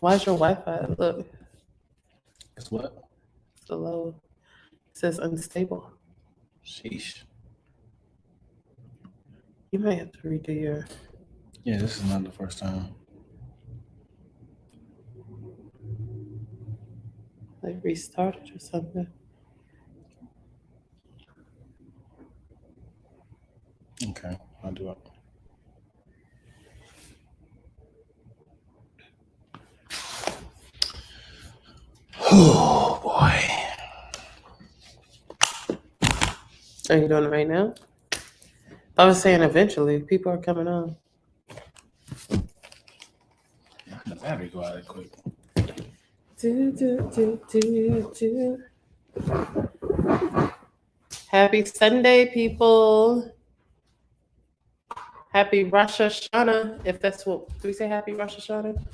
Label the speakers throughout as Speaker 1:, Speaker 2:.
Speaker 1: Why's your Wi-Fi? Look,
Speaker 2: It's what?
Speaker 1: it's the low. It says unstable.
Speaker 2: Sheesh.
Speaker 1: You may have to redo your.
Speaker 2: Yeah, this is not the first time.
Speaker 1: Like restart it or something.
Speaker 2: Okay, I'll do it. Oh boy.
Speaker 1: Are you doing it right now? I was saying eventually. People are coming on.
Speaker 2: The battery go out quick.
Speaker 1: Happy Sunday, people. Happy Rosh Hashanah. If that's what, do we say happy Rosh Hashanah?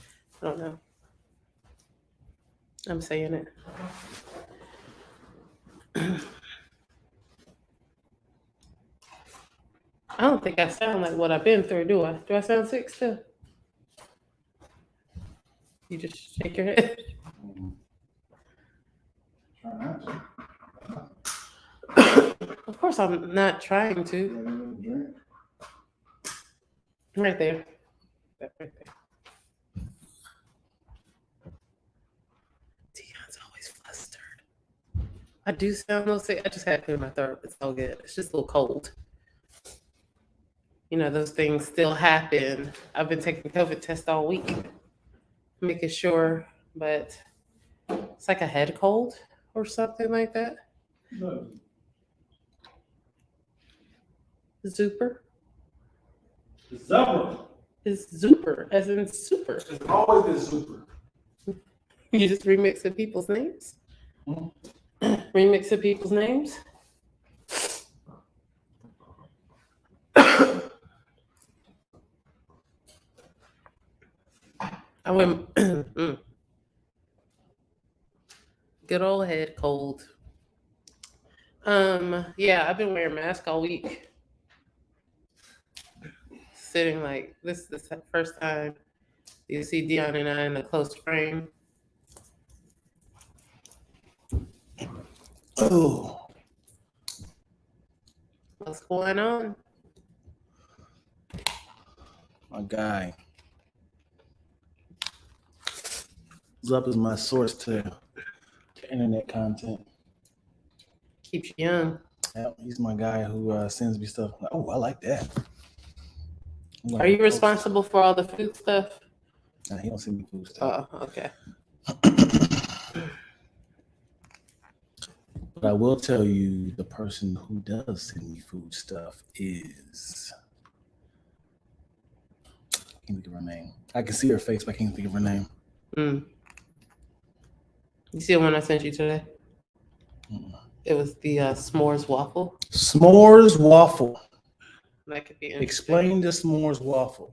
Speaker 1: I don't know. I'm saying it. I don't think I sound like what I've been through, do I? Do I sound sick still? You just shake your head.
Speaker 2: Try not to.
Speaker 1: Of course, I'm not trying to. Right there. That right there. Dion's always flustered. I do sound a little sick. I just had to clear my throat. It's all good. It's just a little cold. You know, those things still happen. I've been taking COVID tests all week, making sure, but it's like a head cold or something like that.
Speaker 2: No.
Speaker 1: Zuper.
Speaker 2: Zubber.
Speaker 1: It's Zuper, as in super.
Speaker 2: It's always been super.
Speaker 1: You just remixing people's names? Remixing people's names? I went good old head cold. Yeah, I've been wearing a mask all week. Sitting like this is the first time you see Dion and I in a close frame.
Speaker 2: Oh.
Speaker 1: What's going on?
Speaker 2: My guy. Zup is my source to internet content.
Speaker 1: Keeps you young.
Speaker 2: Yeah, he's my guy who sends me stuff. Oh, I like that.
Speaker 1: Are you responsible for all the food stuff?
Speaker 2: Nah, he don't send me food stuff.
Speaker 1: Oh, okay.
Speaker 2: But I will tell you, the person who does send me food stuff is. I can't think of her name. I can see her face, but I can't think of her name.
Speaker 1: You see the one I sent you today? It was the s'mores waffle.
Speaker 2: S'mores waffle.
Speaker 1: That could be
Speaker 2: Explain the s'mores waffle.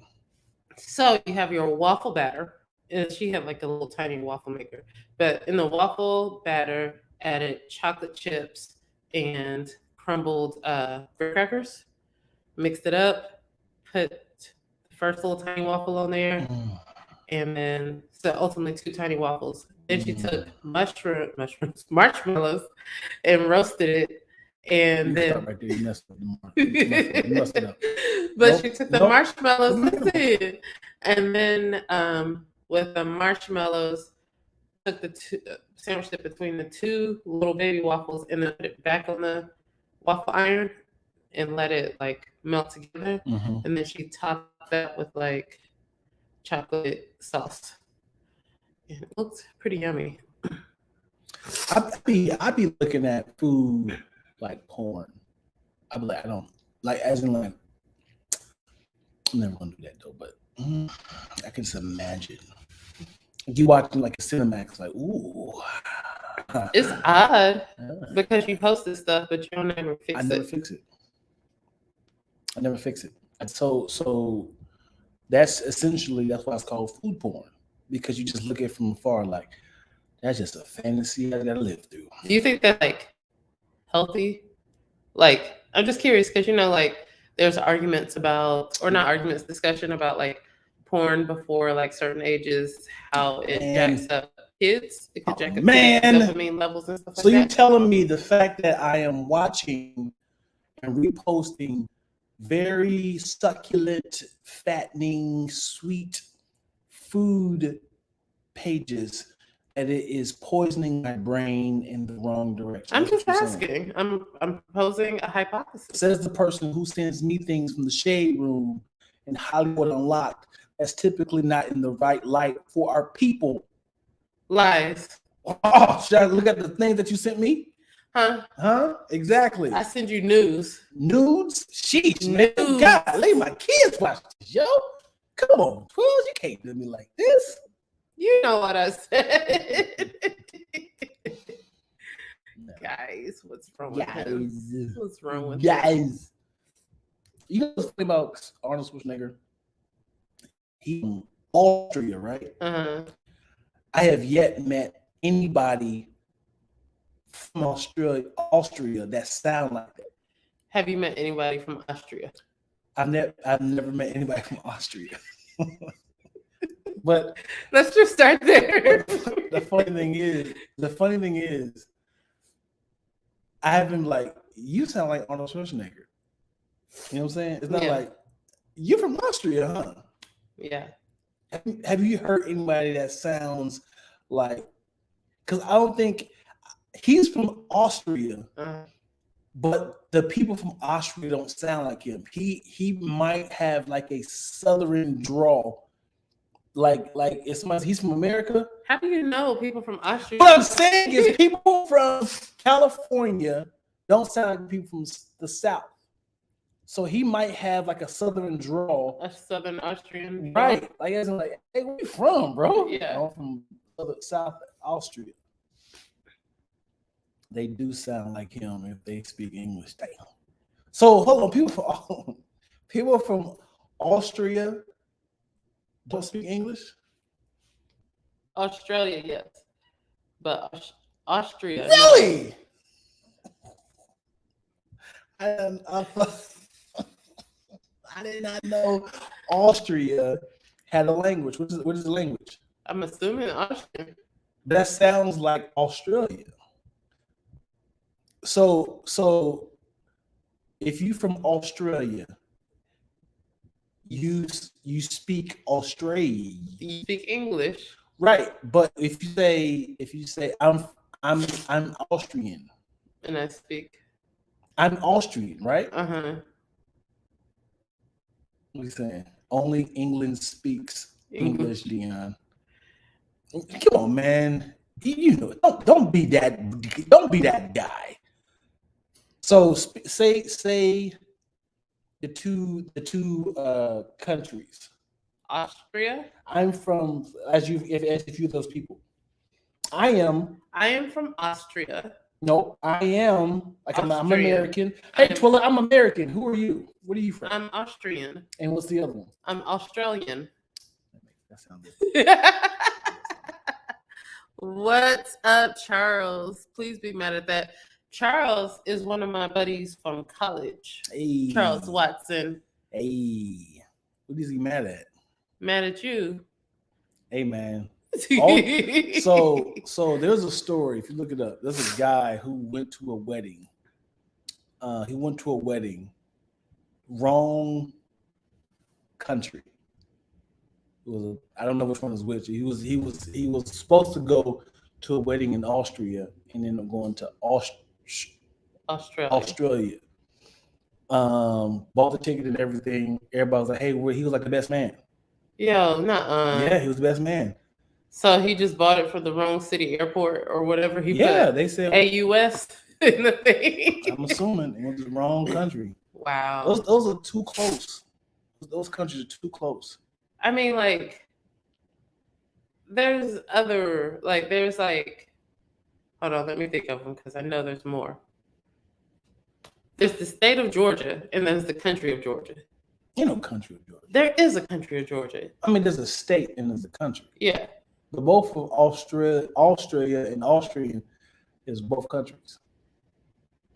Speaker 1: So you have your waffle batter, and she had like a little tiny waffle maker. But in the waffle batter, added chocolate chips and crumbled graham crackers. Mixed it up, put the first little tiny waffle on there, and then so ultimately 2 tiny waffles. Then she took marshmallows, and roasted it. And
Speaker 2: you
Speaker 1: then
Speaker 2: start right there, you messed up. You messed it up.
Speaker 1: But she took the marshmallows, listen, and then with the marshmallows, took the sandwiched it between the 2 little baby waffles, and then put it back on the waffle iron and let it like melt together. And then she topped that with like chocolate sauce. And it looked pretty yummy.
Speaker 2: I'd be looking at food like porn. I'd be like, I don't like, as in like, I'm never gonna do that though, but I can just imagine. You watching like a Cinemax, like, ooh.
Speaker 1: It's odd because you post this stuff, but you don't ever fix it.
Speaker 2: I never fix it. So that's why it's called food porn, because you just look at it from afar like, that's just a fantasy I gotta live through.
Speaker 1: Do you think that's like healthy? Like, I'm just curious because, you know, like there's arguments about, or not arguments, discussion about like porn before like certain ages, how it jacks up kids. It could jack up
Speaker 2: man.
Speaker 1: kids' dopamine levels and stuff
Speaker 2: So
Speaker 1: like
Speaker 2: you
Speaker 1: that.
Speaker 2: telling me the fact that I am watching and reposting very succulent, fattening, sweet food pages, that it is poisoning my brain in the wrong direction?
Speaker 1: I'm just asking. I'm proposing a hypothesis.
Speaker 2: Says the person who sends me things from the shade room in Hollywood Unlocked that's typically not in the right light for our people.
Speaker 1: Lies.
Speaker 2: Oh, should I look at the thing that you sent me?
Speaker 1: Huh?
Speaker 2: Exactly.
Speaker 1: I send you news.
Speaker 2: Nudes? Sheesh, man.
Speaker 1: Nudes.
Speaker 2: God, let my kids watch this, yo. Come on, Twillz, you can't do me like this.
Speaker 1: You know what I said. Guys, what's wrong with him? What's wrong with him?
Speaker 2: Guys. You know what's funny about Arnold Schwarzenegger? He's from Austria, right?
Speaker 1: Uh-huh.
Speaker 2: I have yet met anybody from Austria that sound like that.
Speaker 1: Have you met anybody from Austria?
Speaker 2: I've never met anybody from Austria. But
Speaker 1: let's just start there.
Speaker 2: the funny thing is, I have been like, you sound like Arnold Schwarzenegger. You know what I'm saying? It's not like, you're from Austria, huh?
Speaker 1: Yeah.
Speaker 2: Have you heard anybody that sounds like, because I don't think he's from Austria, but the people from Austria don't sound like him. He might have like a southern drawl. Like it's somebody, he's from America.
Speaker 1: How do you know people from Austria?
Speaker 2: What I'm saying is people from California don't sound like people from the South. So he might have like a southern drawl.
Speaker 1: A southern Austrian.
Speaker 2: Right. Like, as in like, hey, where you from, bro?
Speaker 1: Yeah.
Speaker 2: I'm from South Austria. They do sound like him if they speak English. Damn. So hold on, people from Austria don't speak English?
Speaker 1: Australia, yes. But Austria.
Speaker 2: Really? I did not know Austria had a language. What is the language?
Speaker 1: I'm assuming Austrian.
Speaker 2: That sounds like Australia. So if you from Australia, you speak Australian.
Speaker 1: You speak English.
Speaker 2: Right, but if you say I'm Austrian.
Speaker 1: And I speak.
Speaker 2: I'm Austrian, right?
Speaker 1: Uh-huh.
Speaker 2: What are you saying? Only England speaks English, Dion. Come on, man. You know, don't be that guy. So say the two countries.
Speaker 1: Austria.
Speaker 2: I'm from as you those people. I am
Speaker 1: from Austria.
Speaker 2: No, I am like I'm American.
Speaker 1: Hey,
Speaker 2: Twilla, I'm American. Who are you? What are you from?
Speaker 1: I'm Austrian.
Speaker 2: And what's the other one?
Speaker 1: I'm Australian.
Speaker 2: That sounds good.
Speaker 1: What's up, Charles? Please be mad at that. Charles is one of my buddies from college.
Speaker 2: Hey.
Speaker 1: Charles Watson.
Speaker 2: Hey. What is he mad at?
Speaker 1: Mad at you.
Speaker 2: Hey, man. So there's a story. If you look it up, there's a guy who went to a wedding. He went to a wedding, wrong country. It was I don't know which one was which. He was supposed to go to a wedding in Austria and ended up going to Australia. Bought the ticket and everything. Everybody was like, "Hey, he was like the best man."
Speaker 1: Yo, nuh-uh.
Speaker 2: Yeah, he was the best man.
Speaker 1: So he just bought it for the wrong city airport or whatever he
Speaker 2: put.
Speaker 1: They said AUS in the thing.
Speaker 2: I'm assuming it was the wrong country.
Speaker 1: Wow.
Speaker 2: Those are too close. Those countries are too close.
Speaker 1: I mean, like, there's hold on, let me think of them because I know there's more. There's the state of Georgia and there's the country of Georgia.
Speaker 2: Ain't no country of Georgia.
Speaker 1: There is a country of Georgia.
Speaker 2: I mean, there's a state and there's a country.
Speaker 1: Yeah.
Speaker 2: But both of Austria and Austrian is both countries.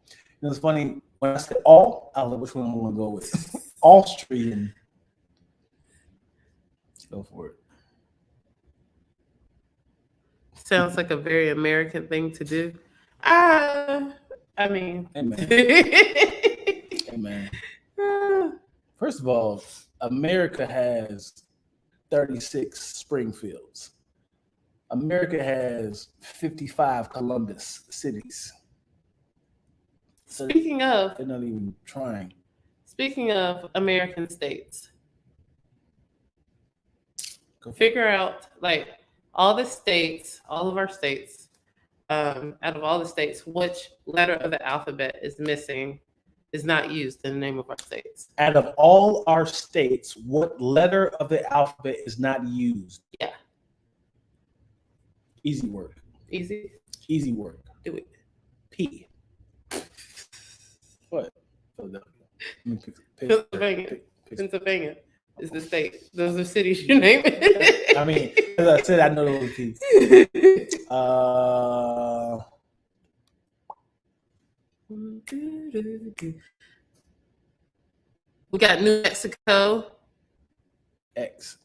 Speaker 2: You know, it's funny when I said all, I don't know which one I'm going to go with. Austrian Go for it.
Speaker 1: Sounds like a very American thing to do. I mean,
Speaker 2: Amen. Amen. First of all, America has 36 Springfields. America has 55 Columbus cities. So
Speaker 1: speaking of
Speaker 2: they're not even trying.
Speaker 1: Speaking of American states,
Speaker 2: Go for it.
Speaker 1: figure out like all the states, all of our states, out of all the states, which letter of the alphabet is missing, is not used in the name of our states.
Speaker 2: Out of all our states, what letter of the alphabet is not used?
Speaker 1: Yeah.
Speaker 2: Easy work.
Speaker 1: Easy.
Speaker 2: Easy work.
Speaker 1: Do it.
Speaker 2: P. What?
Speaker 1: Pennsylvania. Pennsylvania is the state. Those are cities you name it.
Speaker 2: I mean, as I said, I know those P's.
Speaker 1: We got New Mexico.
Speaker 2: X.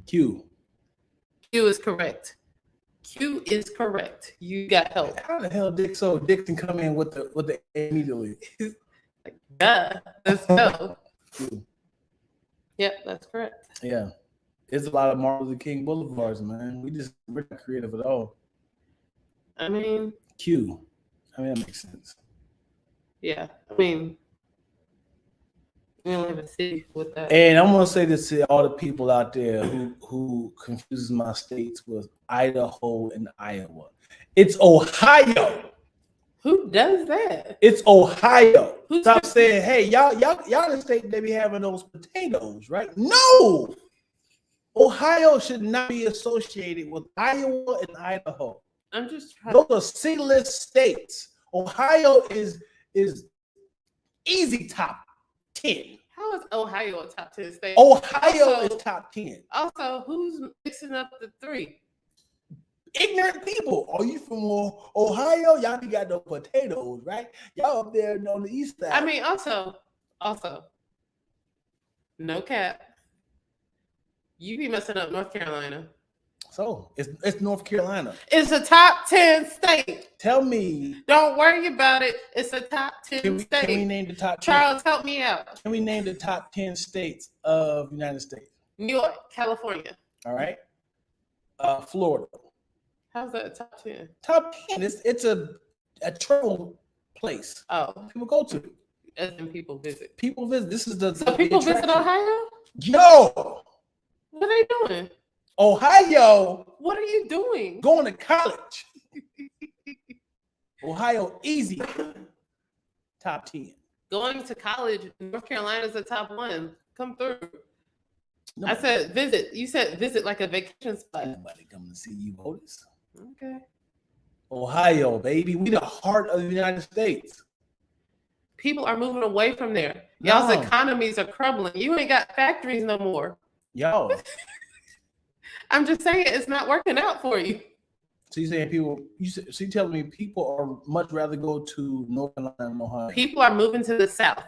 Speaker 2: Q.
Speaker 1: Q is correct. Q is correct. You got help.
Speaker 2: How the hell Dixon come in with the A immediately?
Speaker 1: Yeah, let's go.
Speaker 2: Q.
Speaker 1: Yep, that's correct.
Speaker 2: Yeah. There's a lot of Martin Luther King Boulevards, man. We're not creative at all.
Speaker 1: I mean,
Speaker 2: Q. I mean, that makes sense.
Speaker 1: yeah. I mean, we only have a city with that.
Speaker 2: And I'm gonna say this to all the people out there who confuses my states with Idaho and Iowa. It's Ohio.
Speaker 1: Who does that?
Speaker 2: It's Ohio.
Speaker 1: Who's
Speaker 2: Stop saying, hey, y'all the state they be having those potatoes, right? No. Ohio should not be associated with Iowa and Idaho.
Speaker 1: I'm just trying.
Speaker 2: Those are C-list states. Ohio is easy top 10.
Speaker 1: How is Ohio a top 10 state?
Speaker 2: Ohio
Speaker 1: Also-
Speaker 2: is top 10.
Speaker 1: Also, who's mixing up the three?
Speaker 2: Ignorant people. Are you from Ohio? Y'all ain't got no potatoes, right? Y'all up there on the east side.
Speaker 1: I mean, also, no cap. You be messing up North Carolina.
Speaker 2: So it's North Carolina.
Speaker 1: It's a top 10 state.
Speaker 2: Tell me.
Speaker 1: Don't worry about it. It's a top 10 state.
Speaker 2: Can we name the top 10?
Speaker 1: Charles, help me out.
Speaker 2: Can we name the top 10 states of the United States?
Speaker 1: New York, California.
Speaker 2: All right. Florida.
Speaker 1: How's that a top 10?
Speaker 2: Top 10. It's a travel place.
Speaker 1: Oh,
Speaker 2: People go to.
Speaker 1: as in people visit.
Speaker 2: People visit. This is the
Speaker 1: So people visit
Speaker 2: attraction.
Speaker 1: Ohio?
Speaker 2: Yo,
Speaker 1: What are they doing?
Speaker 2: Ohio
Speaker 1: What are you doing?
Speaker 2: going to college. Ohio easy. Top 10.
Speaker 1: Going to college, North Carolina's the top 1. Come through.
Speaker 2: No,
Speaker 1: I said visit. You said visit like a vacation spot.
Speaker 2: nobody coming to see you, Otis.
Speaker 1: Okay.
Speaker 2: Ohio, baby. We the heart of the United States.
Speaker 1: People are moving away from there. Y'all's
Speaker 2: No.
Speaker 1: economies are crumbling. You ain't got factories no more.
Speaker 2: Yo.
Speaker 1: I'm just saying it's not working out for you.
Speaker 2: So you saying people? So you telling me people are much rather go to North Carolina than Ohio?
Speaker 1: People are moving to the south.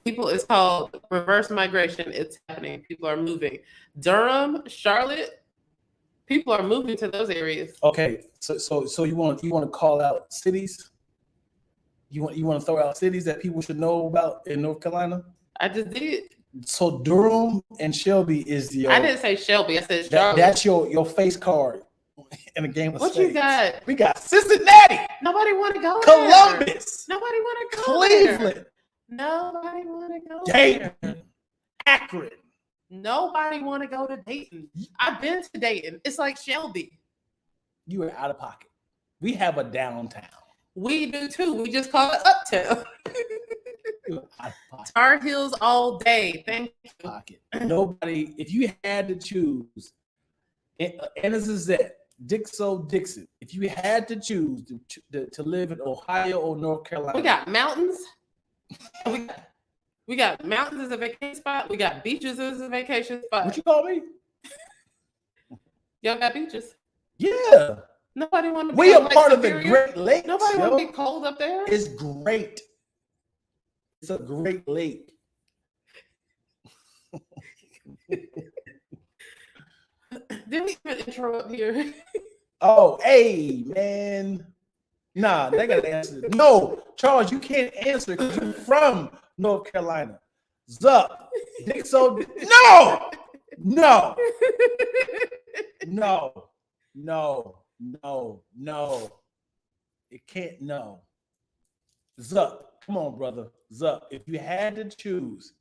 Speaker 1: It's called reverse migration. It's happening. People are moving. Durham, Charlotte. People are moving to those areas.
Speaker 2: Okay, so you want to call out cities? You want to throw out cities that people should know about in North Carolina?
Speaker 1: I just did.
Speaker 2: So Durham and Shelby is your.
Speaker 1: I didn't say Shelby. I said Charlotte.
Speaker 2: That's your face card in a game of
Speaker 1: What
Speaker 2: states.
Speaker 1: you got?
Speaker 2: We got Cincinnati,
Speaker 1: Nobody want to go
Speaker 2: Columbus,
Speaker 1: there. Nobody want to go there.
Speaker 2: Cleveland,
Speaker 1: Nobody want to go there.
Speaker 2: Dayton, Akron.
Speaker 1: Nobody want to go to Dayton. I've been to Dayton. It's like Shelby.
Speaker 2: You are out of pocket. We have a downtown.
Speaker 1: We do too. We just call it Uptown.
Speaker 2: You are out of pocket.
Speaker 1: Tar Heels all day. Thank you.
Speaker 2: Pocket. Nobody. If you had to choose, and this is it, Dixon. If you had to choose to live in Ohio or North Carolina,
Speaker 1: We got mountains. We got mountains as a vacation spot. We got beaches as a vacation spot.
Speaker 2: what you call me?
Speaker 1: Y'all got beaches.
Speaker 2: Yeah,
Speaker 1: Nobody want to be
Speaker 2: we
Speaker 1: on
Speaker 2: are
Speaker 1: Lake
Speaker 2: part of the
Speaker 1: Superior.
Speaker 2: Great Lakes.
Speaker 1: Nobody
Speaker 2: yo.
Speaker 1: want to be cold up there.
Speaker 2: It's great. It's a great lake.
Speaker 1: Didn't we even intro up here?
Speaker 2: Oh, hey, man. Nah, they got to answer. No, Charles, you can't answer because you're from North Carolina. Zup. Dick so. No! No. No. No. No. No. It can't. No. Zup. Come on, brother. Zup. If you had to choose,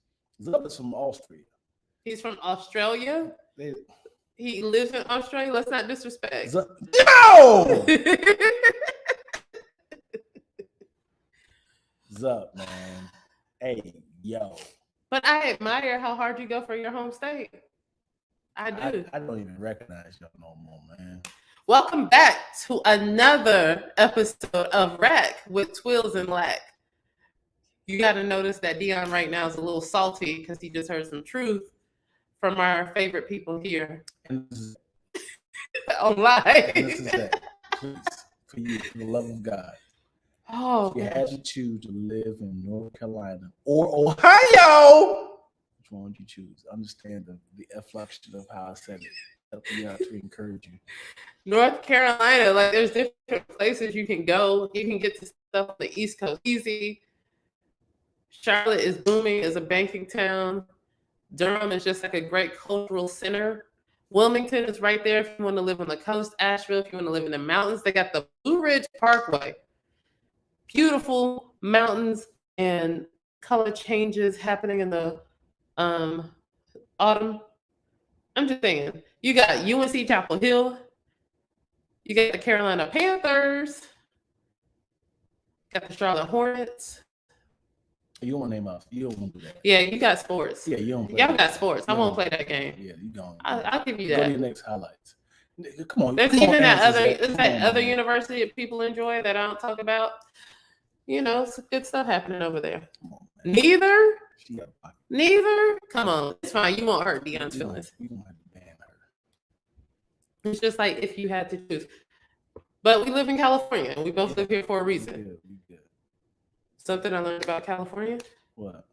Speaker 2: Zup is from Austria.
Speaker 1: He's from Australia. He lives in Australia. Let's not disrespect.
Speaker 2: Zup. No! Zup, man. Hey, yo.
Speaker 1: But I admire how hard you go for your home state. I do.
Speaker 2: I don't even recognize y'all no more, man.
Speaker 1: Welcome back to another episode of Rack with Twillz and Lac. You got to notice that Dion right now is a little salty because he just heard some truth from our favorite people here online.
Speaker 2: This is that. Please, for you, for the love of God.
Speaker 1: Oh,
Speaker 2: if you had to choose to live in North Carolina or Ohio, which one would you choose? Understand the inflection of how I said it. Help me out to encourage you.
Speaker 1: North Carolina, like there's different places you can go. You can get to stuff on the East Coast easy. Charlotte is booming as a banking town. Durham is just like a great cultural center. Wilmington is right there if you want to live on the coast. Asheville, if you want to live in the mountains. They got the Blue Ridge Parkway. Beautiful mountains and color changes happening in the autumn. I'm just saying, you got UNC Chapel Hill. You got the Carolina Panthers. Got the Charlotte Hornets.
Speaker 2: You don't want to name off. You don't want to do that.
Speaker 1: Yeah, you got sports.
Speaker 2: Yeah, you don't.
Speaker 1: Y'all got sports. I won't play that game.
Speaker 2: Yeah, you don't.
Speaker 1: I'll give you
Speaker 2: Go
Speaker 1: that.
Speaker 2: to your next highlights. Come on.
Speaker 1: There's even that other university that people enjoy that I don't talk about. You know, some good stuff happening over there.
Speaker 2: Come on,
Speaker 1: Neither. Come on, it's fine. You won't hurt Dion's feelings.
Speaker 2: You don't have to ban her.
Speaker 1: It's just like if you had to choose. But we live in California, and we both live here for a reason.
Speaker 2: Good.
Speaker 1: Something I learned about California.
Speaker 2: What?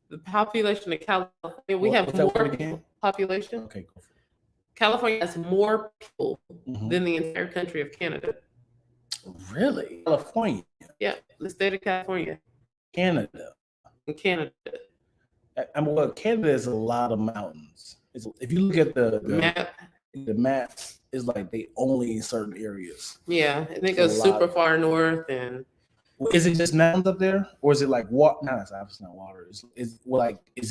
Speaker 1: The population of California. We have more population.
Speaker 2: Okay, go for it.
Speaker 1: California has more people than the entire country of Canada.
Speaker 2: Really? California?
Speaker 1: Yeah, the state of California.
Speaker 2: Canada.
Speaker 1: In Canada.
Speaker 2: I mean, well, Canada is a lot of mountains. If you look at the map, it's like they only in certain areas.
Speaker 1: Yeah, and it goes super far north. And
Speaker 2: is it just mountains up there, or is it like water? No, it's obviously not water. Is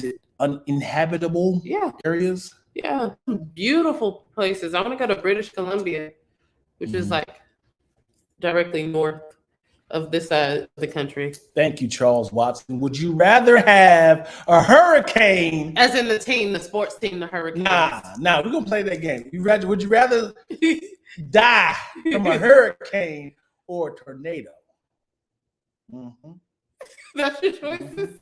Speaker 2: it uninhabitable areas?
Speaker 1: Yeah, beautiful places. I want to go to British Columbia, which is like directly north of this side of the country.
Speaker 2: Thank you, Charles Watson. Would you rather have a hurricane?
Speaker 1: As in the sports team, the Hurricanes.
Speaker 2: Nah, we're gonna play that game. Would you rather die from a hurricane or a tornado?
Speaker 1: That's your choices.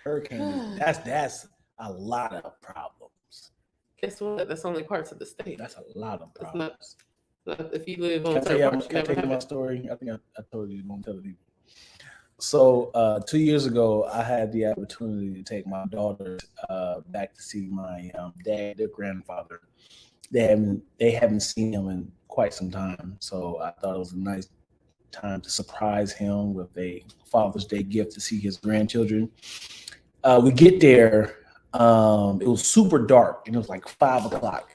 Speaker 2: Hurricane. That's a lot of problems.
Speaker 1: Guess what? That's only parts of the state.
Speaker 2: That's a lot of problems.
Speaker 1: If you live on
Speaker 2: can I tell you my story? I think I told you. Don't tell the people. So 2 years ago, I had the opportunity to take my daughters back to see my dad, their grandfather. They haven't seen him in quite some time, so I thought it was a nice time to surprise him with a Father's Day gift to see his grandchildren. We get there. It was super dark, and it was like 5 o'clock.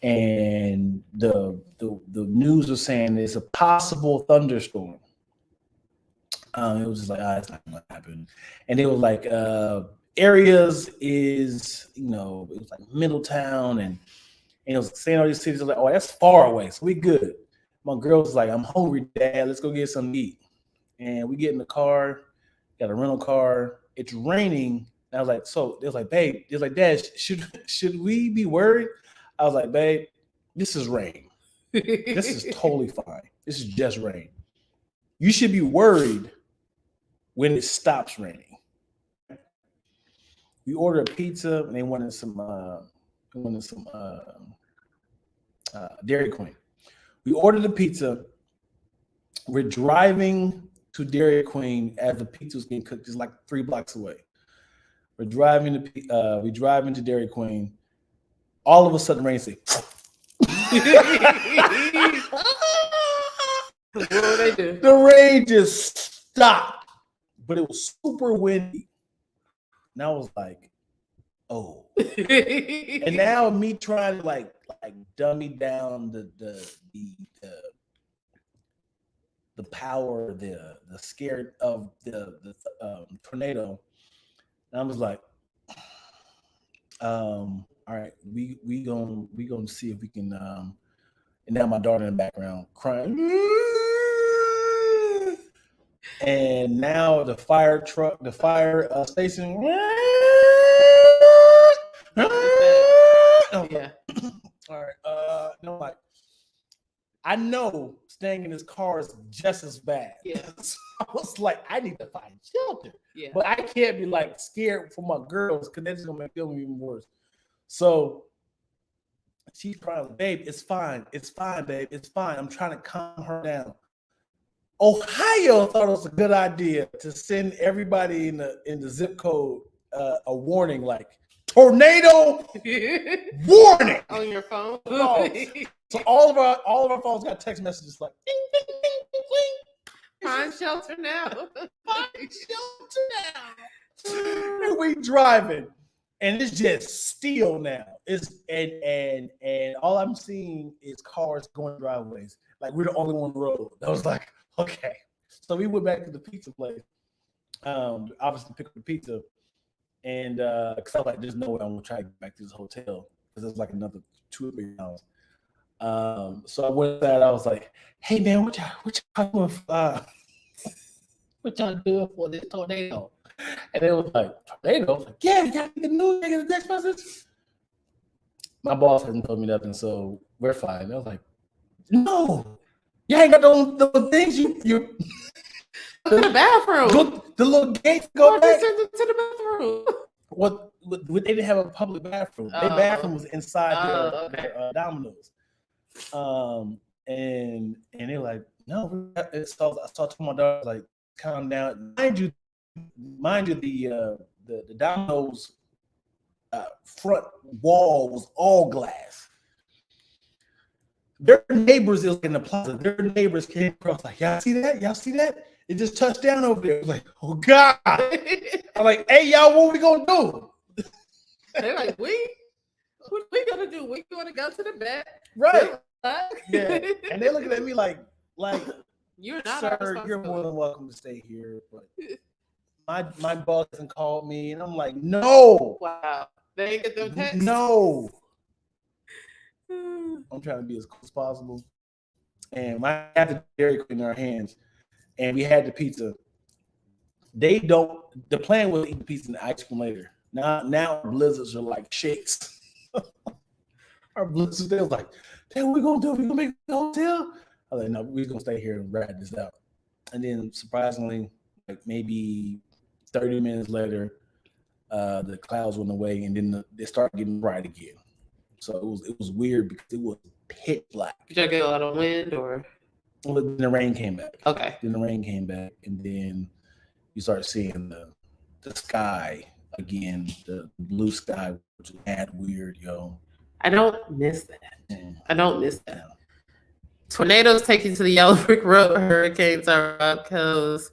Speaker 2: And the news was saying there's a possible thunderstorm. It was just like, it's not gonna happen. And it was like areas is, it was like Middletown and it was saying all these cities. I was like, that's far away, so we good. My girl was like, I'm hungry, Dad. Let's go get something to eat. And we get in the car, got a rental car. It's raining. And I was like, so it was like, babe, it was like, Dad, should we be worried? I was like, babe, this is rain. This is totally fine. This is just rain. You should be worried when it stops raining. We ordered a pizza and they wanted some Dairy Queen. We ordered the pizza. We're driving to Dairy Queen as the pizza was getting cooked, just like 3 blocks away. We're driving to Dairy Queen. All of a sudden, rain say.
Speaker 1: What do they do?
Speaker 2: The rain just stopped, but it was super windy. And I was like, oh. And now me trying to like dummy down the power, the scare of the tornado. And I was like, all right, we gonna see if we can and now my daughter in the background crying. And now the fire truck, the fire station.
Speaker 1: Yeah.
Speaker 2: All right. No, like I know staying in this car is just as bad.
Speaker 1: Yeah.
Speaker 2: So I was like, I need to find shelter.
Speaker 1: Yeah.
Speaker 2: But I can't be like scared for my girls because that's gonna make them even worse. So she's crying, babe, it's fine. It's fine, babe. It's fine. I'm trying to calm her down. Ohio thought it was a good idea to send everybody in the zip code a warning like tornado warning
Speaker 1: on your phone.
Speaker 2: So all of our phones got text messages like ding, ding, ding, ding, ding.
Speaker 1: Find shelter now.
Speaker 2: Find shelter now. And we driving, and it's just still now. It's and all I'm seeing is cars going driveways. Like we're the only one on the road. I was like, okay. So we went back to the pizza place. Obviously pick up the pizza. And because I was like, there's no way I'm gonna try to get back to this hotel because it's like another 2 or 3 hours. So I went there. I was like, "Hey man, what y'all doing? What y'all doing for this tornado?" And they was like, "Tornado?" I was like, "Yeah, you got the news, you got the text message." My boss hasn't told me nothing, so we're fine. I was like, "No, you ain't got those things. You
Speaker 1: to the bathroom.
Speaker 2: The little gates go back
Speaker 1: to the bathroom.
Speaker 2: What they didn't have a public bathroom. Their bathroom was inside their Domino's. And they're like, no. So I told my daughter, like, calm down. Mind you, the Domino's front wall was all glass. Their neighbors is in the plaza. Their neighbors came across like, y'all see that? Y'all see that? It just touched down over there. I was like, oh God. I'm like, hey, y'all, what we gonna do?
Speaker 1: They're like, what we gonna do? We gonna go to the bed.
Speaker 2: Right. Yeah. And they're looking at me like
Speaker 1: you're not,
Speaker 2: sir, you're more than welcome to stay here. But my boss hasn't called me. And I'm like, no.
Speaker 1: Wow. They ain't get them texts?
Speaker 2: No. I'm trying to be as cool as possible. And I had the Dairy Queen in our hands. And we had the pizza. The plan was to eat the pizza and ice cream later. Now our blizzards are like shakes. Our blizzards, they was like, damn, what we gonna do? We gonna make the hotel? I was like, no, we're gonna stay here and ride this out. And then surprisingly, like maybe 30 minutes later, the clouds went away and then they started getting bright again. So it was weird because it was pitch black.
Speaker 1: Did you get a lot of wind or?
Speaker 2: Well, then the rain came back.
Speaker 1: Okay.
Speaker 2: Then the rain came back, and then you start seeing the sky again, the blue sky, which is mad weird, yo.
Speaker 1: I don't miss that. I don't miss that. Tornadoes take you to the Yellow Brick Road. Hurricanes are Rock Hills.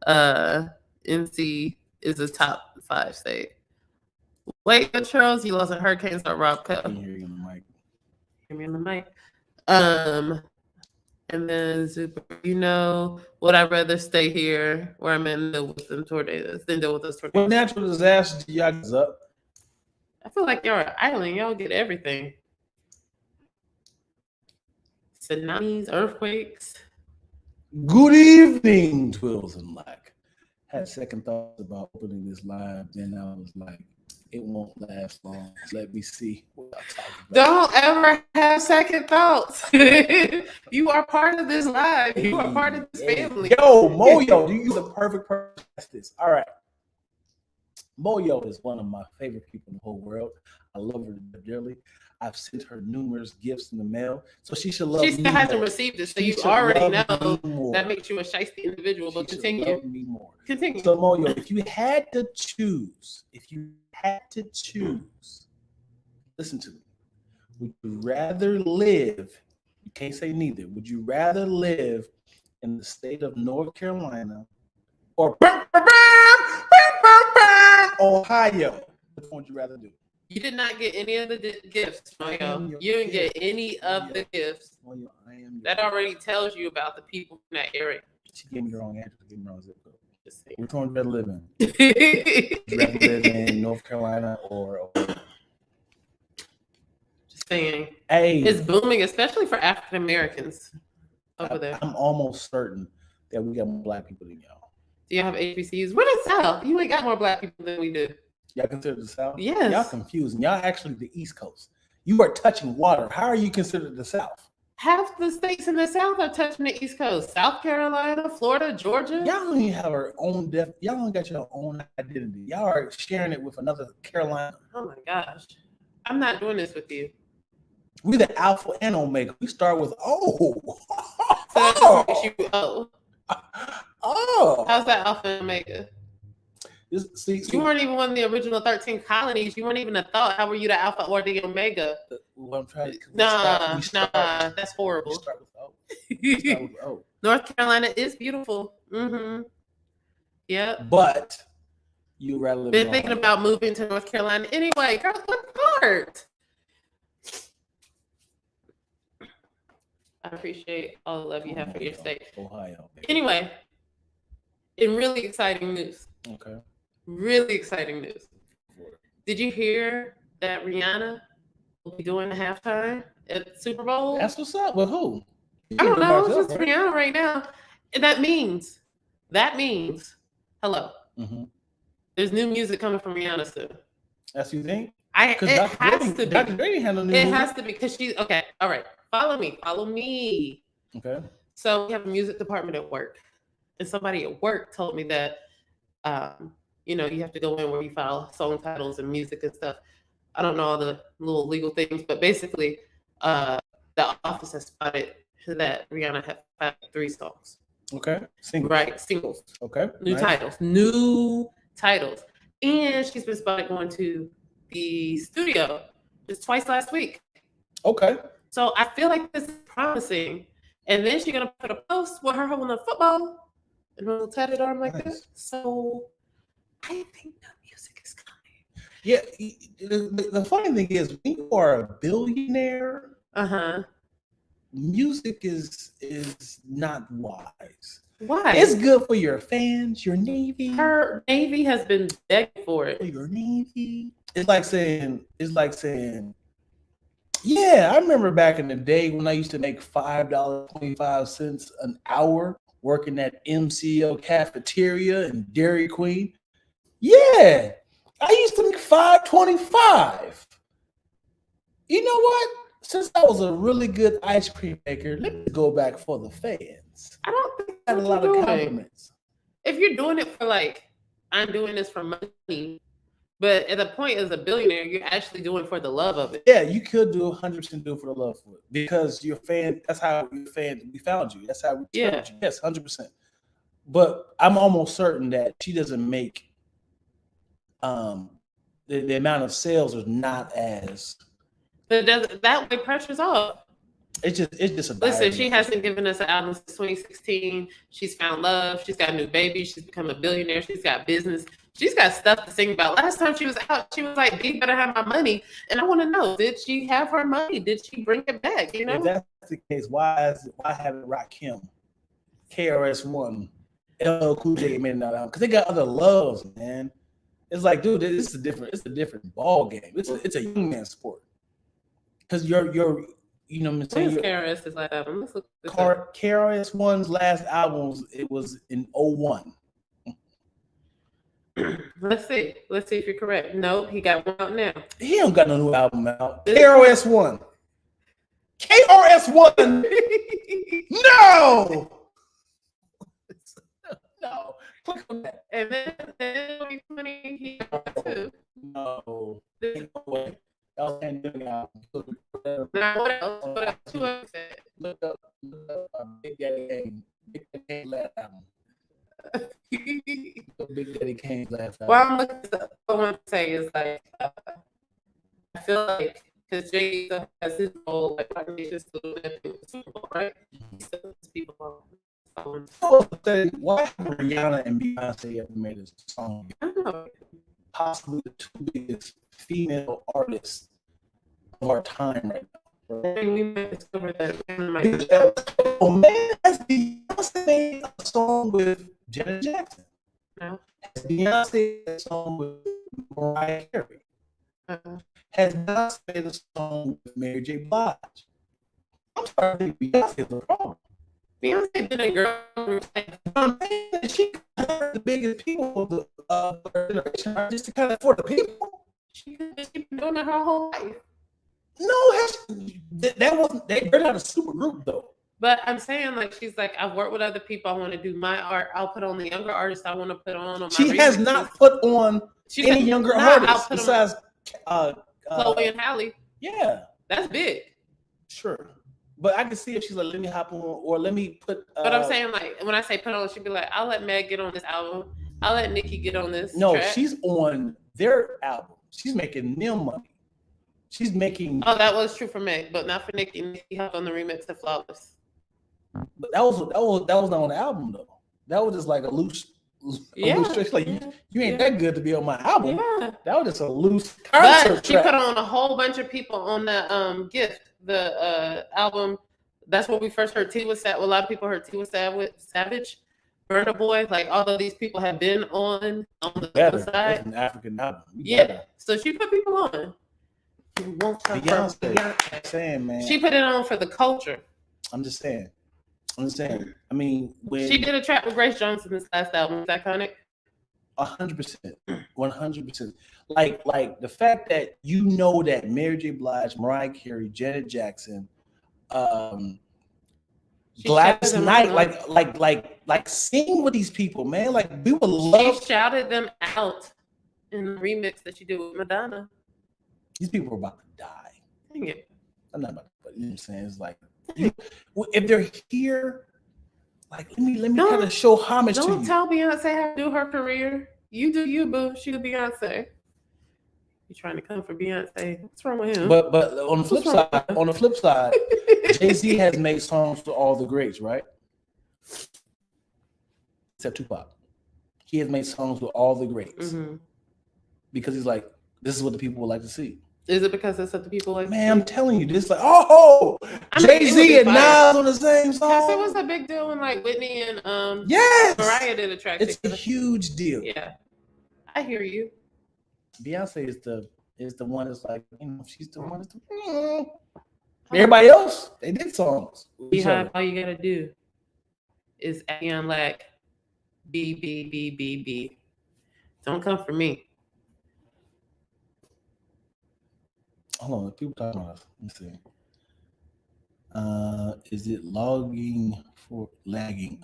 Speaker 1: NC is a top 5 state. Wait, Charles, you lost a Hurricanes are Rob Co.
Speaker 2: I can hear you on the mic.
Speaker 1: Hear me on the mic. And then would I rather stay here where I'm in deal with them tornadoes than deal with those tornadoes?
Speaker 2: What natural disasters do y'all get up?
Speaker 1: I feel like y'all are an island. Y'all get everything. Tsunamis, earthquakes.
Speaker 2: Good evening, Twillz and Lac. Had second thoughts about opening this live, then I was like, it won't last long. Let me see what I'm talking about.
Speaker 1: Don't ever have second thoughts. You are part of this live. You are part of this family.
Speaker 2: Yo, Moyo, you the perfect person to ask this. All right. Moyo is one of my favorite people in the whole world. I love her dearly. I've sent her numerous gifts in the mail, so she should love me.
Speaker 1: She still hasn't received it, so you already know that makes you a shiesty individual. But continue.
Speaker 2: Love me more.
Speaker 1: Continue.
Speaker 2: So Moyo, if you had to choose, listen to me. Would you rather live? You can't say neither. Would you rather live in the state of North Carolina or Ohio? Which one would you rather do?
Speaker 1: You did not get any of the gifts, Mario.
Speaker 2: am your
Speaker 1: You didn't get
Speaker 2: gift.
Speaker 1: any of the gifts.
Speaker 2: Mario, I am your
Speaker 1: That already tells you about the people in that area.
Speaker 2: She gave me the wrong address. Gave me the wrong zip code.
Speaker 1: Just saying.
Speaker 2: Which one would you rather live in? Would you rather live in North Carolina or Ohio?
Speaker 1: Just saying.
Speaker 2: Hey,
Speaker 1: It's booming, especially for African Americans over there.
Speaker 2: I'm almost certain that we got more black people than y'all.
Speaker 1: Do you have HBCUs? We're the South. You ain't got more black people than we do.
Speaker 2: Y'all consider the South?
Speaker 1: Yes.
Speaker 2: Y'all confusing. Y'all actually the East Coast. You are touching water. How are you considered the South?
Speaker 1: Half the states in the South are touching the East Coast. South Carolina, Florida, Georgia.
Speaker 2: Y'all don't even have our own y'all don't got your own identity. Y'all are sharing it with another Carolina.
Speaker 1: Oh my gosh. I'm not doing this with you.
Speaker 2: We the Alpha and Omega. We start with O.
Speaker 1: So that just makes you O.
Speaker 2: Oh.
Speaker 1: How's that Alpha and Omega?
Speaker 2: See,
Speaker 1: You weren't even one of the original 13 colonies. You weren't even a thought. How were you the Alpha or the Omega?
Speaker 2: what I'm trying to
Speaker 1: Nah, that's horrible.
Speaker 2: We start with O. We start with O.
Speaker 1: North Carolina is beautiful. Mm-hmm. Yeah.
Speaker 2: But you rather live
Speaker 1: Been
Speaker 2: in
Speaker 1: thinking
Speaker 2: Ohio.
Speaker 1: about moving to North Carolina anyway. Girl, what part? I appreciate all the love you have for your state.
Speaker 2: Ohio. Baby.
Speaker 1: Anyway, in really exciting news.
Speaker 2: Okay.
Speaker 1: Really exciting news. Did you hear that Rihanna will be doing the halftime at Super Bowl?
Speaker 2: That's what's up. With who?
Speaker 1: I don't know. It's just Rihanna right now. And that means, hello.
Speaker 2: Mm-hmm.
Speaker 1: There's new music coming from Rihanna soon.
Speaker 2: That's you think?
Speaker 1: It has to be.
Speaker 2: Dr. Dre had no new
Speaker 1: It
Speaker 2: movie.
Speaker 1: has to be because she's okay. All right. Follow me.
Speaker 2: Okay.
Speaker 1: So we have a music department at work. And somebody at work told me that you have to go in where you file song titles and music and stuff. I don't know all the little legal things, but basically, the office has spotted that Rihanna had filed 3 songs.
Speaker 2: Okay. Singles.
Speaker 1: Right, singles.
Speaker 2: Okay.
Speaker 1: New titles. And she's been spotted going to the studio just twice last week.
Speaker 2: Okay.
Speaker 1: So I feel like this is promising. And then she's gonna put a post with her holding a football and a little tatted arm like that. So I think the music is coming.
Speaker 2: Yeah. The funny thing is, when you are a billionaire, music is not wise.
Speaker 1: Why?
Speaker 2: It's good for your fans, your Navy.
Speaker 1: Her Navy has been begging for it.
Speaker 2: Your Navy. It's like saying, yeah, I remember back in the day when I used to make $5.25 an hour working at MCO cafeteria and Dairy Queen. Yeah, I used to make $5.25. You know what? Since I was a really good ice cream maker, let me go back for the fans.
Speaker 1: I don't think
Speaker 2: I had a lot of compliments.
Speaker 1: If you're doing it for I'm doing this for money, but at the point as a billionaire, you're actually doing it for the love of it.
Speaker 2: Yeah, you could do 100% do it for the love of it because your fan. That's how your fan. We found you. That's how we found you. Yes, 100%. But I'm almost certain that she doesn't make the amount of sales is not as.
Speaker 1: But that way pressure's off.
Speaker 2: It's just a
Speaker 1: listen. She hasn't given us an album since 2016. She's found love. She's got a new baby. She's become a billionaire. She's got business. She's got stuff to sing about. Last time she was out, she was like, "You better have my money." And I want to know: did she have her money? Did she bring it back? You know,
Speaker 2: if that's the case, why haven't Rakim, KRS-One, LL Cool J made that album? Because they got other loves, man. It's like, dude, it's a different ball game. It's a young man sport. Because you're you know what I'm saying?
Speaker 1: KRS' last album? Let's look this
Speaker 2: up. KRS-One's last album, it was in 01.
Speaker 1: Let's see if you're correct. No, he got one out now.
Speaker 2: He don't got no new album out. KRS-One. KRS-One. No. No. Click on that.
Speaker 1: And then 2020, he got 2.
Speaker 2: No. Ain't no way. That was pandemic album.
Speaker 1: Now what else? What else? Who else?
Speaker 2: Look up Big Daddy Kane. Big Daddy Kane last album. Big Daddy Kane's last album.
Speaker 1: Well, I'm looking up. What I want to say is I feel like because Jay has his role like just doing that thing with the Super Bowl, right? He still has people on.
Speaker 2: Why have Rihanna and Beyonce ever made a song?
Speaker 1: I don't know.
Speaker 2: Possibly the two biggest female artists of our time right now.
Speaker 1: I mean, we might discover that.
Speaker 2: Oh man, has Beyonce made a song with Janet Jackson?
Speaker 1: No.
Speaker 2: Has Beyonce made a song with Mariah Carey?
Speaker 1: Uh-huh.
Speaker 2: Has Beyonce made a song with Mary J. Blige? I'm sorry, I think Beyonce is the problem.
Speaker 1: Beyonce did a girl.
Speaker 2: She got the biggest people of the generation just to kind of for the people.
Speaker 1: She's been doing it her whole life.
Speaker 2: No, that wasn't. They're not a super group though.
Speaker 1: But I'm saying, like, she's like, I've worked with other people. I want to do my art. I'll put on the younger artists I want to put on my
Speaker 2: She has not put on any younger artists besides
Speaker 1: Chloe and Halle.
Speaker 2: Yeah,
Speaker 1: that's big.
Speaker 2: Sure, but I can see if she's like, let me hop on, or let me put.
Speaker 1: But I'm saying, like, when I say put on, she'd be like, I'll let Meg get on this album. I'll let Nicki get on this.
Speaker 2: No,
Speaker 1: track.
Speaker 2: She's on their album. She's making them money. She's making.
Speaker 1: Oh, that was true for Meg, but not for Nicki. Nicki hopped on the remix of Flawless.
Speaker 2: But that was not on the album though. That was just like a loose stretch. Like you ain't that good to be on my album.
Speaker 1: Yeah.
Speaker 2: That was just a loose concert
Speaker 1: But she
Speaker 2: track.
Speaker 1: put on a whole bunch of people on the Gift, the album. That's what we first heard T was Savage. Well, a lot of people heard T was Savage, Burna Boy. Like all of these people have been on the other side.
Speaker 2: It's an African album.
Speaker 1: Yeah. So she put people on.
Speaker 2: Beyonce. Saying, man.
Speaker 1: She put it on for the culture.
Speaker 2: I'm just saying. I mean, when
Speaker 1: she did a track with Grace Jones in this last album, is that iconic?
Speaker 2: 100%, 100%. Like the fact that you know that Mary J. Blige, Mariah Carey, Janet Jackson, Gladys Knight, like sing with these people, man. Like we would love.
Speaker 1: She shouted them out in the remix that she did with Madonna.
Speaker 2: These people are about to die.
Speaker 1: Dang it!
Speaker 2: I'm not about to. But you know what I'm saying? It's like. If they're here, like let me kind of show homage to you.
Speaker 1: Don't tell Beyonce how to do her career. You do you, boo. She the Beyonce. You trying to come for Beyonce? What's wrong with him?
Speaker 2: But on the flip side, Jay-Z has made songs for all the greats, right? Except Tupac. He has made songs with all the greats because he's like, this is what the people would like to see.
Speaker 1: Is it because that's what the people like?
Speaker 2: Man, I'm telling you, this like, Jay-Z and Nas on the same song.
Speaker 1: Yes, it was a big deal when like Whitney and Mariah did a track.
Speaker 2: It's a huge deal.
Speaker 1: Yeah, I hear you.
Speaker 2: Beyonce is the one that's like, she's the one that's everybody else, they did songs.
Speaker 1: Behind all you gotta do is Twillz and Lac, B. Don't come for me.
Speaker 2: Hold on, people talking about us. Let's see. Is it lagging?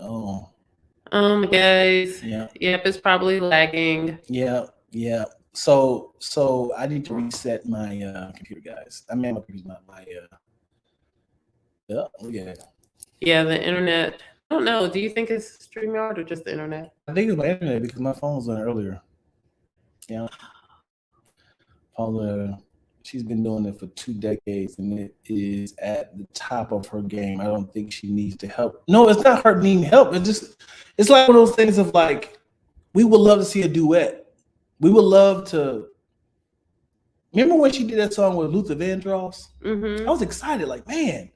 Speaker 2: Oh.
Speaker 1: Guys.
Speaker 2: Yeah.
Speaker 1: Yep, it's probably lagging.
Speaker 2: Yeah. So I need to reset my computer, guys. I mean, my computer's not my.
Speaker 1: Yeah, the internet. I don't know. Do you think it's StreamYard or just the internet?
Speaker 2: I think it's my internet because my phone was on earlier. Yeah. Paula. She's been doing it for 2 decades and it is at the top of her game. I don't think she needs to help. No, it's not her needing help. It's like one of those things of like, we would love to see a duet. We would love to. Remember when she did that song with Luther Vandross? I was excited, like, man,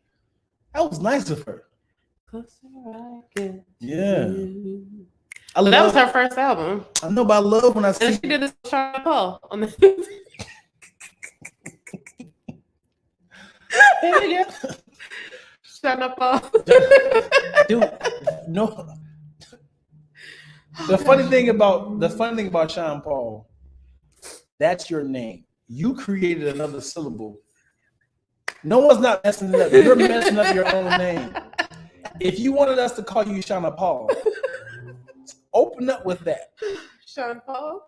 Speaker 2: that was nice of her. Yeah.
Speaker 1: That was her first album.
Speaker 2: I know, but I love when I see.
Speaker 1: And she did this with Sean Paul on the. Shut up,
Speaker 2: dude. No. The funny thing about Sean Paul, that's your name. You created another syllable. No one's not messing it up. You're messing up your own name. If you wanted us to call you Sean Paul, open up with that.
Speaker 1: Sean Paul.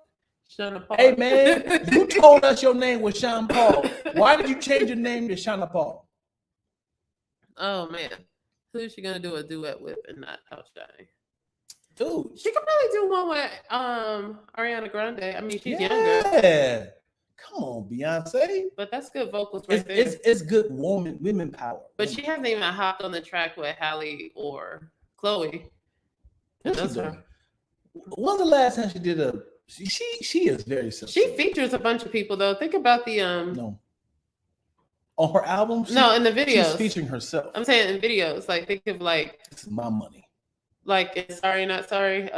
Speaker 2: Hey man, you told us your name was Sean Paul. Why did you change your name to Sean Paul?
Speaker 1: Oh man, who's she gonna do a duet with and not outshine?
Speaker 2: Dude,
Speaker 1: she could probably do one with Ariana Grande. I mean, she's younger.
Speaker 2: Yeah, Come on, Beyonce.
Speaker 1: But that's good vocals right there.
Speaker 2: It's good women power.
Speaker 1: But she hasn't even hopped on the track with Halle or Chloe.
Speaker 2: That's her. When's the last time she did a? She is very simple.
Speaker 1: She features a bunch of people though. Think about the
Speaker 2: no. On her album?
Speaker 1: No, in the videos.
Speaker 2: She's featuring herself.
Speaker 1: I'm saying in videos. Like think of like
Speaker 2: this is my money.
Speaker 1: Like in Sorry Not Sorry.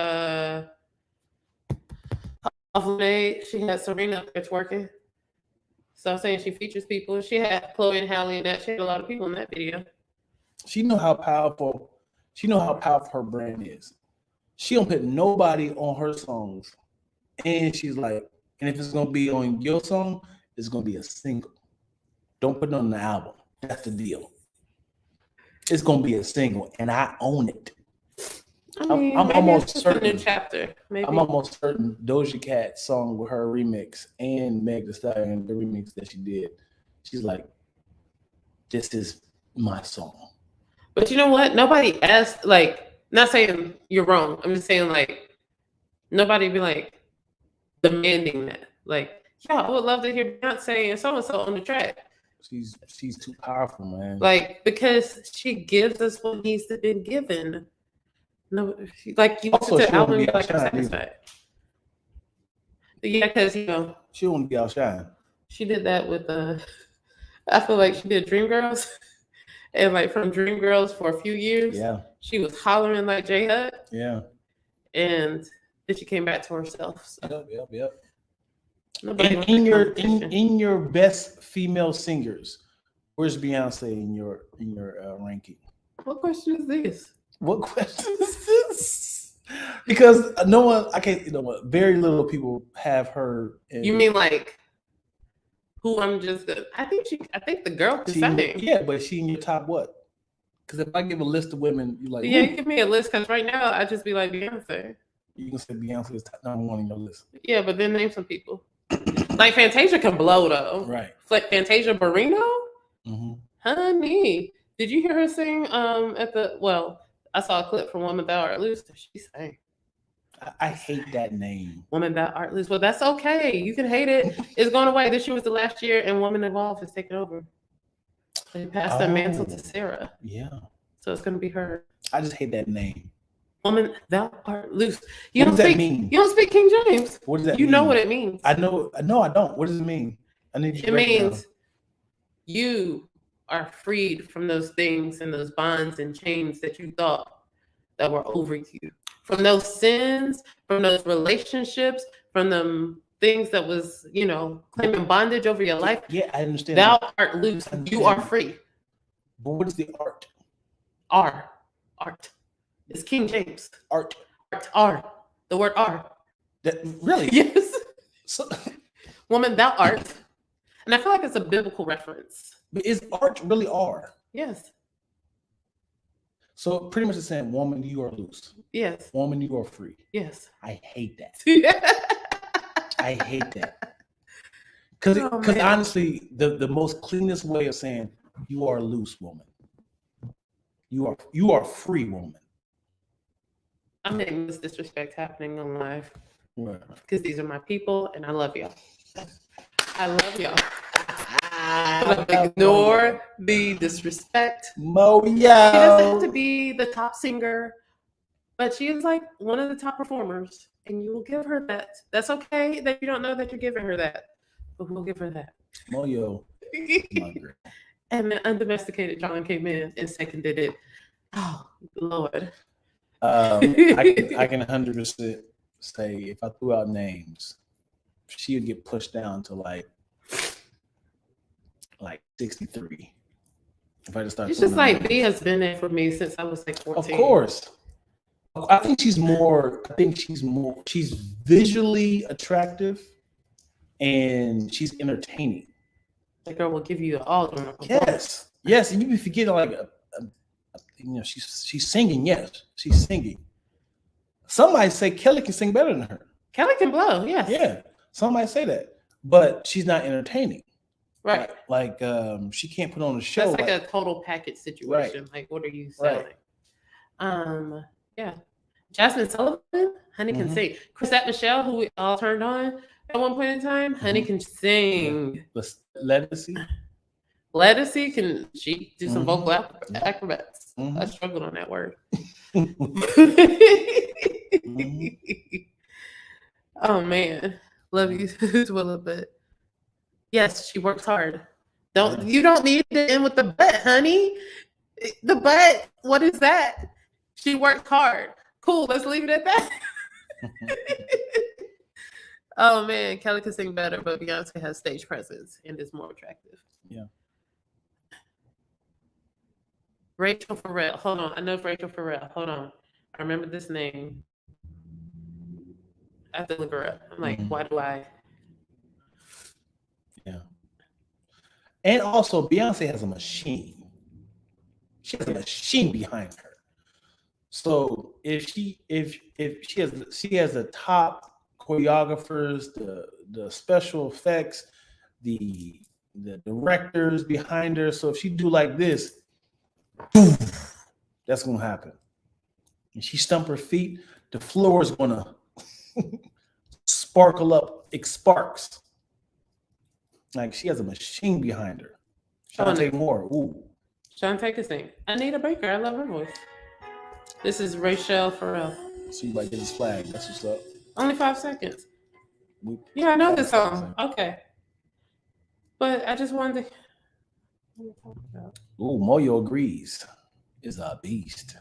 Speaker 1: Off Lemonade, she had Serena twerking. So I'm saying she features people. She had Chloe and Halle in that. She had a lot of people in that video.
Speaker 2: She know how powerful her brand is. She don't put nobody on her songs. And she's like, and if it's gonna be on your song, it's gonna be a single. Don't put it on the album. That's the deal. It's gonna be a single, and I own it.
Speaker 1: I mean, I'm almost certain. A new chapter. Maybe.
Speaker 2: I'm almost certain Doja Cat's song with her remix and Meg Thee Stallion, the remix that she did. She's like, this is my song.
Speaker 1: But you know what? Nobody asked. Like, not saying you're wrong. I'm just saying like, nobody be like demanding that. Like, yeah, I would love to hear Beyonce and so and so on the track.
Speaker 2: She's too powerful, man.
Speaker 1: Like, because she gives us what needs to be given. No, like you listen to the album, you're like, I'm satisfied. Yeah, because you know
Speaker 2: she won't be outshine.
Speaker 1: She did that with I feel like she did Dreamgirls, and like from Dreamgirls for a few years.
Speaker 2: Yeah,
Speaker 1: she was hollering like J Hud.
Speaker 2: Yeah,
Speaker 1: and then she came back to herself. So.
Speaker 2: Yep. In your best female singers, where's Beyonce in your ranking?
Speaker 1: What question is this?
Speaker 2: What question is this? Because no one, I can't. You know what? Very little people have her.
Speaker 1: You mean like who? I'm just. I think the girl can sing.
Speaker 2: Yeah, but she in your top what? Because if I give a list of women, you like.
Speaker 1: Yeah, you give me a list. Because right now I just be like Beyonce.
Speaker 2: You can say Beyonce is number one on your list.
Speaker 1: Yeah, but then name some people. Like Fantasia can blow though.
Speaker 2: Right.
Speaker 1: Like Fantasia Barrino.
Speaker 2: Mm-hmm.
Speaker 1: Honey, did you hear her sing? I saw a clip from Woman Thou Art Loose. She sang.
Speaker 2: I hate that name.
Speaker 1: Woman Thou Art Loose. Well, that's okay. You can hate it. It's going away. This year was the last year, and Woman Evolve has taken over. They passed the mantle to Sarah.
Speaker 2: Yeah.
Speaker 1: So it's going to be her.
Speaker 2: I just hate that name.
Speaker 1: Woman Thou Art Loose.
Speaker 2: What does that mean?
Speaker 1: You don't speak King James.
Speaker 2: What does that mean?
Speaker 1: You know what it means.
Speaker 2: I know. No, I don't. What does it mean? I need to.
Speaker 1: It means you are freed from those things and those bonds and chains that you thought that were over you, from those sins, from those relationships, from them things that was, claiming bondage over your life.
Speaker 2: Yeah, I understand.
Speaker 1: Thou art loose. You are free.
Speaker 2: But what is the art?
Speaker 1: Art. It's King James.
Speaker 2: Art.
Speaker 1: The word R.
Speaker 2: That really?
Speaker 1: Yes.
Speaker 2: So,
Speaker 1: Woman, thou art. And I feel like it's a biblical reference.
Speaker 2: But is art really R?
Speaker 1: Yes.
Speaker 2: So pretty much it's saying, woman, you are loose.
Speaker 1: Yes.
Speaker 2: Woman, you are free.
Speaker 1: Yes.
Speaker 2: I hate that. I hate that. Because honestly, the most cleanest way of saying you are a loose woman. You are free woman.
Speaker 1: I'm making this disrespect happening on live.
Speaker 2: Right.
Speaker 1: Because these are my people and I love y'all. I love y'all. Ignore the disrespect.
Speaker 2: Mo, yo.
Speaker 1: She doesn't have to be the top singer, but she is like one of the top performers, and you will give her that. That's okay that you don't know that you're giving her that, but we'll give her that.
Speaker 2: Mo, yo.
Speaker 1: And the undomesticated John came in and seconded it. Oh, Lord.
Speaker 2: I can 100% say if I threw out names, she would get pushed down to like 63. If I just start,
Speaker 1: it's just like B has been there for me since I was like 14.
Speaker 2: Of course. I think she's visually attractive and she's entertaining.
Speaker 1: The girl will give you all.
Speaker 2: Yes, and you be forgetting she's singing. Yes, she's singing. Somebody say Kelly can sing better than her.
Speaker 1: Kelly can blow. Yes.
Speaker 2: Yeah, somebody say that, but she's not entertaining.
Speaker 1: Right.
Speaker 2: Like she can't put on a show.
Speaker 1: That's like a total package situation. Right. Like, what are you selling? Yeah. Jasmine Sullivan, honey can sing. Chrisette Michelle, who we all turned on, at one point in time. Honey can sing.
Speaker 2: Lettucey.
Speaker 1: Lettucey can she do some vocal acrobats? I
Speaker 2: Mhm.
Speaker 1: struggled on that word. Oh man, love you, Twilla, but yes, she works hard. You don't need to end with the butt, honey. The butt. What is that? She worked hard. Cool. Let's leave it at that. Oh man, Kelly can sing better, but Beyonce has stage presence and is more attractive.
Speaker 2: Yeah.
Speaker 1: Rachel Farrell. Hold on. I know Rachel Farrell. Hold on. I remember this name. I have to look her up. I'm like, why do I?
Speaker 2: Yeah. And also, Beyonce has a machine. She has a machine behind her. So if she has the top choreographers, the special effects, the directors behind her. So if she do like this, boom, that's gonna happen. And she stump her feet, the floor is gonna sparkle up. It sparks. Like she has a machine behind her. Shantae Moore. Ooh.
Speaker 1: Shantae can sing. Anita Baker. I love her voice. This is Rachel Farrell.
Speaker 2: So you might get this flag. That's what's up.
Speaker 1: Only 5 seconds. Yeah, I know this song. Okay. But I just wanted to.
Speaker 2: Ooh, Moyo agrees. Is a beast.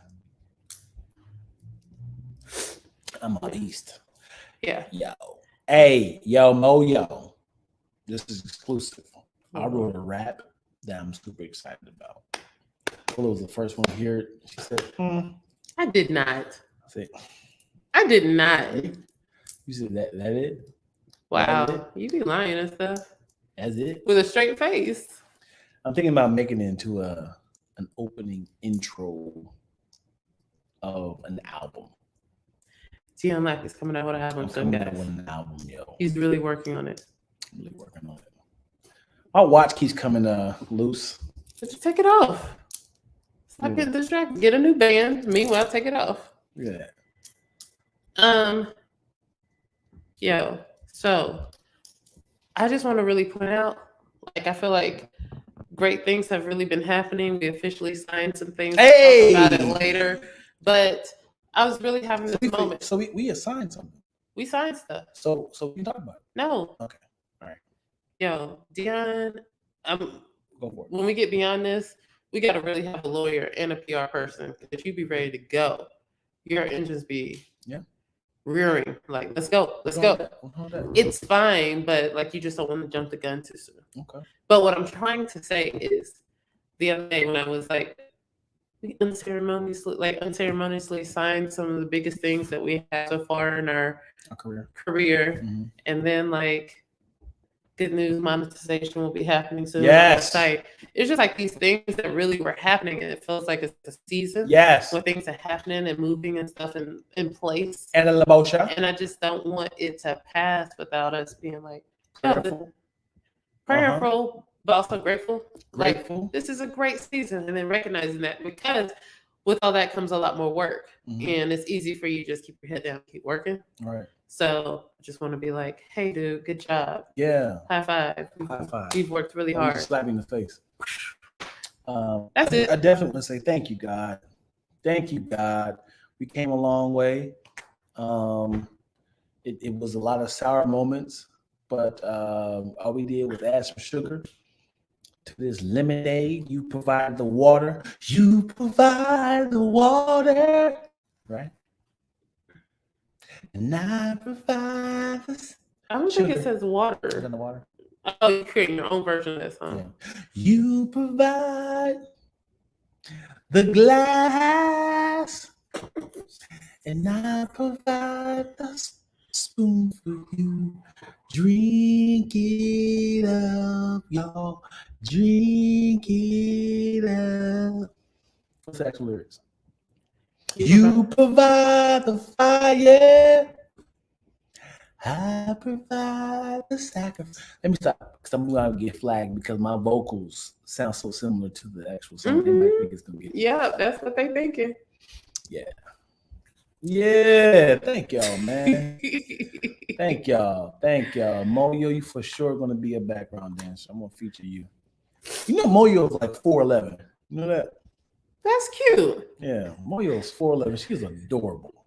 Speaker 2: I'm a beast.
Speaker 1: Yeah.
Speaker 2: Yo. Hey, yo, Moyo. This is exclusive. I wrote a rap that I'm super excited about. Well, it was the first one to hear it. She said,
Speaker 1: I did not.
Speaker 2: I said,
Speaker 1: I did not.
Speaker 2: you said that it?
Speaker 1: Wow.
Speaker 2: That it?
Speaker 1: You be lying and stuff.
Speaker 2: That's it?
Speaker 1: With a straight face.
Speaker 2: I'm thinking about making it into an opening intro of an album.
Speaker 1: Twillz and Lac is coming out with an album. So guys,
Speaker 2: an album, yo.
Speaker 1: He's really working on it.
Speaker 2: Really working on it. Our watch keeps coming loose.
Speaker 1: But you take it off. Stop getting distracted. Get a new band. Meanwhile, take it off.
Speaker 2: Look at that.
Speaker 1: Yo. So I just want to really point out, like, I feel like great things have really been happening. We officially signed some things.
Speaker 2: Hey!
Speaker 1: We'll talk about it later. But I was really having this moment.
Speaker 2: So we assigned something.
Speaker 1: We signed stuff.
Speaker 2: So we can talk about it.
Speaker 1: No.
Speaker 2: Okay. All right.
Speaker 1: Yo, Dion,
Speaker 2: Go for it.
Speaker 1: when we get beyond this, we got to really have a lawyer and a PR person. If you be ready to go, your engines be rearing. Like, let's go. It's fine, but like you just don't want to jump the gun too soon.
Speaker 2: Okay.
Speaker 1: But what I'm trying to say is, the other day when I was like, we unceremoniously signed some of the biggest things that we had so far in our career.
Speaker 2: Mm-hmm.
Speaker 1: And then like, good news, monetization will be happening soon.
Speaker 2: Yes.
Speaker 1: It's just like these things that really were happening, and it feels like it's the season.
Speaker 2: Yes.
Speaker 1: Where things are happening and moving and stuff in place.
Speaker 2: And I
Speaker 1: just don't want it to pass without us being like
Speaker 2: prayerful,
Speaker 1: but also grateful.
Speaker 2: Grateful.
Speaker 1: Like, this is a great season, and then recognizing that, because with all that comes a lot more work, and it's easy for you to just keep your head down, keep working.
Speaker 2: Right.
Speaker 1: So I just want to be like, hey, dude, good job.
Speaker 2: Yeah.
Speaker 1: High five. You've worked really hard.
Speaker 2: Just slap me in the face.
Speaker 1: That's it.
Speaker 2: I definitely want to say thank you, God. Thank you, God. We came a long way. It was a lot of sour moments, but all we did was add some sugar to this lemonade. You provide the water. You provide the water. Right? And I provide this.
Speaker 1: I don't think it says water.
Speaker 2: Sugar in the water.
Speaker 1: Oh, you're creating your own version of this, huh?
Speaker 2: Yeah. You provide the glass, and I provide the spoon for you. Drink it up, y'all. Drink it up. What's the actual lyrics? You provide the fire. I provide the sacrifice. Let me stop, because I'm going to get flagged because my vocals sound so similar to the actual song. They might think it's going to get
Speaker 1: that's what they thinking.
Speaker 2: Yeah. Yeah, thank y'all, man. Thank y'all. Moyo, you for sure gonna be a background dancer. I'm gonna feature you. You know Moyo's like 4'11". You know that?
Speaker 1: That's cute.
Speaker 2: Yeah, Moyo's 4'11". She's adorable.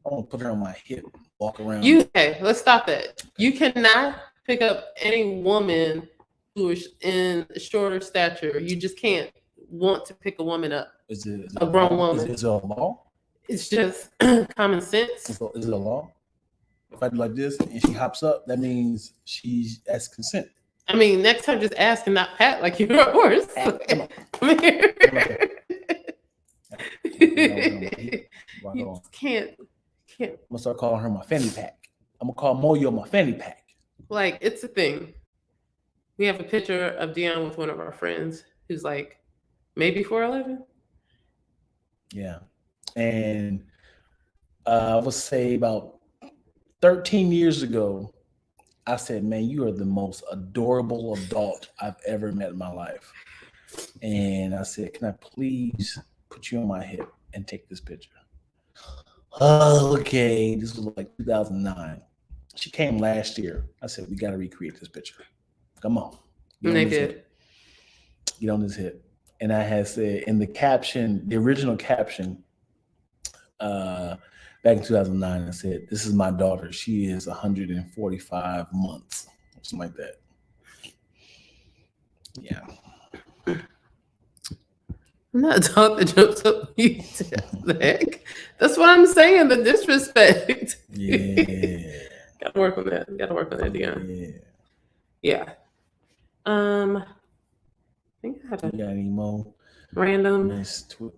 Speaker 2: I'm gonna put her on my hip, walk around.
Speaker 1: Okay, let's stop that. You cannot pick up any woman who is in shorter stature. You just can't want to pick a woman up.
Speaker 2: Is it
Speaker 1: a grown woman?
Speaker 2: Is it a law?
Speaker 1: It's just common sense.
Speaker 2: Is it a law? If I do like this and she hops up, that means that's consent.
Speaker 1: I mean, next time just ask and not pat like you're a horse. Come here. You can't.
Speaker 2: I'm gonna start calling her my fanny pack. I'm gonna call Moyo my fanny pack.
Speaker 1: Like, it's a thing. We have a picture of Dion with one of our friends who's like maybe 4'11".
Speaker 2: Yeah, and I would say about 13 years ago, I said, "Man, you are the most adorable adult I've ever met in my life." And I said, "Can I please put you on my hip and take this picture?" Oh, okay. This was like 2009. She came last year. I said, "We got to recreate this picture. Come on."
Speaker 1: And they did.
Speaker 2: Get on this hip. And I had said in the caption, the original caption, back in 2009, I said, "This is my daughter. She is 145 months." Something like that. Yeah.
Speaker 1: I'm not a dog that jumps up you. The heck? That's what I'm saying. The disrespect.
Speaker 2: Yeah.
Speaker 1: Gotta work on that. Dion. Yeah. I think I had
Speaker 2: You got any more
Speaker 1: random.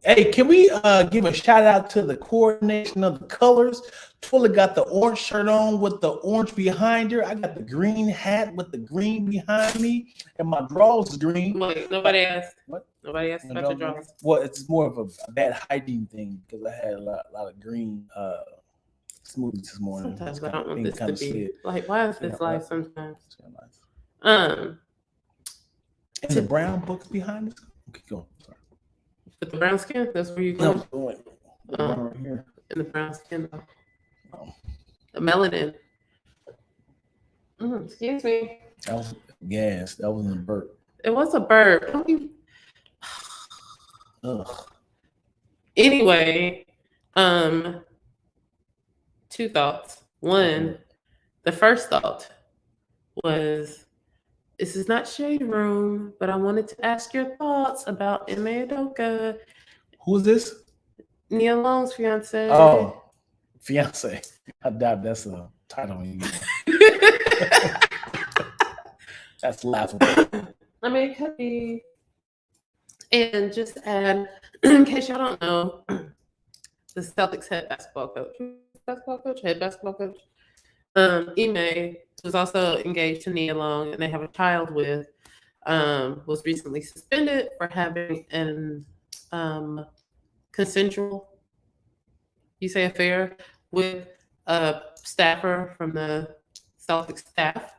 Speaker 2: Hey, can we give a shout out to the coordination of the colors? Twilla got the orange shirt on with the orange behind her. I got the green hat with the green behind me, and my drawers is green.
Speaker 1: Wait, nobody asked.
Speaker 2: What?
Speaker 1: Nobody asked about your drawers.
Speaker 2: Well, it's more of a bad hygiene thing because I had a lot of green smoothies this morning.
Speaker 1: Sometimes I don't want this to be like, why is this life sometimes?
Speaker 2: And the brown books behind us. Okay, go. Sorry.
Speaker 1: With the brown skin, that's where you go.
Speaker 2: Right here.
Speaker 1: In the brown skin, though. The melanin. Excuse me.
Speaker 2: That was gas. That wasn't a burp.
Speaker 1: It was a burp.
Speaker 2: Ugh.
Speaker 1: Anyway, 2 thoughts. One, the first thought was, this is not Shade Room, but I wanted to ask your thoughts about Ime Udoka.
Speaker 2: Who is this?
Speaker 1: Nia Long's fiance.
Speaker 2: Oh, fiance. I doubt that's a title. That's laughable.
Speaker 1: I mean, it could be. And just add, in case y'all don't know, the Celtics head basketball coach, Ime, who's also engaged to Nia Long, and they have a child with, was recently suspended for having an consensual, affair with a staffer from the Celtics staff.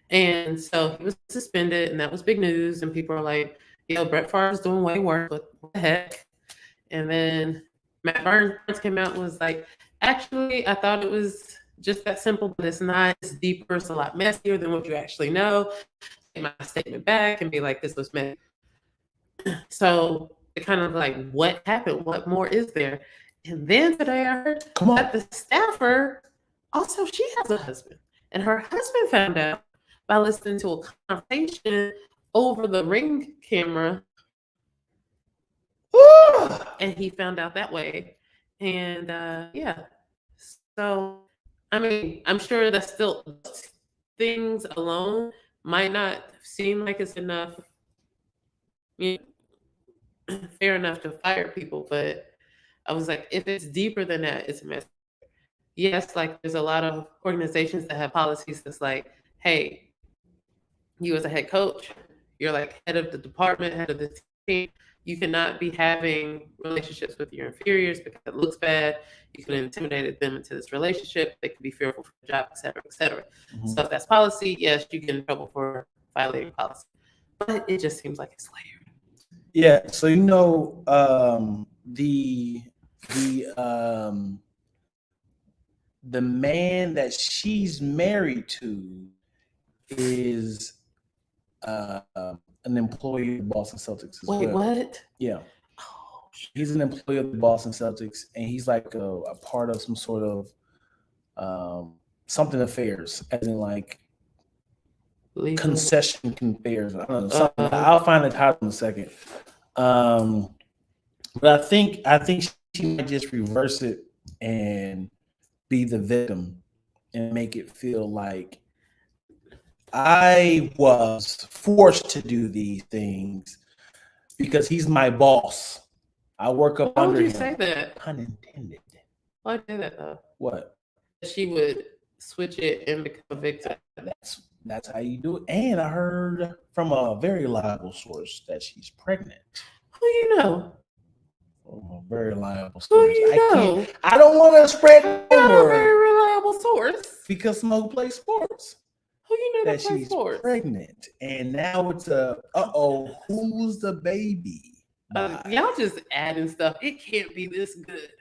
Speaker 1: And so he was suspended, and that was big news. And people are like, yo, Brett Favre's doing way worse. What the heck? And then Matt Burns came out and was like, actually, I thought it was just that simple, but it's not. It's deeper. It's a lot messier than what you actually know. Take my statement back and be like, this was meant. So it kind of like, what happened? What more is there? And then today I heard that the staffer, also, she has a husband. And her husband found out by listening to a conversation over the Ring camera. And he found out that way. And yeah. So, I mean, I'm sure that still things alone might not seem like it's enough, fair enough to fire people. But I was like, if it's deeper than that, it's a mess. Yes, like there's a lot of organizations that have policies that's like, hey, you as a head coach, you're like head of the department, head of the team. You cannot be having relationships with your inferiors because it looks bad. You can intimidate them into this relationship. They could be fearful for their job, et cetera, et cetera. Mm-hmm. So if that's policy, yes, you get in trouble for violating policy. But it just seems like it's layered.
Speaker 2: Yeah. So the the man that she's married to is an employee of the Boston Celtics as
Speaker 1: Wait,
Speaker 2: well.
Speaker 1: what?
Speaker 2: Yeah.
Speaker 1: Oh,
Speaker 2: He's an employee of the Boston Celtics, and he's like a part of some sort of something affairs, as in like
Speaker 1: legal.
Speaker 2: concession affairs. I don't know. Something. I'll find the title in a second. But I think she might just reverse it and be the victim and make it feel like I was forced to do these things because he's my boss. I work up
Speaker 1: Why
Speaker 2: under
Speaker 1: would you
Speaker 2: him.
Speaker 1: say that?
Speaker 2: Pun intended.
Speaker 1: Why would you say that though?
Speaker 2: What?
Speaker 1: She would switch it and become a victim.
Speaker 2: That's how you do it. And I heard from a very reliable source that she's pregnant.
Speaker 1: Who you know?
Speaker 2: From a very reliable
Speaker 1: Who
Speaker 2: source.
Speaker 1: you know?
Speaker 2: I don't want to spread
Speaker 1: Not a
Speaker 2: rumor
Speaker 1: very reliable source.
Speaker 2: because someone who plays sports.
Speaker 1: Who you know
Speaker 2: That
Speaker 1: that plays
Speaker 2: she's
Speaker 1: sports?
Speaker 2: pregnant, and now it's who's the baby?
Speaker 1: Y'all just adding stuff. It can't be this good.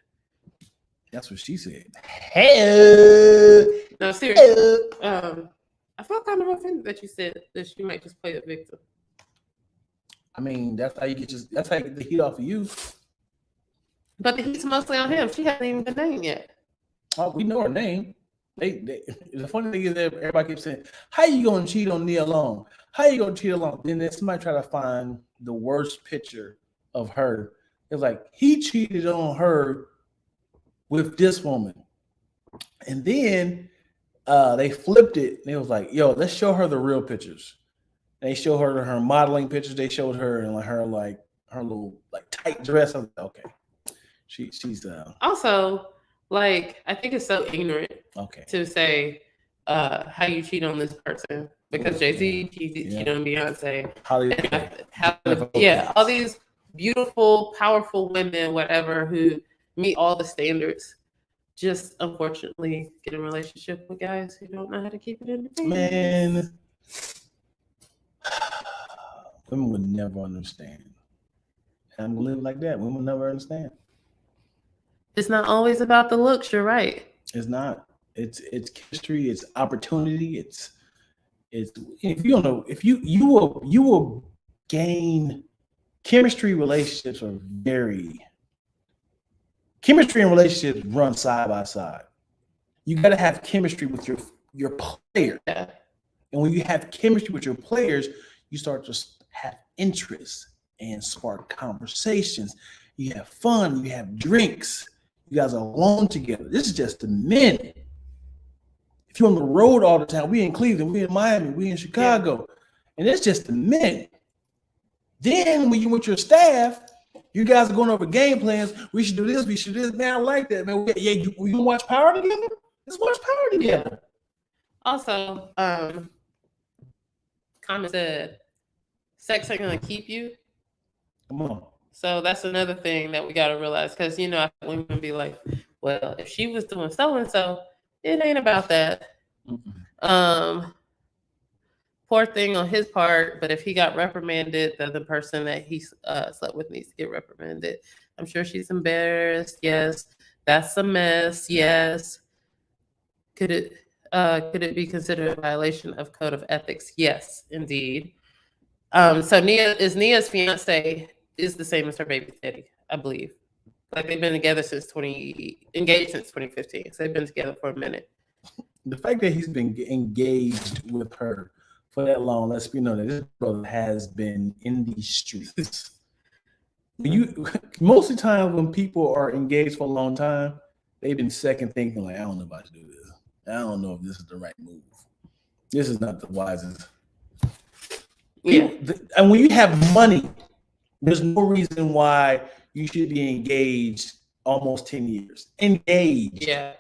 Speaker 2: That's what she said. Hey,
Speaker 1: No, seriously. I felt kind of offended that you said that she might just play a victim.
Speaker 2: I mean, that's how you get the heat off of you.
Speaker 1: But the heat's mostly on him. She hasn't even been named yet.
Speaker 2: Oh, we know her name. The funny thing is that everybody keeps saying, "How you gonna cheat on Nia Long? How you gonna cheat along?" Then somebody try to find the worst picture of her. It's like he cheated on her with this woman, and then they flipped it. And it was like, "Yo, let's show her the real pictures." And they show her modeling pictures. They showed her in her little tight dress. I was like, okay, she's
Speaker 1: also. Like, I think it's so ignorant to say how you cheat on this person because Jay-Z cheated on Beyonce. All these beautiful, powerful women, whatever, who meet all the standards, just unfortunately get in a relationship with guys who don't know how to keep it in the
Speaker 2: man. Women would never understand. And I'm gonna live like that. Women will never understand.
Speaker 1: It's not always about the looks. You're right.
Speaker 2: It's not. It's chemistry. It's opportunity. It's if you don't know, if you will gain chemistry. Relationships are chemistry and relationships run side by side. You got to have chemistry with your player, and when you have chemistry with your players, you start to have interest and spark conversations. You have fun. You have drinks. You guys are alone together. This is just a minute. If you're on the road all the time, we in Cleveland, we in Miami, we in Chicago, and it's just a minute. Then when you with your staff, you guys are going over game plans. We should do this. We should do this. Man, I like that, man. You watch Power together? Let's watch Power together.
Speaker 1: Also, comment said, sex ain't gonna keep you.
Speaker 2: Come on.
Speaker 1: So that's another thing that we got to realize because, women be like, well, if she was doing so-and-so, it ain't about that. Mm-hmm. Poor thing on his part, but if he got reprimanded, the person that he slept with needs to get reprimanded. I'm sure she's embarrassed. Yes. That's a mess. Yes. Could it be considered a violation of code of ethics? Yes, indeed. So Nia's fiance is the same as her baby daddy, I believe. Like they've been together engaged since 2015. So they've been together for a minute.
Speaker 2: The fact that he's been engaged with her for that long lets me know that this brother has been in these streets. Most of the time when people are engaged for a long time, they've been second thinking, like, I don't know about to do this. I don't know if this is the right move. This is not the wisest. And when you have money, there's no reason why you should be engaged almost 10 years. Engaged.
Speaker 1: Yeah.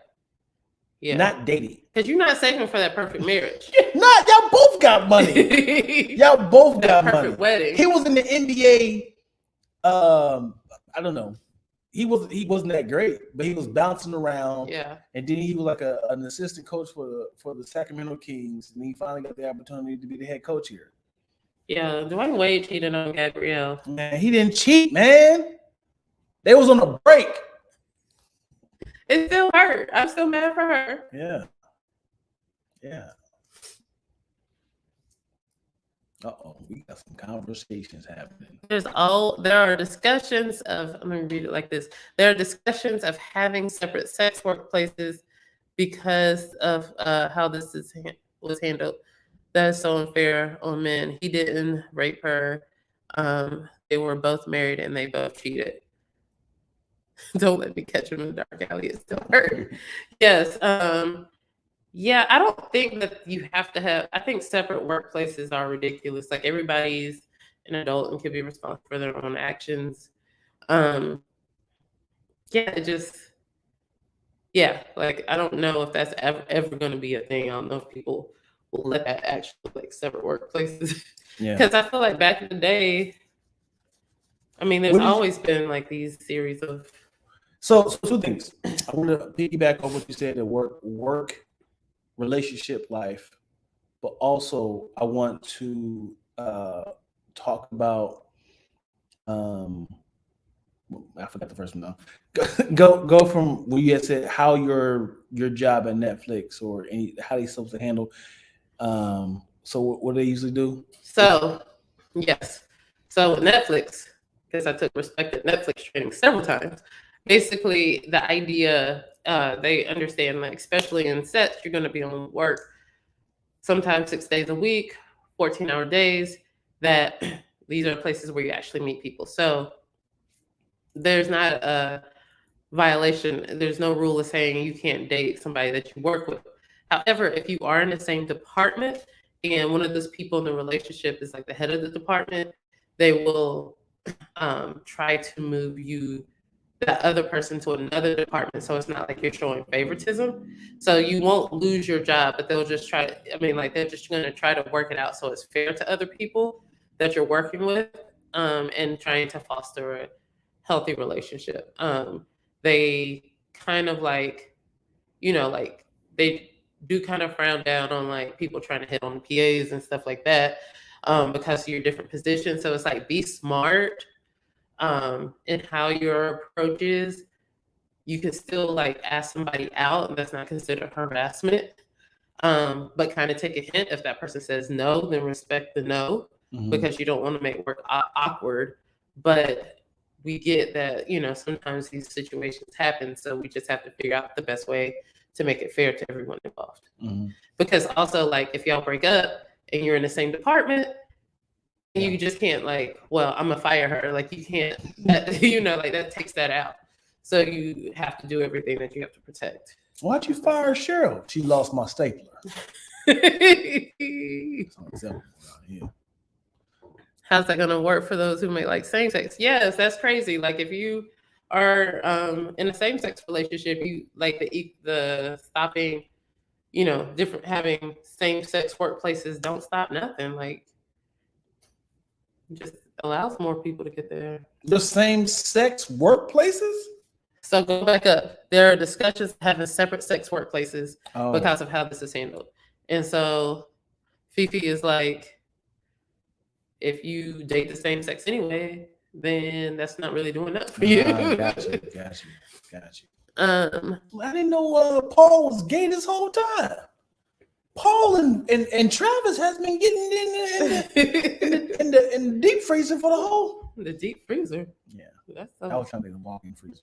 Speaker 2: Not dating.
Speaker 1: Because you're not saving for that perfect marriage.
Speaker 2: Y'all both got money. Y'all both got money.
Speaker 1: Wedding.
Speaker 2: He was in the NBA. I don't know. He wasn't that great, but he was bouncing around.
Speaker 1: Yeah.
Speaker 2: And then he was like an assistant coach for the Sacramento Kings, and he finally got the opportunity to be the head coach here.
Speaker 1: Yeah, Dwayne Wade cheated on Gabrielle.
Speaker 2: Man, he didn't cheat, man. They was on a break.
Speaker 1: It still hurt. I'm still mad for her.
Speaker 2: Yeah. Yeah. Uh-oh, we got some conversations happening.
Speaker 1: There are discussions of, I'm gonna read it like this. There are discussions of having separate sex workplaces because of how this was handled. That is so unfair on men. He didn't rape her. They were both married and they both cheated. Don't let me catch him in the dark alley. It still hurt. Yes. Yeah, I don't think that you have to have. I think separate workplaces are ridiculous. Like everybody's an adult and can be responsible for their own actions. Yeah, it just like I don't know if that's ever going to be a thing. I don't know if people will let that actually like separate workplaces.
Speaker 2: Yeah.
Speaker 1: Because I feel like back in the day, I mean, there's always been like these series of.
Speaker 2: So two things. I want to piggyback on what you said, the work, relationship life, but also I want to talk about. I forgot the first one now. Go from when you had said how your job at Netflix or how they supposed to handle. So what do they usually do?
Speaker 1: So yes, so Netflix, because I took respected Netflix training several times. Basically, the idea they understand, like especially in sets, you're going to be on work sometimes 6 days a week, 14-hour days. That these are places where you actually meet people. So there's not a violation. There's no rule of saying you can't date somebody that you work with. However, if you are in the same department and one of those people in the relationship is like the head of the department, they will try to move you, that other person, to another department. So it's not like you're showing favoritism. So you won't lose your job, but they'll just try. They're just going to try to work it out so it's fair to other people that you're working with, and trying to foster a healthy relationship. They kind of like, like they do kind of frown down on like people trying to hit on PAs and stuff like that, because of your different positions. So it's like be smart in how your approach is. You can still like ask somebody out, and that's not considered harassment. But kind of take a hint. If that person says no, then respect the no, because you don't want to make work awkward. But we get that, sometimes these situations happen. So we just have to figure out the best way to make it fair to everyone involved. Because also, like, if y'all break up and you're in the same department, you just can't like, well, I'm gonna fire her. Like you can't, like that takes that out. So you have to do everything that you have to protect.
Speaker 2: Why'd you fire Cheryl? She lost my stapler.
Speaker 1: How's that gonna work for those who may like same sex? Yes, that's crazy. Like if you are in a same sex relationship, you like the stopping, different having same sex workplaces don't stop nothing. Like just allows more people to get there.
Speaker 2: The same sex workplaces?
Speaker 1: So go back up. There are discussions having separate sex workplaces because of how this is handled. And so Fifi is like, if you date the same sex anyway, then that's not really doing that for you.
Speaker 2: Got you. I didn't know Paul was gay this whole time. Paul and Travis has been getting in the deep freezer for
Speaker 1: the deep freezer.
Speaker 2: Yeah,
Speaker 1: that's
Speaker 2: I was trying to think of walk-in freezer.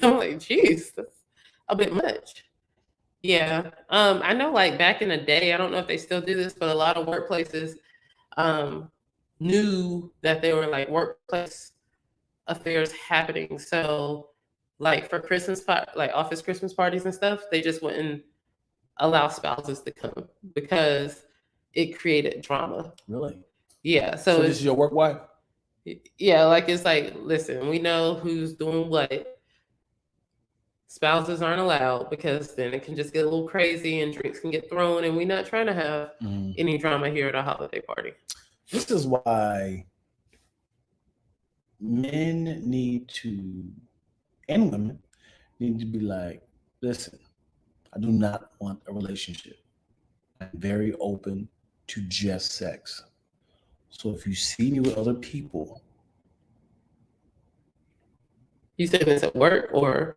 Speaker 1: I'm like, geez, that's a bit much. Yeah, I know. Like back in the day, I don't know if they still do this, but a lot of workplaces knew that there were like workplace affairs happening. So, like for Christmas, like office Christmas parties and stuff, they just wouldn't allow spouses to come because it created drama.
Speaker 2: Really?
Speaker 1: Yeah.
Speaker 2: So this is your work wife?
Speaker 1: Yeah, like it's like, listen, we know who's doing what. Spouses aren't allowed because then it can just get a little crazy and drinks can get thrown, and we're not trying to have any drama here at a holiday party.
Speaker 2: This is why men need to, and women need to be like, listen, I do not want a relationship. I'm very open to just sex. So if you see me with other people.
Speaker 1: You said this at work or?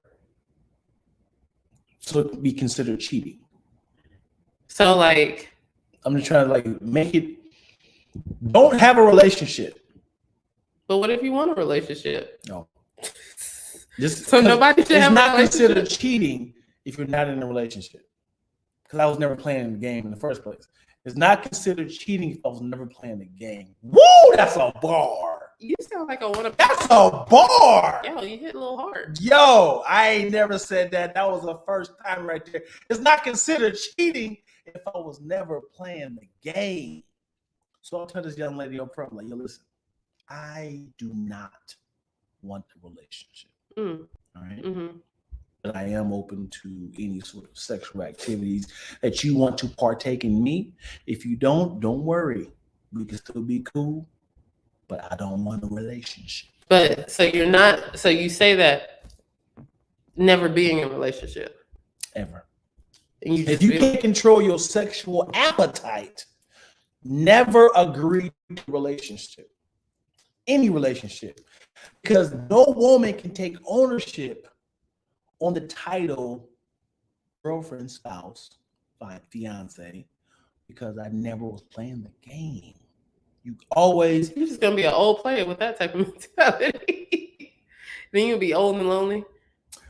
Speaker 2: so it could be considered cheating.
Speaker 1: So like,
Speaker 2: I'm just trying to like make it. Don't have a relationship.
Speaker 1: but what if you want a relationship?
Speaker 2: No. Just
Speaker 1: So nobody should have a
Speaker 2: not
Speaker 1: relationship?
Speaker 2: considered cheating if you're not in a relationship. Because I was never playing the game in the first place. It's not considered cheating if I was never playing the game. Woo! That's a bar.
Speaker 1: You sound like I want to.
Speaker 2: That's a bar.
Speaker 1: Yo, you hit a little hard.
Speaker 2: Yo, I ain't never said that. That was the first time right there. It's not considered cheating if I was never playing the game. So I'll tell this young lady up front, like, yo, listen, I do not want a relationship. All right.
Speaker 1: Mm-hmm.
Speaker 2: But I am open to any sort of sexual activities that you want to partake in me. If you don't worry. We can still be cool, but I don't want a relationship.
Speaker 1: But so you're not. So you say that never being in a relationship
Speaker 2: Ever.
Speaker 1: and you
Speaker 2: If you can't control your sexual appetite, never agree to a relationship. Any relationship. Because no woman can take ownership on the title girlfriend, spouse, fiance, because I never was playing the game. You always.
Speaker 1: You're just gonna be an old player with that type of mentality. Then you'll be old and lonely.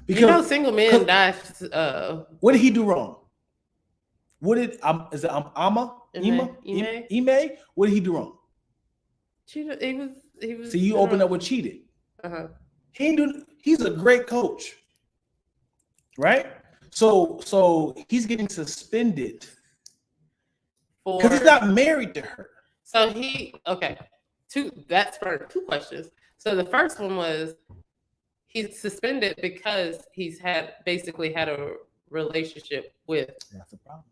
Speaker 1: Because you know, single men die.
Speaker 2: What did he do wrong? What did is it Ama? Ime? What did he do wrong?
Speaker 1: He was.
Speaker 2: So you opened up with cheated. He's a great coach, right? So he's getting suspended because he's not married to her.
Speaker 1: So that's for two questions. So the first one was he's suspended because he's basically had a relationship with.
Speaker 2: That's the problem.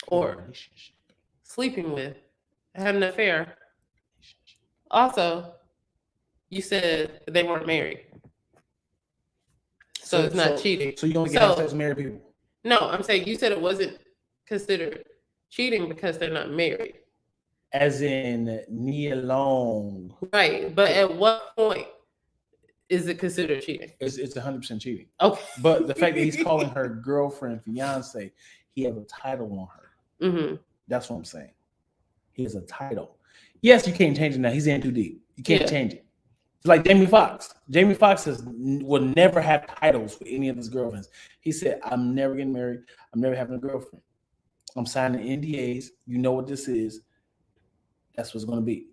Speaker 1: Or sleeping with, had an affair. Also, you said they weren't married. So it's not cheating.
Speaker 2: So you only get sex with married people?
Speaker 1: No, I'm saying you said it wasn't considered cheating because they're not married.
Speaker 2: As in Nia Long.
Speaker 1: Right. But at what point is it considered cheating?
Speaker 2: It's 100% cheating.
Speaker 1: Okay.
Speaker 2: But the fact that he's calling her girlfriend, fiance, he has a title on her.
Speaker 1: Mm-hmm.
Speaker 2: That's what I'm saying. He has a title. Yes, you can't change it now. He's in too deep. You can't change it. It's like Jamie Foxx. Jamie Foxx will never have titles with any of his girlfriends. He said, I'm never getting married. I'm never having a girlfriend. I'm signing NDAs. You know what this is. That's what's going to be.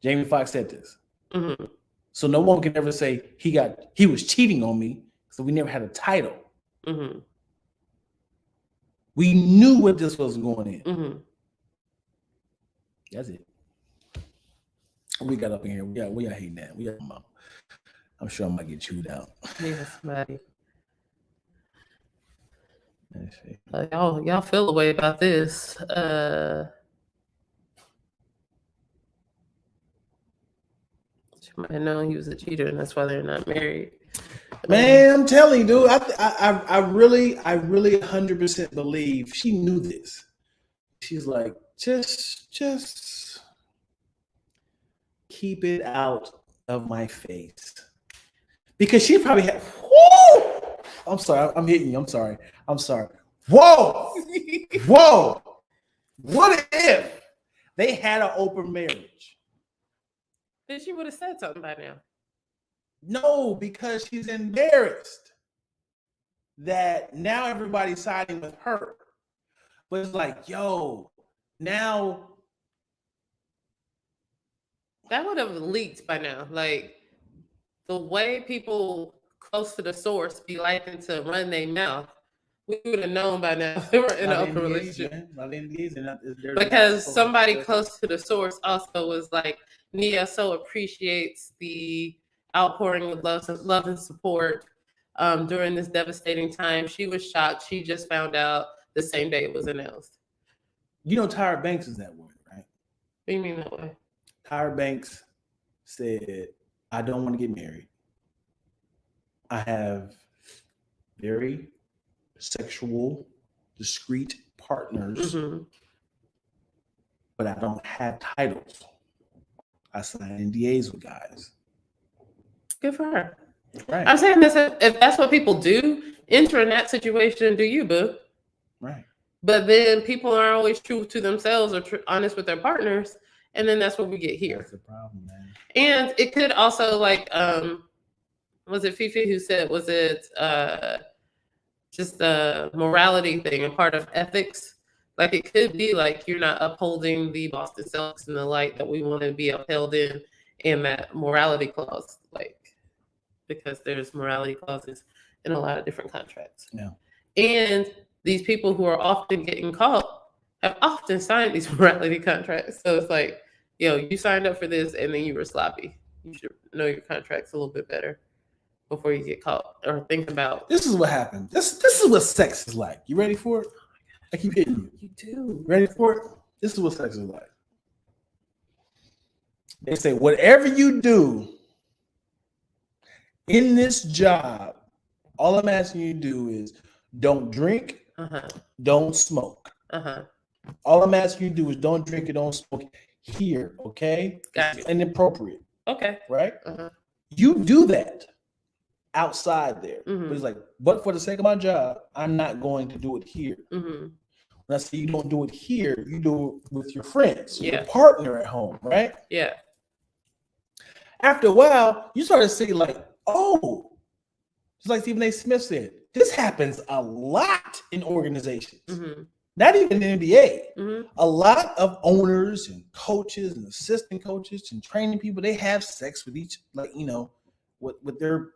Speaker 2: Jamie Foxx said this.
Speaker 1: Mm-hmm.
Speaker 2: So no one can ever say he was cheating on me. So we never had a title.
Speaker 1: Mm-hmm.
Speaker 2: We knew what this was going in.
Speaker 1: Mm-hmm.
Speaker 2: That's it. We got up in here. We got hating that. I'm sure I might get chewed out.
Speaker 1: Yeah, somebody. Y'all feel a way about this. She might have known he was a cheater, and that's why they're not married.
Speaker 2: Man, I'm telling you, dude. I really 100% believe she knew this. She's like, just keep it out of my face, because she probably had. Whoo! I'm sorry. I'm hitting you. I'm sorry. Whoa! What if they had an open marriage?
Speaker 1: Then she would have said something by now.
Speaker 2: No, because she's embarrassed that now everybody's siding with her. But it's like, yo, now.
Speaker 1: That would have leaked by now. Like, the way people close to the source be liking to run their mouth, we would have known by now they were in an open relationship. Because somebody close to the source also was like, Nia so appreciates the outpouring of love and support during this devastating time. She was shocked. She just found out the same day it was announced.
Speaker 2: You know, Tyra Banks is that way, right?
Speaker 1: What do you mean that way?
Speaker 2: Tyra Banks said, I don't want to get married. I have very sexual, discreet partners, but I don't have titles. I sign NDAs with guys.
Speaker 1: Good for her.
Speaker 2: Right.
Speaker 1: I'm saying this, if that's what people do, enter in that situation, do you, boo?
Speaker 2: Right.
Speaker 1: But then people aren't always true to themselves or honest with their partners, and then that's what we get here.
Speaker 2: That's the problem, man.
Speaker 1: And it could also, like, was it Fifi who said, was it just a morality thing, a part of ethics? Like, it could be like you're not upholding the Boston Celtics in the light that we want to be upheld in that morality clause, like, because there's morality clauses in a lot of different contracts.
Speaker 2: Yeah.
Speaker 1: And these people who are often getting caught have often signed these morality contracts. So it's like, you signed up for this and then you were sloppy. You should know your contracts a little bit better before you get caught, or think about.
Speaker 2: This is what happened. This is what sex is like. You ready for it? I keep hitting you.
Speaker 1: You do.
Speaker 2: Ready for it? This is what sex is like. They say, whatever you do in this job, all I'm asking you to do is don't drink, don't smoke. All I'm asking you to do is don't drink and don't smoke here, okay?
Speaker 1: Got it.
Speaker 2: Inappropriate.
Speaker 1: Okay.
Speaker 2: Right? You do that outside there. But it's like, but for the sake of my job, I'm not going to do it here. When I say you don't do it here, you do it with your friends, your partner at home, right?
Speaker 1: Yeah.
Speaker 2: After a while, you start to see like, oh, just like Stephen A. Smith said, this happens a lot in organizations. Not even in the NBA. A lot of owners and coaches and assistant coaches and training people, they have sex with each, like, with their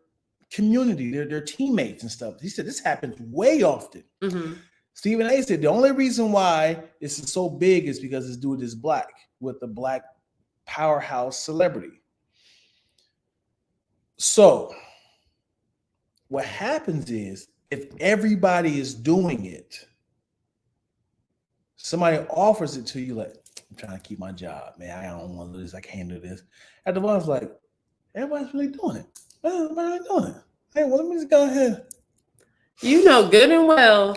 Speaker 2: community, their teammates and stuff. He said this happens way often. Stephen A. said the only reason why this is so big is because this dude is black, with a black powerhouse celebrity. So what happens is, if everybody is doing it, somebody offers it to you, like, I'm trying to keep my job, man. I don't want to do this. I can't do this. At the bottom, like, everybody's really doing it. Everybody's doing it. Hey, well, let me just go ahead.
Speaker 1: You know good and well,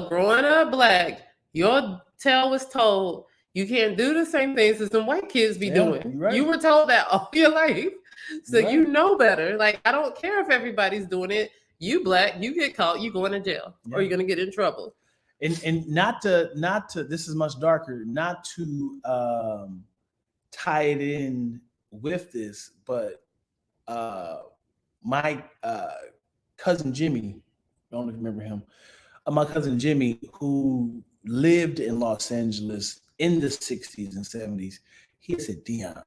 Speaker 1: growing up black, your tale was told you can't do the same things as some white kids be doing. Right. You were told that all your life. So you know better. Like, I don't care if everybody's doing it. You black, you get caught, you going to jail, or you're going to get in trouble.
Speaker 2: And not to this is much darker, not to tie it in with this, but my cousin Jimmy, I don't remember him, my cousin Jimmy, who lived in Los Angeles in the 60s and 70s, he said, Dion,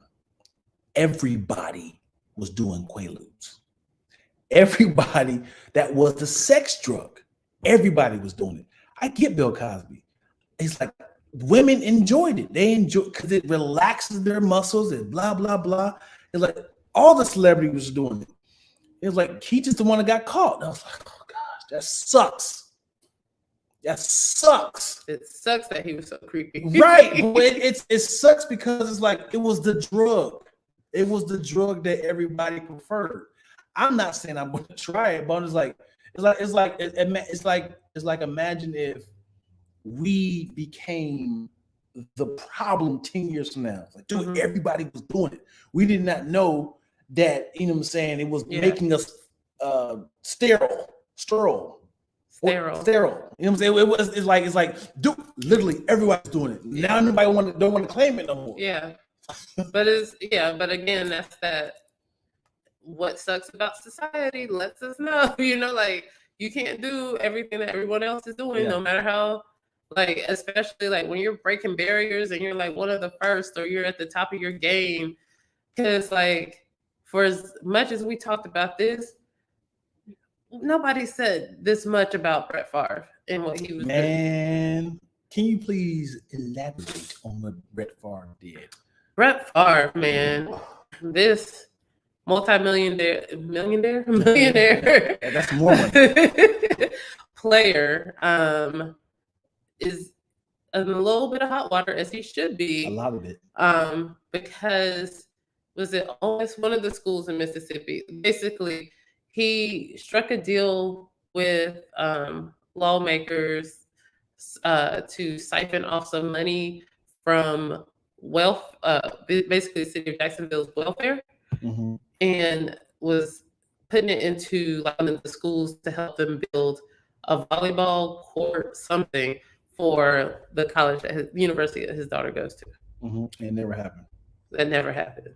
Speaker 2: everybody was doing Quaaludes. Everybody that was the sex drug, everybody was doing it. I get Bill Cosby. It's like women enjoyed it. They enjoy because it relaxes their muscles and blah, blah, blah. It's like all the celebrities was doing it. It was like Keith is the one that got caught. And I was like, oh gosh, that sucks. That sucks.
Speaker 1: It sucks that he was so creepy.
Speaker 2: Right. But it sucks because it's like it was the drug. It was the drug that everybody preferred. I'm not saying I'm going to try it, but it's like imagine if we became the problem 10 years from now. Like, dude, everybody was doing it. We did not know that, you know what I'm saying, it was making us sterile. You know what I'm saying? It's like, dude, literally everybody's doing it. Now nobody don't want to claim it no more.
Speaker 1: Yeah. But again, that's that. What sucks about society lets us know, like, you can't do everything that everyone else is doing, no matter how, like, especially like when you're breaking barriers and you're like one of the first, or you're at the top of your game. Because, like, for as much as we talked about this, nobody said this much about Brett Favre and what he was doing.
Speaker 2: Man, can you please elaborate on what Brett Favre did?
Speaker 1: Brett Favre, man, this millionaire.
Speaker 2: That's more money.
Speaker 1: Player is in a little bit of hot water, as he should be. A
Speaker 2: lot of it.
Speaker 1: Because was it almost one of the schools in Mississippi? Basically, he struck a deal with lawmakers to siphon off some money from basically the city of Jacksonville's welfare. And was putting it into like one of the schools to help them build a volleyball court, something for the college that the university that his daughter goes to.
Speaker 2: It never happened.
Speaker 1: That never happened.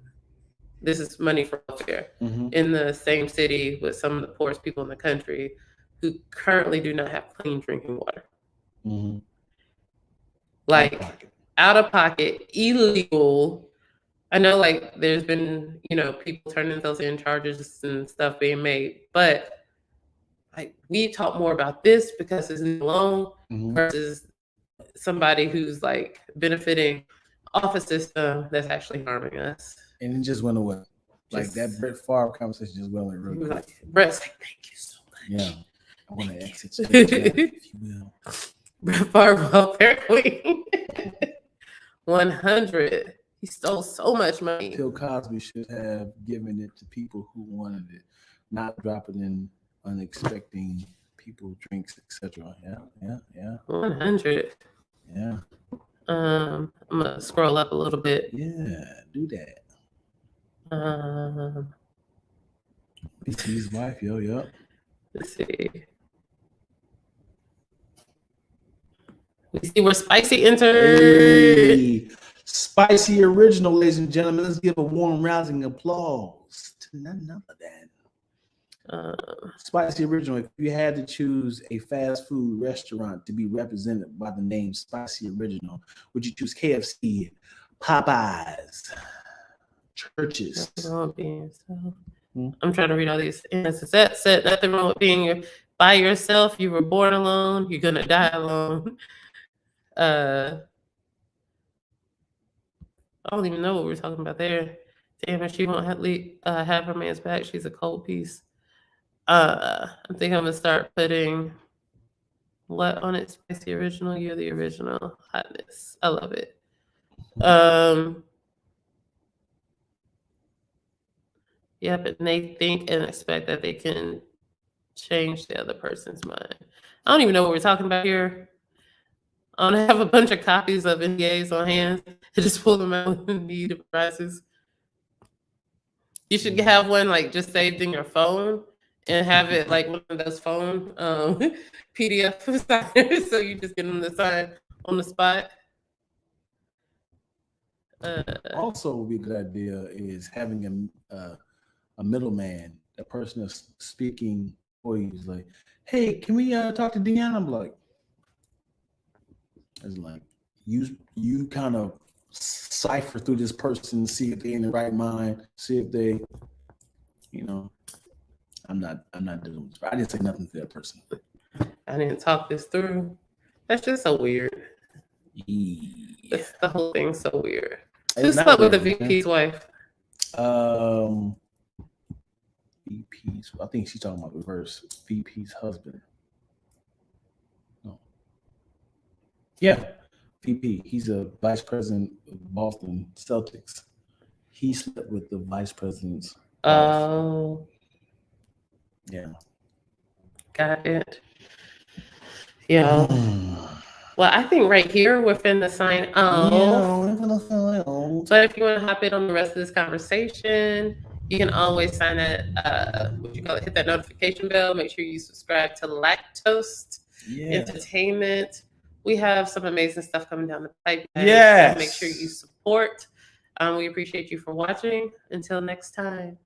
Speaker 1: This is money for welfare in the same city with some of the poorest people in the country who currently do not have clean drinking water. Like out of pocket, illegal. I know, like, there's been, people turning themselves in, charges and stuff being made, but like we talk more about this because it's a loan versus somebody who's like benefiting off a system that's actually harming us.
Speaker 2: And it just went away. Like that Brett Favre conversation just went away real quick.
Speaker 1: Like, Brett's like, thank you so much.
Speaker 2: Yeah. I want to exit stage left, if you will.
Speaker 1: Brett Favre, welfare queen. 100. He stole so much money.
Speaker 2: Bill Cosby should have given it to people who wanted it, not drop it in unexpected people, drinks, etc. Yeah.
Speaker 1: 100.
Speaker 2: Yeah.
Speaker 1: I'm gonna scroll up a little bit.
Speaker 2: Yeah, do that. BT's wife, yo.
Speaker 1: Let's see. We see where Spicy entered.
Speaker 2: Hey, Spicy Original, ladies and gentlemen. Let's give a warm, rousing applause to none other than Spicy Original. If you had to choose a fast food restaurant to be represented by the name Spicy Original, would you choose KFC, Popeyes, Churches?
Speaker 1: I'm trying to read all these. And it said nothing wrong with being by yourself. You were born alone. You're gonna die alone. I don't even know what we're talking about there. Damn it, she won't have her man's back. She's a cold piece. I think I'm gonna start putting what on it? Spicy Original. You're the original hotness. I love it. Yeah, but they think and expect that they can change the other person's mind. I don't even know what we're talking about here. I don't have a bunch of copies of NDAs on hand to just pull them out when need arises. You should have one like just saved in your phone and have it like one of those phone PDF signers, so you just get them to sign on the spot.
Speaker 2: Also, would be a good idea is having a middleman, a person that's speaking for you. Is like, hey, can we talk to Deanna? I'm like, it's like you kind of cipher through this person, see if they're in the right mind, see if they, I'm not doing this. I didn't say nothing to that person.
Speaker 1: I didn't talk this through. That's just so weird.
Speaker 2: Yeah.
Speaker 1: The whole thing's so weird. Who slept with the VP's wife?
Speaker 2: VP's. I think she's talking about reverse. VP's husband. No. Yeah, VP. He's a vice president of Boston Celtics. He slept with the vice president's wife.
Speaker 1: Oh.
Speaker 2: Yeah.
Speaker 1: Got it. Yeah. Well, I think right here we're finna sign off. So if you want to hop in on the rest of this conversation, you can always sign that, hit that notification bell. Make sure you subscribe to Lactose Entertainment. We have some amazing stuff coming down the pipe.
Speaker 2: Yes.
Speaker 1: So make sure you support. We appreciate you for watching. Until next time.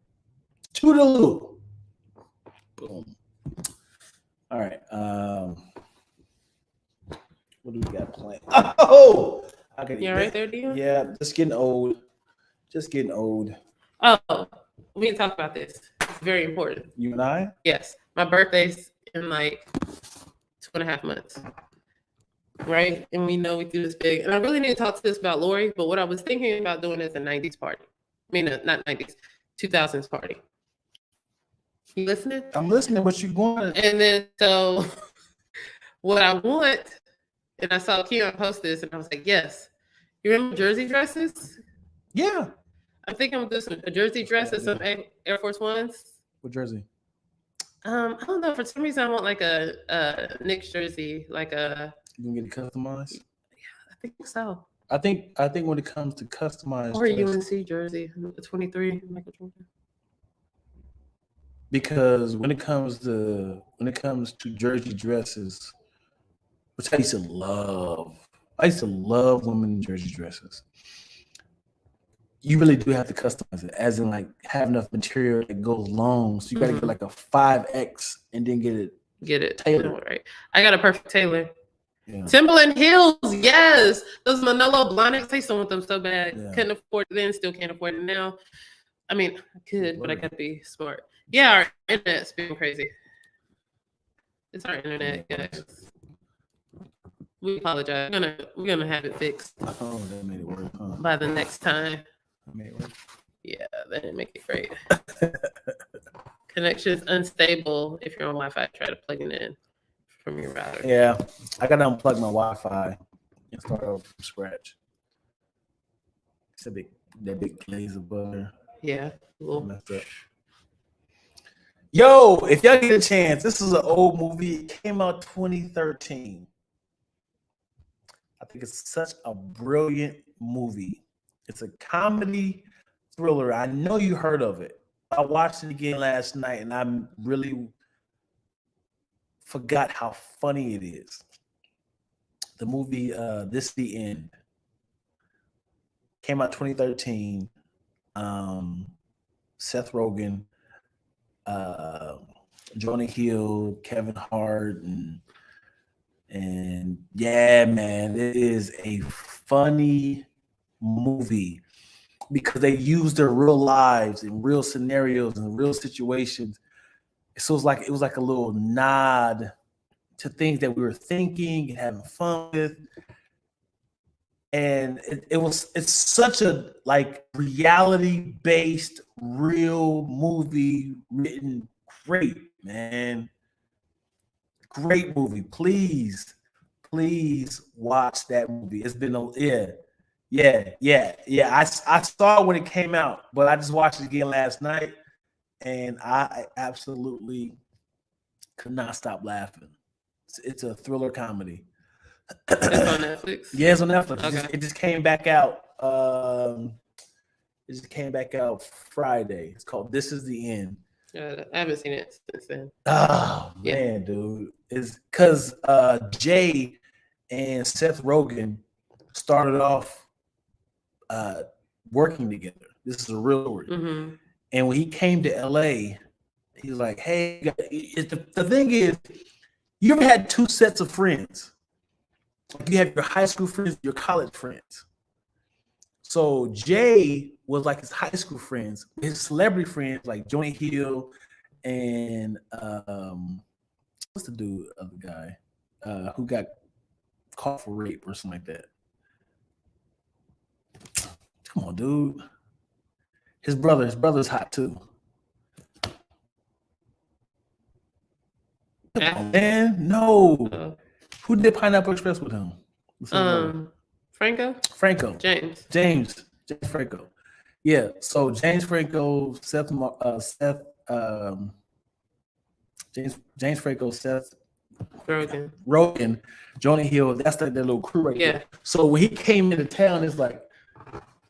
Speaker 2: Toodaloo. Boom. All right. What do we got planned? Oh, okay.
Speaker 1: You right there, Dion?
Speaker 2: Yeah, just getting old.
Speaker 1: Oh, we can talk about this. It's very important.
Speaker 2: You and I?
Speaker 1: Yes. My birthday's in like 2.5 months. Right? And we know we do this big. And I really need to talk to this about Lori, but what I was thinking about doing is a 90s party. I mean, not 90s, 2000s party. You listening?
Speaker 2: I'm listening. What you going?
Speaker 1: And then, so what I want, and I saw Keon post this, and I was like, yes. You remember jersey dresses?
Speaker 2: Yeah.
Speaker 1: I think I'm gonna do a jersey dress and some Air Force Ones.
Speaker 2: What jersey?
Speaker 1: I don't know. For some reason, I want like a Knicks jersey, like a.
Speaker 2: You gonna get it customized?
Speaker 1: Yeah, I think so.
Speaker 2: I think when it comes to customized,
Speaker 1: or a UNC jersey, 23, Michael Jordan.
Speaker 2: because when it comes to jersey dresses, which I used to love women in jersey dresses. You really do have to customize it, as in like have enough material that goes long. So you got to get like a 5X and then get it tailored.
Speaker 1: Right. I got a perfect tailor.
Speaker 2: Yeah.
Speaker 1: Timberland heels, yes. Those Manolo Blahniks, I used to want them so bad.
Speaker 2: Yeah.
Speaker 1: Couldn't afford it then, still can't afford it now. I mean, I could, but I gotta be smart. Yeah, our internet's being crazy. It's our internet, guys. We apologize. We're gonna have it fixed.
Speaker 2: Oh, that made it work, huh?
Speaker 1: By the next time.
Speaker 2: That made it work.
Speaker 1: Yeah, that didn't make it great. Connection's unstable. If you're on Wi-Fi, try to plug it in from your router.
Speaker 2: Yeah, I gotta unplug my Wi-Fi and start over from scratch. It's that big glaze of butter.
Speaker 1: Yeah,
Speaker 2: messed up. Yo, if y'all get a chance, this is an old movie. It came out 2013. I think it's such a brilliant movie. It's a comedy thriller. I know you heard of it. I watched it again last night, and I really forgot how funny it is. The movie This the End came out 2013. Seth Rogen, Jonah Hill, Kevin Hart, and yeah, man, it is a funny movie because they use their real lives and real scenarios and real situations. So it was like a little nod to things that we were thinking and having fun with. And it's such a like reality-based real movie, written great, man. Great movie. Please watch that movie. It's been yeah. I saw it when it came out, but I just watched it again last night, and I absolutely could not stop laughing. It's a thriller comedy.
Speaker 1: It's on Netflix.
Speaker 2: Yeah, it's on Netflix.
Speaker 1: Okay.
Speaker 2: It just came back out. It just came back out Friday. It's called This Is the End.
Speaker 1: I haven't seen it since then.
Speaker 2: Oh man, dude. It's because Jay and Seth Rogen started off working together. This is a real story.
Speaker 1: Mm-hmm.
Speaker 2: And when he came to LA, he was like, hey, the thing is, you ever had two sets of friends? You have your high school friends, your college friends. So Jay was like his high school friends, his celebrity friends like Jonah Hill and what's the dude, other guy who got caught for rape or something like that. Come on, dude. His brother's hot too. Come on, man. No. Who did Pineapple Express with him?
Speaker 1: Franco. James
Speaker 2: Franco. Yeah. So James Franco, James Franco, Seth Rogen, Jonah Hill. That's their little crew right there. So when he came into town, it's like,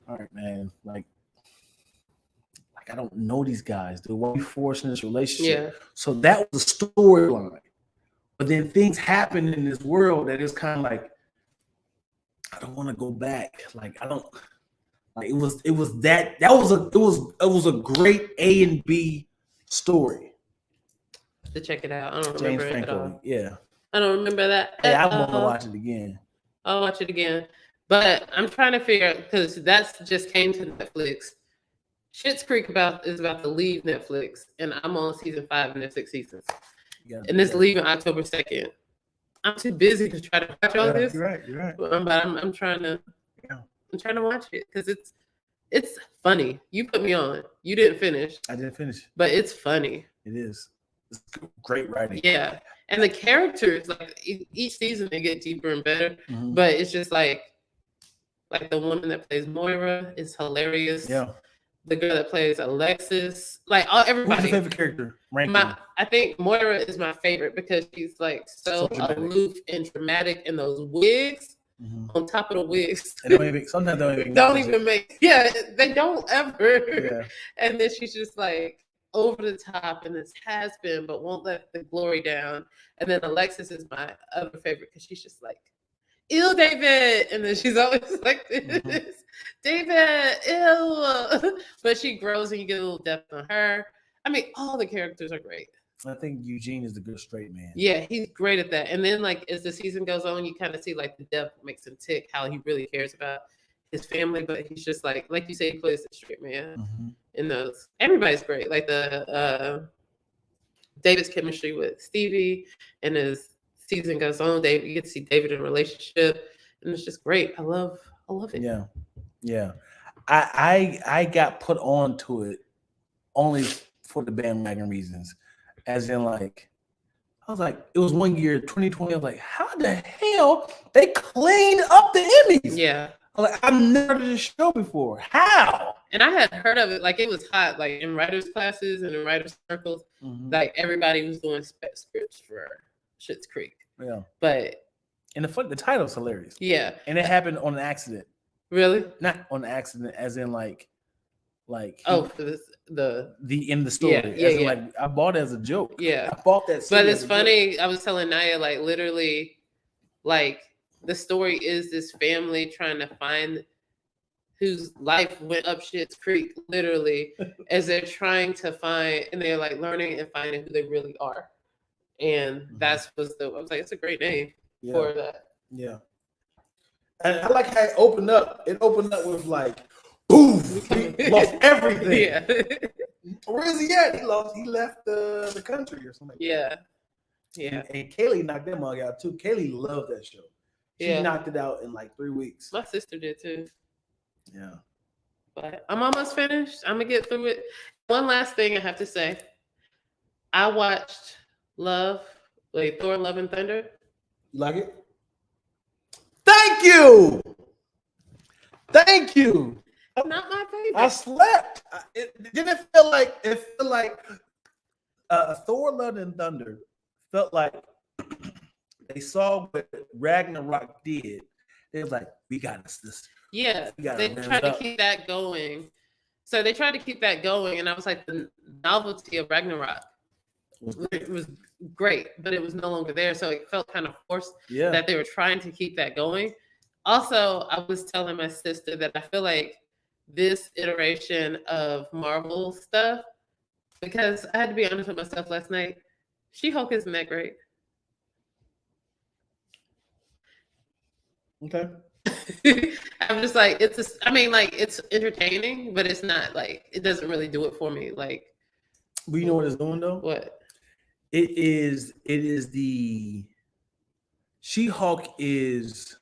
Speaker 2: all right, man, like I don't know these guys. Dude, why are we forcing this relationship?
Speaker 1: Yeah.
Speaker 2: So that was the storyline. But then things happen in this world that is kind of like, I don't want to go back. Like I don't. Like it was a great A and B story.
Speaker 1: To check it out. I don't remember it at all.
Speaker 2: Yeah.
Speaker 1: I don't remember that.
Speaker 2: Hey, I want to watch it again.
Speaker 1: I'll watch it again. But I'm trying to figure out, because that's just came to Netflix. Schitt's Creek is about to leave Netflix, and I'm on season 5 in the 6 seasons. And it's leaving October 2nd. I'm too busy to try to watch all this.
Speaker 2: You're right.
Speaker 1: But I'm trying to watch it because it's funny. You put me on. You didn't finish.
Speaker 2: I didn't finish.
Speaker 1: But it's funny.
Speaker 2: It is. It's great writing.
Speaker 1: Yeah. And the characters, like each season they get deeper and better. Mm-hmm. But it's just like the woman that plays Moira is hilarious.
Speaker 2: Yeah.
Speaker 1: The girl that plays Alexis, like everybody.
Speaker 2: Who's your favorite character?
Speaker 1: I think Moira is my favorite because she's like so aloof and dramatic in those wigs. Mm-hmm. On top of the wigs,
Speaker 2: sometimes they
Speaker 1: don't even make. Yeah, they don't ever. Yeah. And then she's just like over the top and this has been, but won't let the glory down. And then Alexis is my other favorite because she's just like, ew, David. And then she's always like this, David, ew. But she grows and you get a little depth on her. I mean, all the characters are great.
Speaker 2: I think Eugene is the good straight man.
Speaker 1: Yeah, he's great at that. And then, like, as the season goes on, you kind of see, like, the depth makes him tick, how he really cares about his family. But he's just, like you say, he plays the straight man in those. Everybody's great. Like, David's chemistry with Stevie, and as season goes on, you get to see David in a relationship, and it's just great. I love it.
Speaker 2: Yeah. I got put on to it only for the bandwagon reasons. As in, like, I was like, it was one year, 2020. I was like, how the hell they cleaned up the Emmys?
Speaker 1: Yeah.
Speaker 2: Like, I've never heard of this show before. How?
Speaker 1: And I had heard of it, like, it was hot, like, in writers' classes and in writers' circles. Like, everybody was doing scripts for Schitt's Creek.
Speaker 2: Yeah.
Speaker 1: But.
Speaker 2: And the title's hilarious.
Speaker 1: Yeah.
Speaker 2: And it happened on an accident.
Speaker 1: Really?
Speaker 2: Not on an accident, as in, like.
Speaker 1: For this,
Speaker 2: the end of the story.
Speaker 1: Yeah.
Speaker 2: Like, I bought it as a joke.
Speaker 1: Yeah.
Speaker 2: I bought that.
Speaker 1: But it's funny. Joke. I was telling Naya, like, literally, like, the story is this family trying to find whose life went up Schitt's Creek, literally, as they're trying to find, and they're like learning and finding who they really are. And I was like, it's a great name for that.
Speaker 2: Yeah. And I like how it opened up. It opened up with like, boom, he lost everything.
Speaker 1: Yeah.
Speaker 2: Where is he at? He left the country or something.
Speaker 1: Yeah. Yeah.
Speaker 2: And Kaylee knocked that mug out too. Kaylee loved that show. She knocked it out in like 3 weeks.
Speaker 1: My sister did too.
Speaker 2: Yeah.
Speaker 1: But I'm almost finished. I'm gonna get through it. One last thing I have to say. I watched Thor, Love and Thunder.
Speaker 2: You like it? Thank you.
Speaker 1: Not my favorite.
Speaker 2: I slept. It didn't feel like Thor, Love and Thunder felt like they saw what Ragnarok did. They was like, we got this.
Speaker 1: Yeah, they tried to keep that going. So they tried to keep that going, and I was like, the novelty of Ragnarok was great, but it was no longer there. So it felt kind of forced that they were trying to keep that going. Also, I was telling my sister that I feel like this iteration of Marvel stuff, because I had to be honest with myself last night, She-Hulk isn't that great.
Speaker 2: Okay.
Speaker 1: I'm just like, it's entertaining, but it's not like, it doesn't really do it for me. Like,
Speaker 2: but you know what it's doing though?
Speaker 1: What?
Speaker 2: It is the She-Hulk is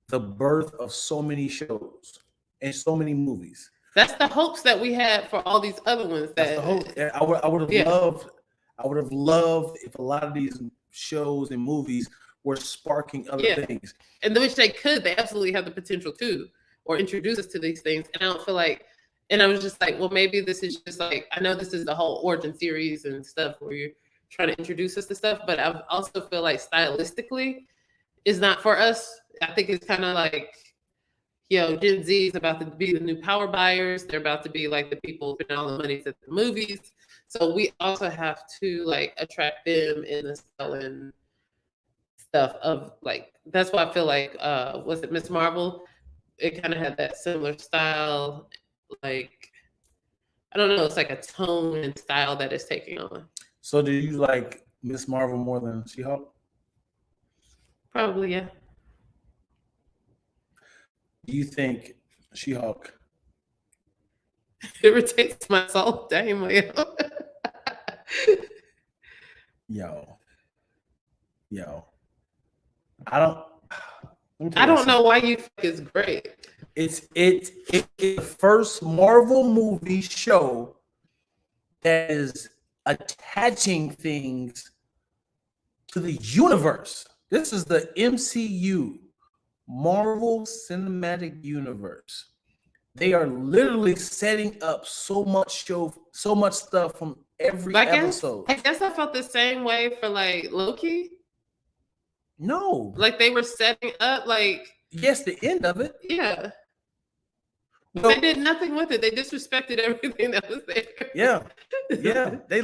Speaker 2: the birth of so many shows and so many movies.
Speaker 1: That's the hopes that we had for all these other ones.
Speaker 2: That's the hope. I would have loved if a lot of these shows and movies were sparking other things.
Speaker 1: And which they could. They absolutely have the potential to, or introduce us to these things. And I don't feel like, and I was just like, well, maybe this is just like, I know this is the whole origin series and stuff where you're trying to introduce us to stuff, but I also feel like stylistically is not for us. I think it's kind of like, Gen Z is about to be the new power buyers. They're about to be like the people spending all the money at the movies. So we also have to like attract them in the selling stuff of like, that's why I feel like, was it Miss Marvel? It kind of had that similar style. Like, I don't know, it's like a tone and style that it's taking on.
Speaker 2: So do you like Miss Marvel more than She-Hulk?
Speaker 1: Probably, yeah.
Speaker 2: Do you think She-Hulk
Speaker 1: irritates my soul? Damn,
Speaker 2: Yo. I
Speaker 1: don't know why you think it's great.
Speaker 2: It's the first Marvel movie show that is attaching things to the universe. This is the MCU, Marvel Cinematic Universe. They are literally setting up so much stuff from every episode.
Speaker 1: I guess I felt the same way for like Loki.
Speaker 2: No.
Speaker 1: Like they were setting up like.
Speaker 2: Yes, the end of it.
Speaker 1: Yeah. They did nothing with it. They disrespected everything that was there.
Speaker 2: Yeah. They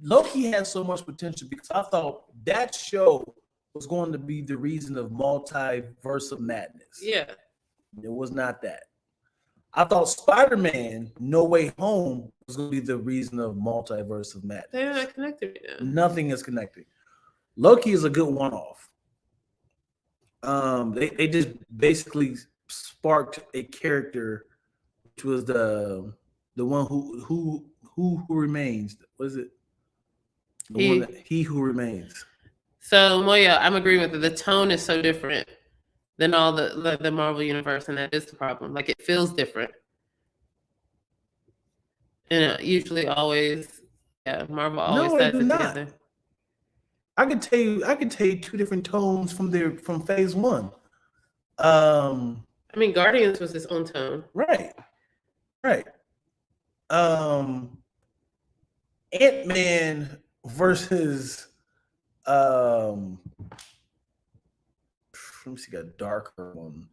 Speaker 2: Loki has so much potential because I thought that show was going to be the reason of multiverse of madness.
Speaker 1: Yeah.
Speaker 2: It was not that. I thought Spider-Man No Way Home was going to be the reason of multiverse of madness.
Speaker 1: They're not connected right now.
Speaker 2: Nothing is connected. Loki is a good one-off. They just basically sparked a character, which was the one who remains. What is it? He who remains.
Speaker 1: So Moya, I'm agreeing with it. The tone is so different than all the Marvel universe, and that is the problem. Like it feels different. And usually always, Marvel always does it together.
Speaker 2: I can tell you two different tones from phase one.
Speaker 1: I mean, Guardians was his own tone.
Speaker 2: Right. Ant-Man versus let me see, a darker one.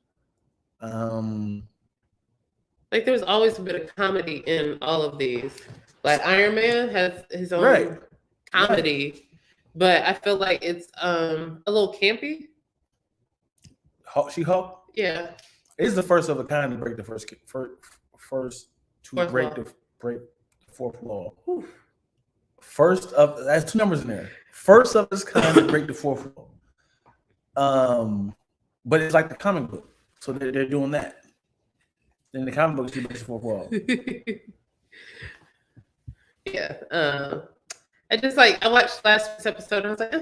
Speaker 1: Like there's always a bit of comedy in all of these. Like Iron Man has his own comedy, but I feel like it's a little campy.
Speaker 2: She-Hulk?
Speaker 1: Yeah.
Speaker 2: It's the first of a kind to break the first to break the fourth wall. First of, that's two numbers in there. First of its kind to break the fourth wall. But it's like the comic book, so they're doing that. In the comic books, you break the fourth wall.
Speaker 1: Yeah. I just I watched last week's episode and I was like,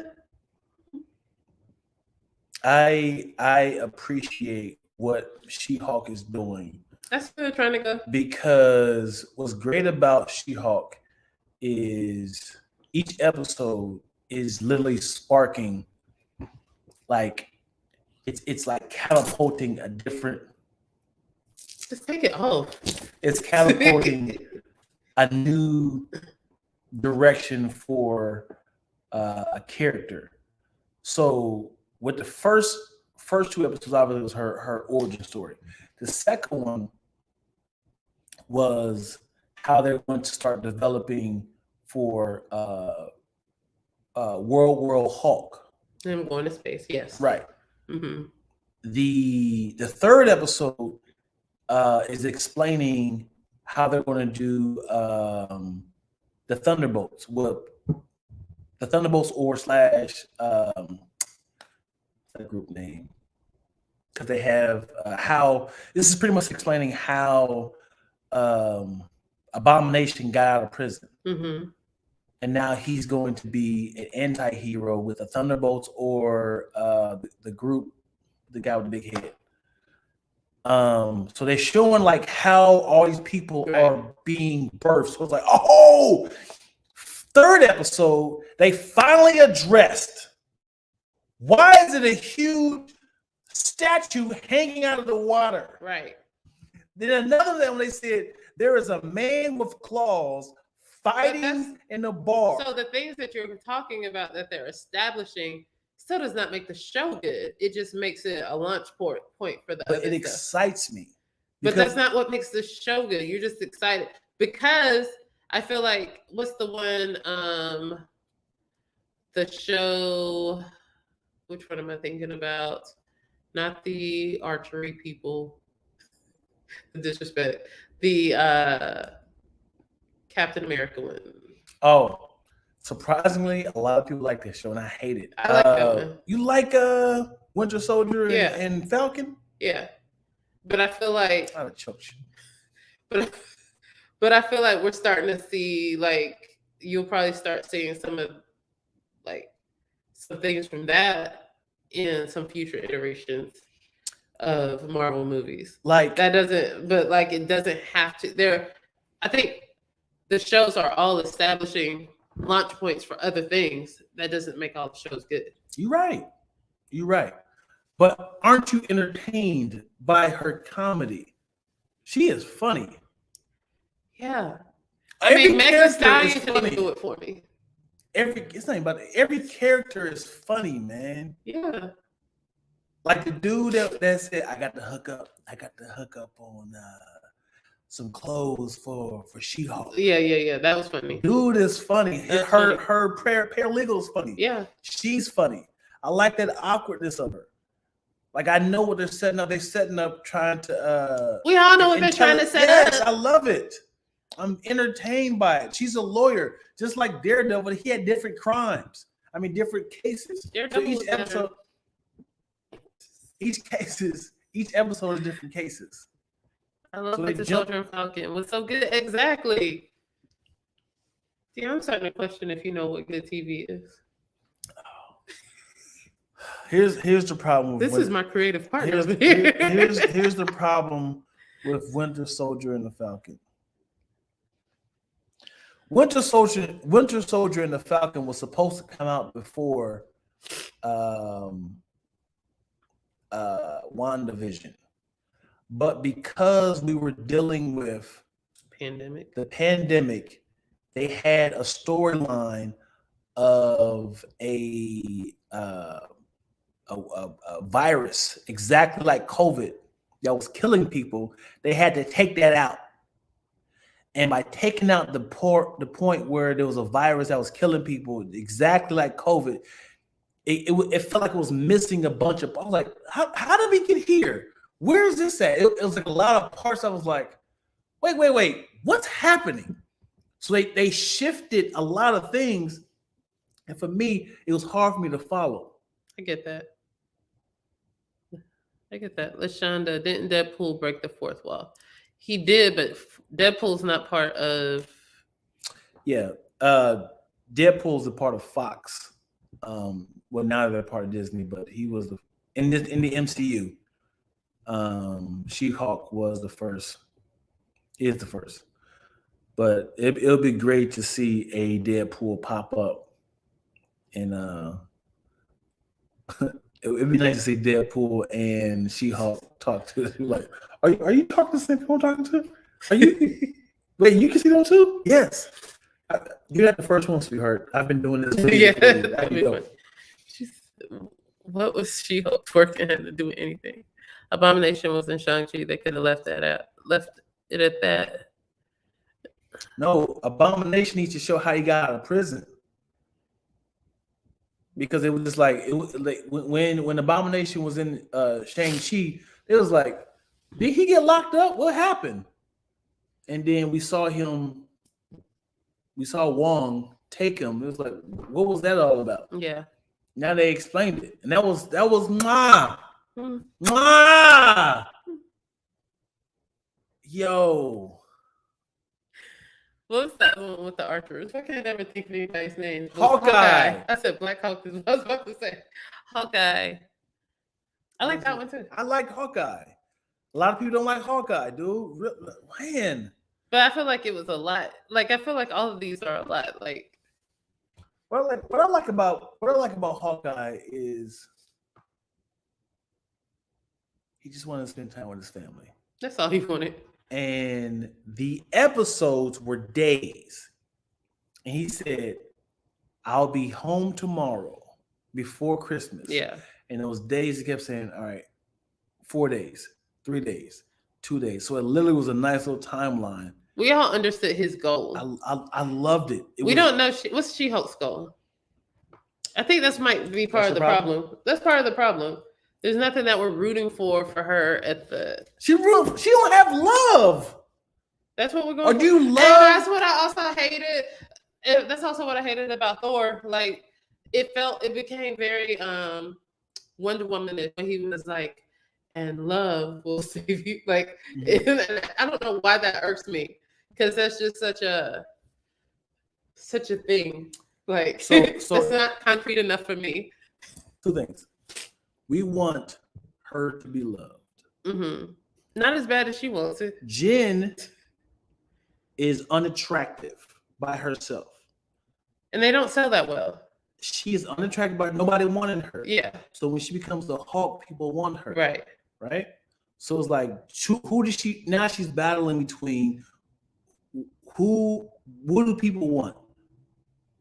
Speaker 2: I appreciate what She-Hulk is doing.
Speaker 1: That's where they're trying to go.
Speaker 2: Because what's great about She-Hulk is each episode is literally sparking, like it's like catapulting a different.
Speaker 1: Just take it off.
Speaker 2: It's catapulting a new direction for a character. So with the first two episodes, obviously was her origin story. The second one was how they're going to start developing for World Hulk.
Speaker 1: I'm going to space. Yes.
Speaker 2: Right.
Speaker 1: Mm-hmm.
Speaker 2: The third episode is explaining how they're going to do the Thunderbolts. The Thunderbolts or slash the group name, because they have how this is pretty much explaining how Abomination got out of prison.
Speaker 1: Mm-hmm.
Speaker 2: And now he's going to be an anti-hero with the Thunderbolts or the group, the guy with the big head. So they're showing like how all these people are being birthed. So it's like, oh, third episode, they finally addressed why is it a huge statue hanging out of the water?
Speaker 1: Right.
Speaker 2: Then another one, they said there is a man with claws fighting in the bar.
Speaker 1: So the things that you're talking about that they're establishing still does not make the show good. It just makes it a launch point for the other stuff.
Speaker 2: It excites me.
Speaker 1: But that's not what makes the show good. You're just excited because I feel like what's the one the show, which one am I thinking about? Not the archery people. The disrespect. The Captain America one.
Speaker 2: Oh, surprisingly, a lot of people like this show, and I hate it.
Speaker 1: I like that one.
Speaker 2: You like Winter Soldier and Falcon?
Speaker 1: Yeah, but I feel like
Speaker 2: I would choke you.
Speaker 1: But I feel like we're starting to see, like, you'll probably start seeing some things from that in some future iterations of Marvel movies. Like that doesn't, but like it doesn't have to. I think the shows are all establishing launch points for other things. That doesn't make all the shows good.
Speaker 2: You're right. But aren't you entertained by her comedy? She is funny.
Speaker 1: Yeah. I mean, Megan Stallion can do it for me.
Speaker 2: It's not about it. Every character is funny, man.
Speaker 1: Yeah.
Speaker 2: Like the dude that said, I got to hook up on some clothes for She-Hulk.
Speaker 1: Yeah. That was funny.
Speaker 2: Dude is funny. Her paralegal is funny.
Speaker 1: Yeah.
Speaker 2: She's funny. I like that awkwardness of her. Like I know what they're setting up. They're setting up trying to
Speaker 1: we all know what they're trying to set up.
Speaker 2: I love it. I'm entertained by it. She's a lawyer, just like Daredevil. He had different crimes. I mean, different cases. So each episode is different cases.
Speaker 1: I love the Soldier and Falcon was so good. Exactly. See, I'm starting to question if you know what good TV is.
Speaker 2: Here's the problem.
Speaker 1: This is my creative part.
Speaker 2: Here's the problem with Winter Soldier and the Falcon. Winter Soldier and the Falcon was supposed to come out before WandaVision. But because we were dealing with the pandemic, they had a storyline of a virus exactly like COVID that was killing people. They had to take that out. And by taking out the point where there was a virus that was killing people exactly like COVID, it felt like it was missing a bunch of. I was like, how did we get here? Where is this at? It was like a lot of parts. I was like, wait, what's happening? So they shifted a lot of things, and for me, it was hard for me to follow.
Speaker 1: I get that. LaShonda, didn't Deadpool break the fourth wall? He did, but Deadpool's not part of.
Speaker 2: Yeah, Deadpool's a part of Fox. Well, now they're part of Disney, but he was in the MCU. She-Hulk was the first. Is the first, but it'll be great to see a Deadpool pop up, and it'd be nice to see Deadpool and She-Hulk talk to. Like, are you talking to the same people I'm talking to? Are you? Wait, you can see them too? Yes. You're not the first one, sweetheart. I've been doing this.
Speaker 1: What was She-Hulk working had to do with anything? Abomination was in Shang-Chi. They could have left it at that.
Speaker 2: No, Abomination needs to show how he got out of prison. Because it was just like when Abomination was in Shang-Chi, it was like, did he get locked up? What happened? And then we saw Wong take him. It was like, what was that all about?
Speaker 1: Yeah.
Speaker 2: Now they explained it, and that was mwah. Yo.
Speaker 1: What was that one with the archers? I can't ever think of anybody's name.
Speaker 2: Hawkeye.
Speaker 1: I said Black Hawk is what I was about to say. Hawkeye. I like that one too.
Speaker 2: I like Hawkeye. A lot of people don't like Hawkeye, dude. Man.
Speaker 1: But I feel like it was a lot. Like I feel like all of these are a lot. Like
Speaker 2: what I like about Hawkeye is he just wanted to spend time with his family.
Speaker 1: That's all he wanted.
Speaker 2: And the episodes were days. And he said, I'll be home tomorrow before Christmas.
Speaker 1: Yeah.
Speaker 2: And those days he kept saying, all right, 4 days, 3 days, 2 days. So it literally was a nice little timeline.
Speaker 1: We all understood his goal.
Speaker 2: I loved it.
Speaker 1: We don't know what's She-Hulk's goal. I think that might be part of the problem. That's part of the problem. There's nothing that we're rooting for her at the.
Speaker 2: She don't have love.
Speaker 1: That's what we're going.
Speaker 2: Or do you love?
Speaker 1: And that's what I also hated. That's also what I hated about Thor. Like it became very Wonder Woman when he was like, "And love will save you." Like I don't know why that irks me because that's just such a thing. Like so it's not concrete enough for me.
Speaker 2: Two things. We want her to be loved.
Speaker 1: Mm-hmm. Not as bad as she wants it.
Speaker 2: Jen is unattractive by herself.
Speaker 1: And they don't sell that well.
Speaker 2: She is unattractive by nobody wanted her.
Speaker 1: Yeah.
Speaker 2: So when she becomes the Hulk, people want her.
Speaker 1: Right.
Speaker 2: Right? So it's like, who does she, now she's battling between what do people want?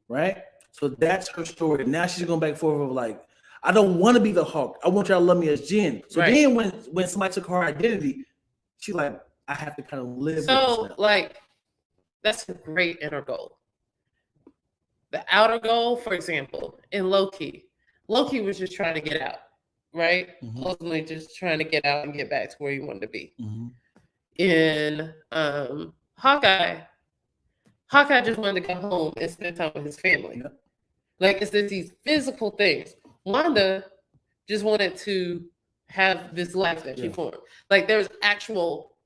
Speaker 2: Right? So that's her story. Now she's going back and forth of like, I don't want to be the Hulk. I want y'all to love me as Jen. So
Speaker 1: Right.
Speaker 2: then when somebody took her identity, she like, I have to kind of live with
Speaker 1: So
Speaker 2: this now.
Speaker 1: like, that's a great inner goal. The outer goal, for example, in Loki was just trying to get out, right?
Speaker 2: Mhm.
Speaker 1: Ultimately, just trying to get out and get back to where he wanted to be.
Speaker 2: Mhm.
Speaker 1: In Hawkeye just wanted to go home and spend time with his family.
Speaker 2: Yep.
Speaker 1: Like, it's just these physical things. Wanda just wanted to have this life that she
Speaker 2: Yeah.
Speaker 1: formed. Like, there's actual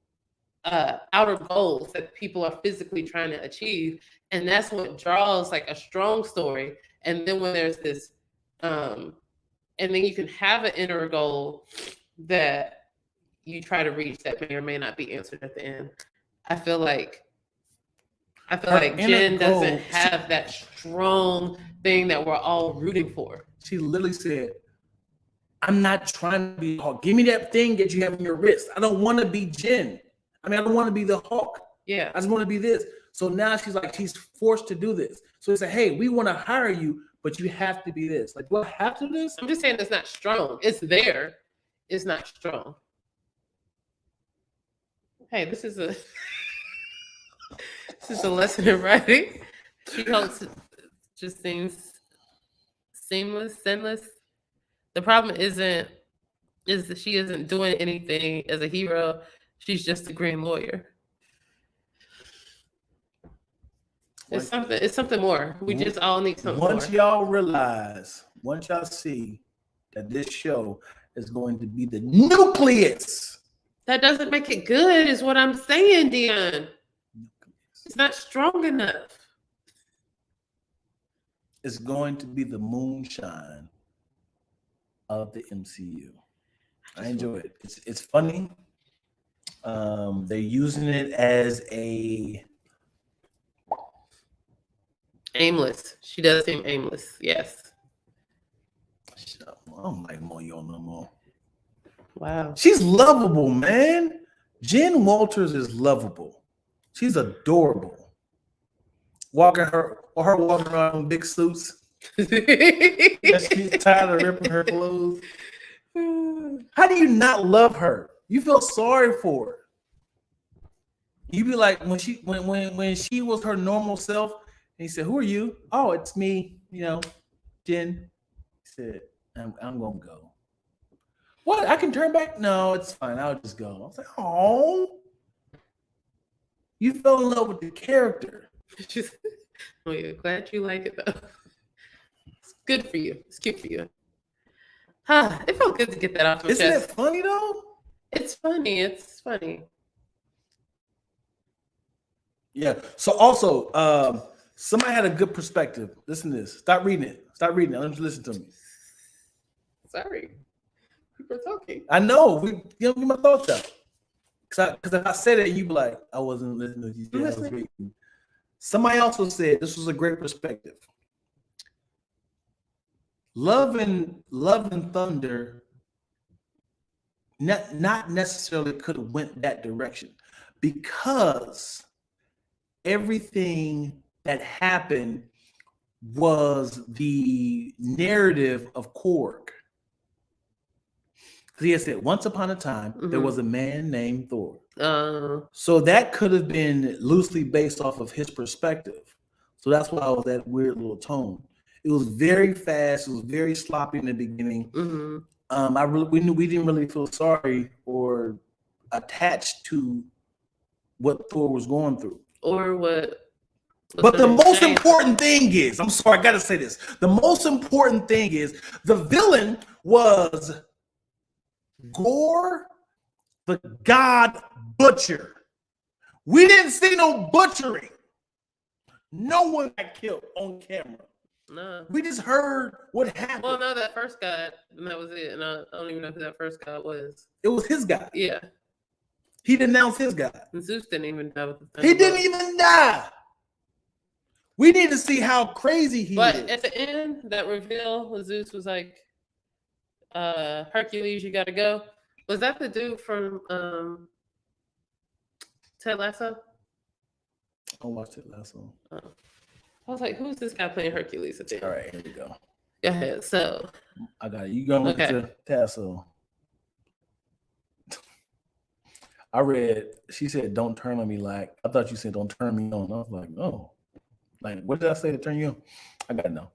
Speaker 1: outer goals that people are physically trying to achieve, and that's what draws like a strong story. And then when there's this and then you can have an inner goal that you try to reach that may or may not be answered at the end. I feel like
Speaker 2: Her inner
Speaker 1: Jen doesn't
Speaker 2: goal-
Speaker 1: have that strong thing that we're all rooting for.
Speaker 2: She literally said, I'm not trying to be Hulk. Give me that thing that you have in your wrist. I don't want to be Jen. I mean, I don't want to be the Hulk.
Speaker 1: Yeah.
Speaker 2: I just want to be this. So now she's like, she's forced to do this. So they say, hey, we want to hire you, but you have to be this. Like, do I have to do this?
Speaker 1: I'm just saying it's not strong. It's there. It's not strong. Hey, this is a lesson in writing. She hopes it just seems seamless, sinless. The problem is that she isn't doing anything as a hero. She's just a green lawyer. It's something more. We just all need something
Speaker 2: Once
Speaker 1: more.
Speaker 2: y'all realize, once y'all see that this show is going to be the nucleus.
Speaker 1: That doesn't make it good, is what I'm saying, Dion. It's not strong enough.
Speaker 2: It's going to be the moonshine of the MCU. I enjoy it. It's funny. They're using it as a
Speaker 1: aimless. She does seem aimless. Yes.
Speaker 2: I don't like Moyo no more.
Speaker 1: Wow.
Speaker 2: She's lovable, man. Jen Walters is lovable. She's adorable. Walking around in big suits. She's tired of ripping her clothes. How do you not love her? You feel sorry for her. You be like when she was her normal self, and he said, "Who are you?" "Oh, it's me, Jen." He said, I'm gonna go. What? I can turn back? No, it's fine. I'll just go. I was like, oh, you fell in love with the character.
Speaker 1: Oh, yeah, glad you like it though. It's good for you. It's cute for you. It felt good to get that off my chest.
Speaker 2: Isn't it funny though?
Speaker 1: It's funny. It's funny.
Speaker 2: Yeah. So also, somebody had a good perspective. Listen to this. Stop reading it. Stop reading it. Let them listen to me.
Speaker 1: Sorry. People are talking.
Speaker 2: I know. Get my thoughts out. Because if I said it, you'd be like, I wasn't listening to you. I was reading. Somebody also said this was a great perspective. Love and Thunder not necessarily could have went that direction because everything that happened was the narrative of Korg. He had said, once upon a time, there was a man named Thor. So that could have been loosely based off of his perspective. So that's why it was that weird little tone. It was very fast. It was very sloppy in the beginning. We didn't really feel sorry or attached to what Thor was going through.
Speaker 1: Or what.
Speaker 2: But the most important thing is, I'm sorry, I got to say this. The most important thing is the villain was Gore, the God Butcher. We didn't see no butchering. No one got killed on camera.
Speaker 1: No.
Speaker 2: We just heard what happened.
Speaker 1: Well, no, that first guy, and that was it. And I don't even know who that first guy was.
Speaker 2: It was his guy.
Speaker 1: Yeah.
Speaker 2: He denounced his guy.
Speaker 1: And Zeus didn't even die with the thing.
Speaker 2: He didn't even die. We need to see how crazy he is.
Speaker 1: But at the end, that reveal, Zeus was like, Hercules, you gotta go. Was that the dude from Ted Lasso?
Speaker 2: I watched it last one.
Speaker 1: I was like, who's this guy playing Hercules at the end?
Speaker 2: All right, here we go.
Speaker 1: Go ahead. So
Speaker 2: I got it. You gonna look at your tassel. I read, she said, don't turn on me like, I thought you said, don't turn me on. I was like, oh, like, what did I say to turn you on? I got to know.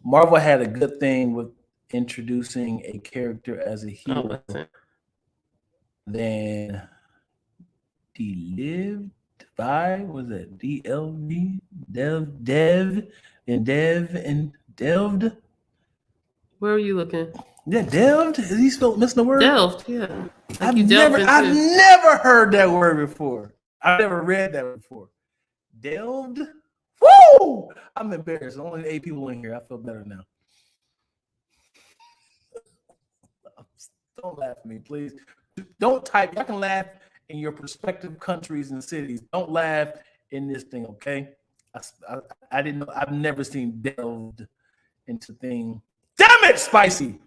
Speaker 2: Marvel had a good thing with introducing a character as a hero. Then Delived by, was it DLV? Delved?
Speaker 1: Where are you looking?
Speaker 2: Yeah, delved? Is he still missing the word?
Speaker 1: Delved, yeah. Like
Speaker 2: I've never heard that word before. I've never read that before. Delved? Woo! I'm embarrassed. Only 8 people in here. I feel better now. Don't laugh at me, please. Don't type. Y'all can laugh in your prospective countries and cities. Don't laugh in this thing, okay? I didn't know. I've never seen delved into thing. Damn it, spicy!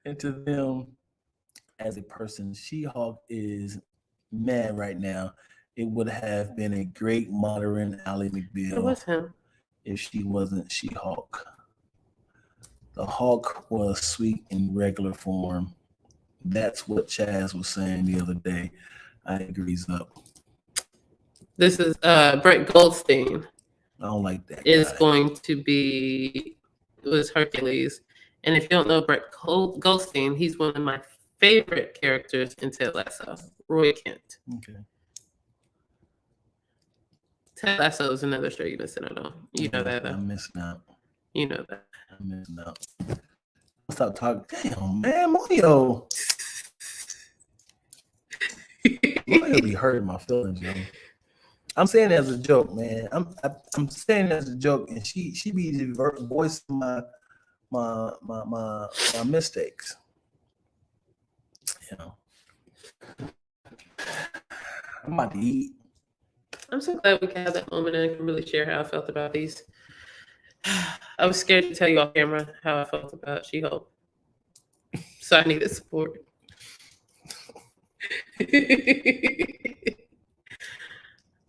Speaker 2: Into them as a person. She-Hulk is mad right now. It would have been a great modern Ally McBeal if she wasn't She-Hulk. The Hulk was sweet in regular form. That's what Chaz was saying the other day. I agrees up.
Speaker 1: This is Brett Goldstein.
Speaker 2: I don't like that.
Speaker 1: Is going to be, it was Hercules. And if you don't know Brett Goldstein, he's one of my favorite characters in Ted Lasso, Roy Kent.
Speaker 2: Okay.
Speaker 1: Ted Lasso is another show you're missing out on. You know that, though. I'm
Speaker 2: missing out.
Speaker 1: You know that.
Speaker 2: I'm missing out. Stop talking. Damn, man, Mario. Mario be hurting my feelings, yo. I'm saying it as a joke, man. I'm saying it as a joke, and she be voicing my mistakes. You know, I'm about to eat.
Speaker 1: I'm so glad we can have that moment and I can really share how I felt about these. I was scared to tell you off camera how I felt about She-Hulk, so I needed support.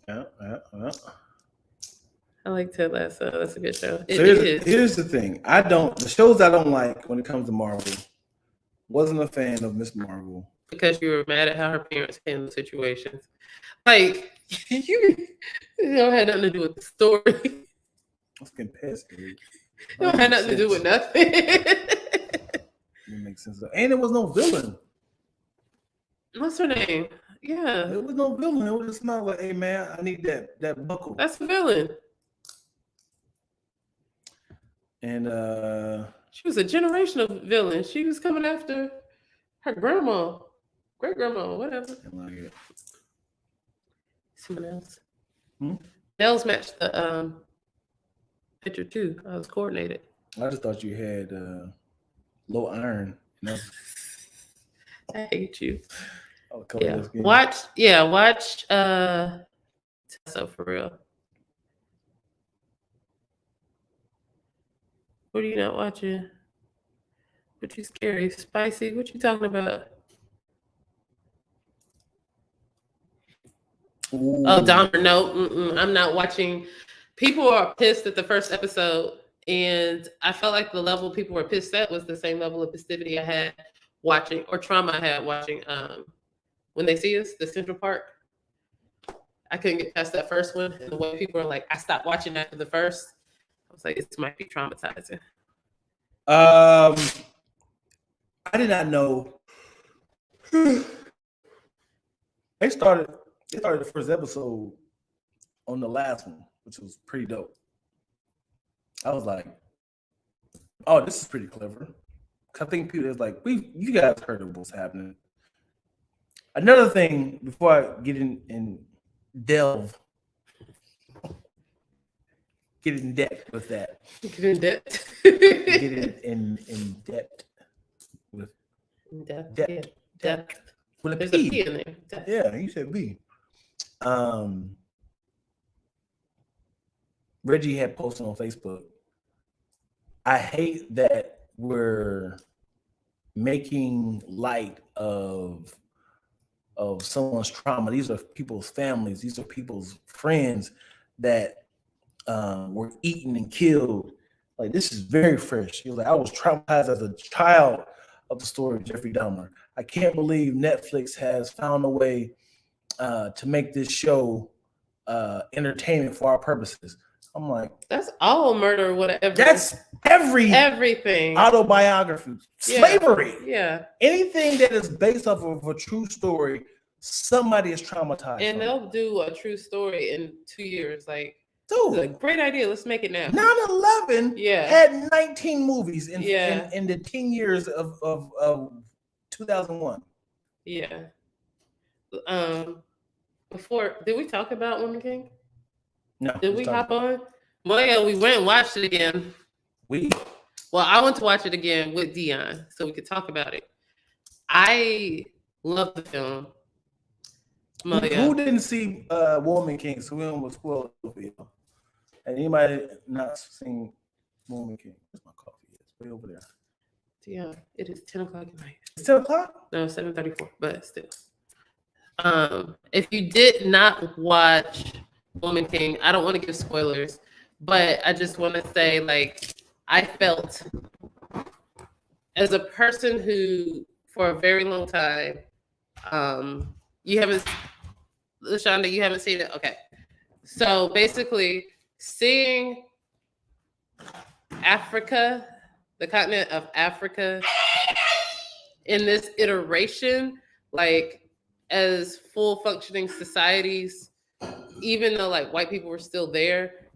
Speaker 2: Yeah.
Speaker 1: I like Ted Lasso. That's a good show.
Speaker 2: Here's the thing. The shows I don't like when it comes to Marvel. Wasn't a fan of Miss Marvel.
Speaker 1: Because you were mad at how her parents handled situations. Like, you don't have nothing to do with the story.
Speaker 2: I was getting pissed, dude.
Speaker 1: It don't have nothing to do with nothing.
Speaker 2: It makes sense. And there was no villain.
Speaker 1: What's her name? Yeah.
Speaker 2: There was no villain. It was just not like, hey man, I need that buckle.
Speaker 1: That's a villain.
Speaker 2: And
Speaker 1: she was a generational villain. She was coming after her grandma, great grandma, whatever.
Speaker 2: I like it.
Speaker 1: Someone else. Nails matched the picture too. I was coordinated.
Speaker 2: I just thought you had low iron. You know?
Speaker 1: I hate you.
Speaker 2: Oh,
Speaker 1: watch Tessa for real. What are you not watching? What you scary? Spicy? What you talking about? Ooh. Oh, Dahmer, no. I'm not watching. People are pissed at the first episode, and I felt like the level people were pissed at was the same level of festivity I had watching, or trauma I had watching When They See Us, the Central Park. I couldn't get past that first one, and the way people are like, I stopped watching after the first. I was like, this might be traumatizing.
Speaker 2: I did not know. They started the first episode on the last one, which was pretty dope. I was like, oh, this is pretty clever. I think people is like, you guys heard of what's happening. Another thing before I get in delve. Get in depth with that.
Speaker 1: Get in depth.
Speaker 2: Get in depth with depth.
Speaker 1: Depth.
Speaker 2: With a
Speaker 1: There's
Speaker 2: P.
Speaker 1: a P in there. Depth.
Speaker 2: Yeah, you said B. Reggie had posted on Facebook. I hate that we're making light of someone's trauma. These are people's families. These are people's friends that were eaten and killed. Like, this is very fresh. He was like, I was traumatized as a child of the story of Jeffrey Dahmer. I can't believe Netflix has found a way to make this show entertainment for our purposes. I'm like,
Speaker 1: that's all murder, whatever.
Speaker 2: That's
Speaker 1: everything.
Speaker 2: Autobiography, slavery.
Speaker 1: Yeah.
Speaker 2: Anything that is based off of a true story, somebody is traumatized.
Speaker 1: And they'll do a true story in 2 years. Like,
Speaker 2: dude,
Speaker 1: it's a great idea. Let's make it now.
Speaker 2: 9/11 had 19 movies in the 10 years of 2001.
Speaker 1: Yeah. Before, did we talk about Woman King?
Speaker 2: No.
Speaker 1: Did we hop on? Well, yeah, we went and watched it again. Well, I went to watch it again with Dion so we could talk about it. I love the film.
Speaker 2: Who didn't see Woman King? So we almost spoiled it for you. And anybody not seen Woman King? Where's my coffee? It's way over there.
Speaker 1: Dion, it is 10 o'clock at night.
Speaker 2: It's 10 o'clock?
Speaker 1: No, 7:34, but still. If you did not watch Woman King, I don't want to give spoilers, but I just want to say, like, I felt as a person who, for a very long time, you haven't, LaShonda, you haven't seen it? Okay. So basically, seeing Africa, the continent of Africa, in this iteration, like, as full functioning societies, even though like white people were still there,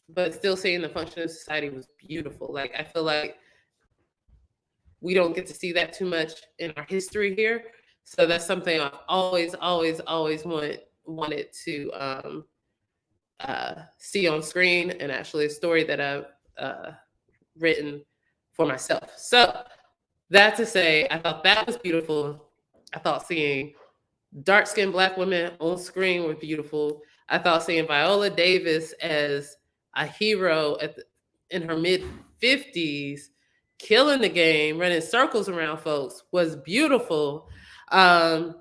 Speaker 1: but still seeing the function of society was beautiful. Like, I feel like we don't get to see that too much in our history here. So that's something I've always wanted to see on screen, and actually a story that I've written for myself. So that to say, I thought that was beautiful. I thought seeing dark-skinned Black women on screen were beautiful. I thought seeing Viola Davis as a hero in her mid-50s, killing the game, running circles around folks, was beautiful. It's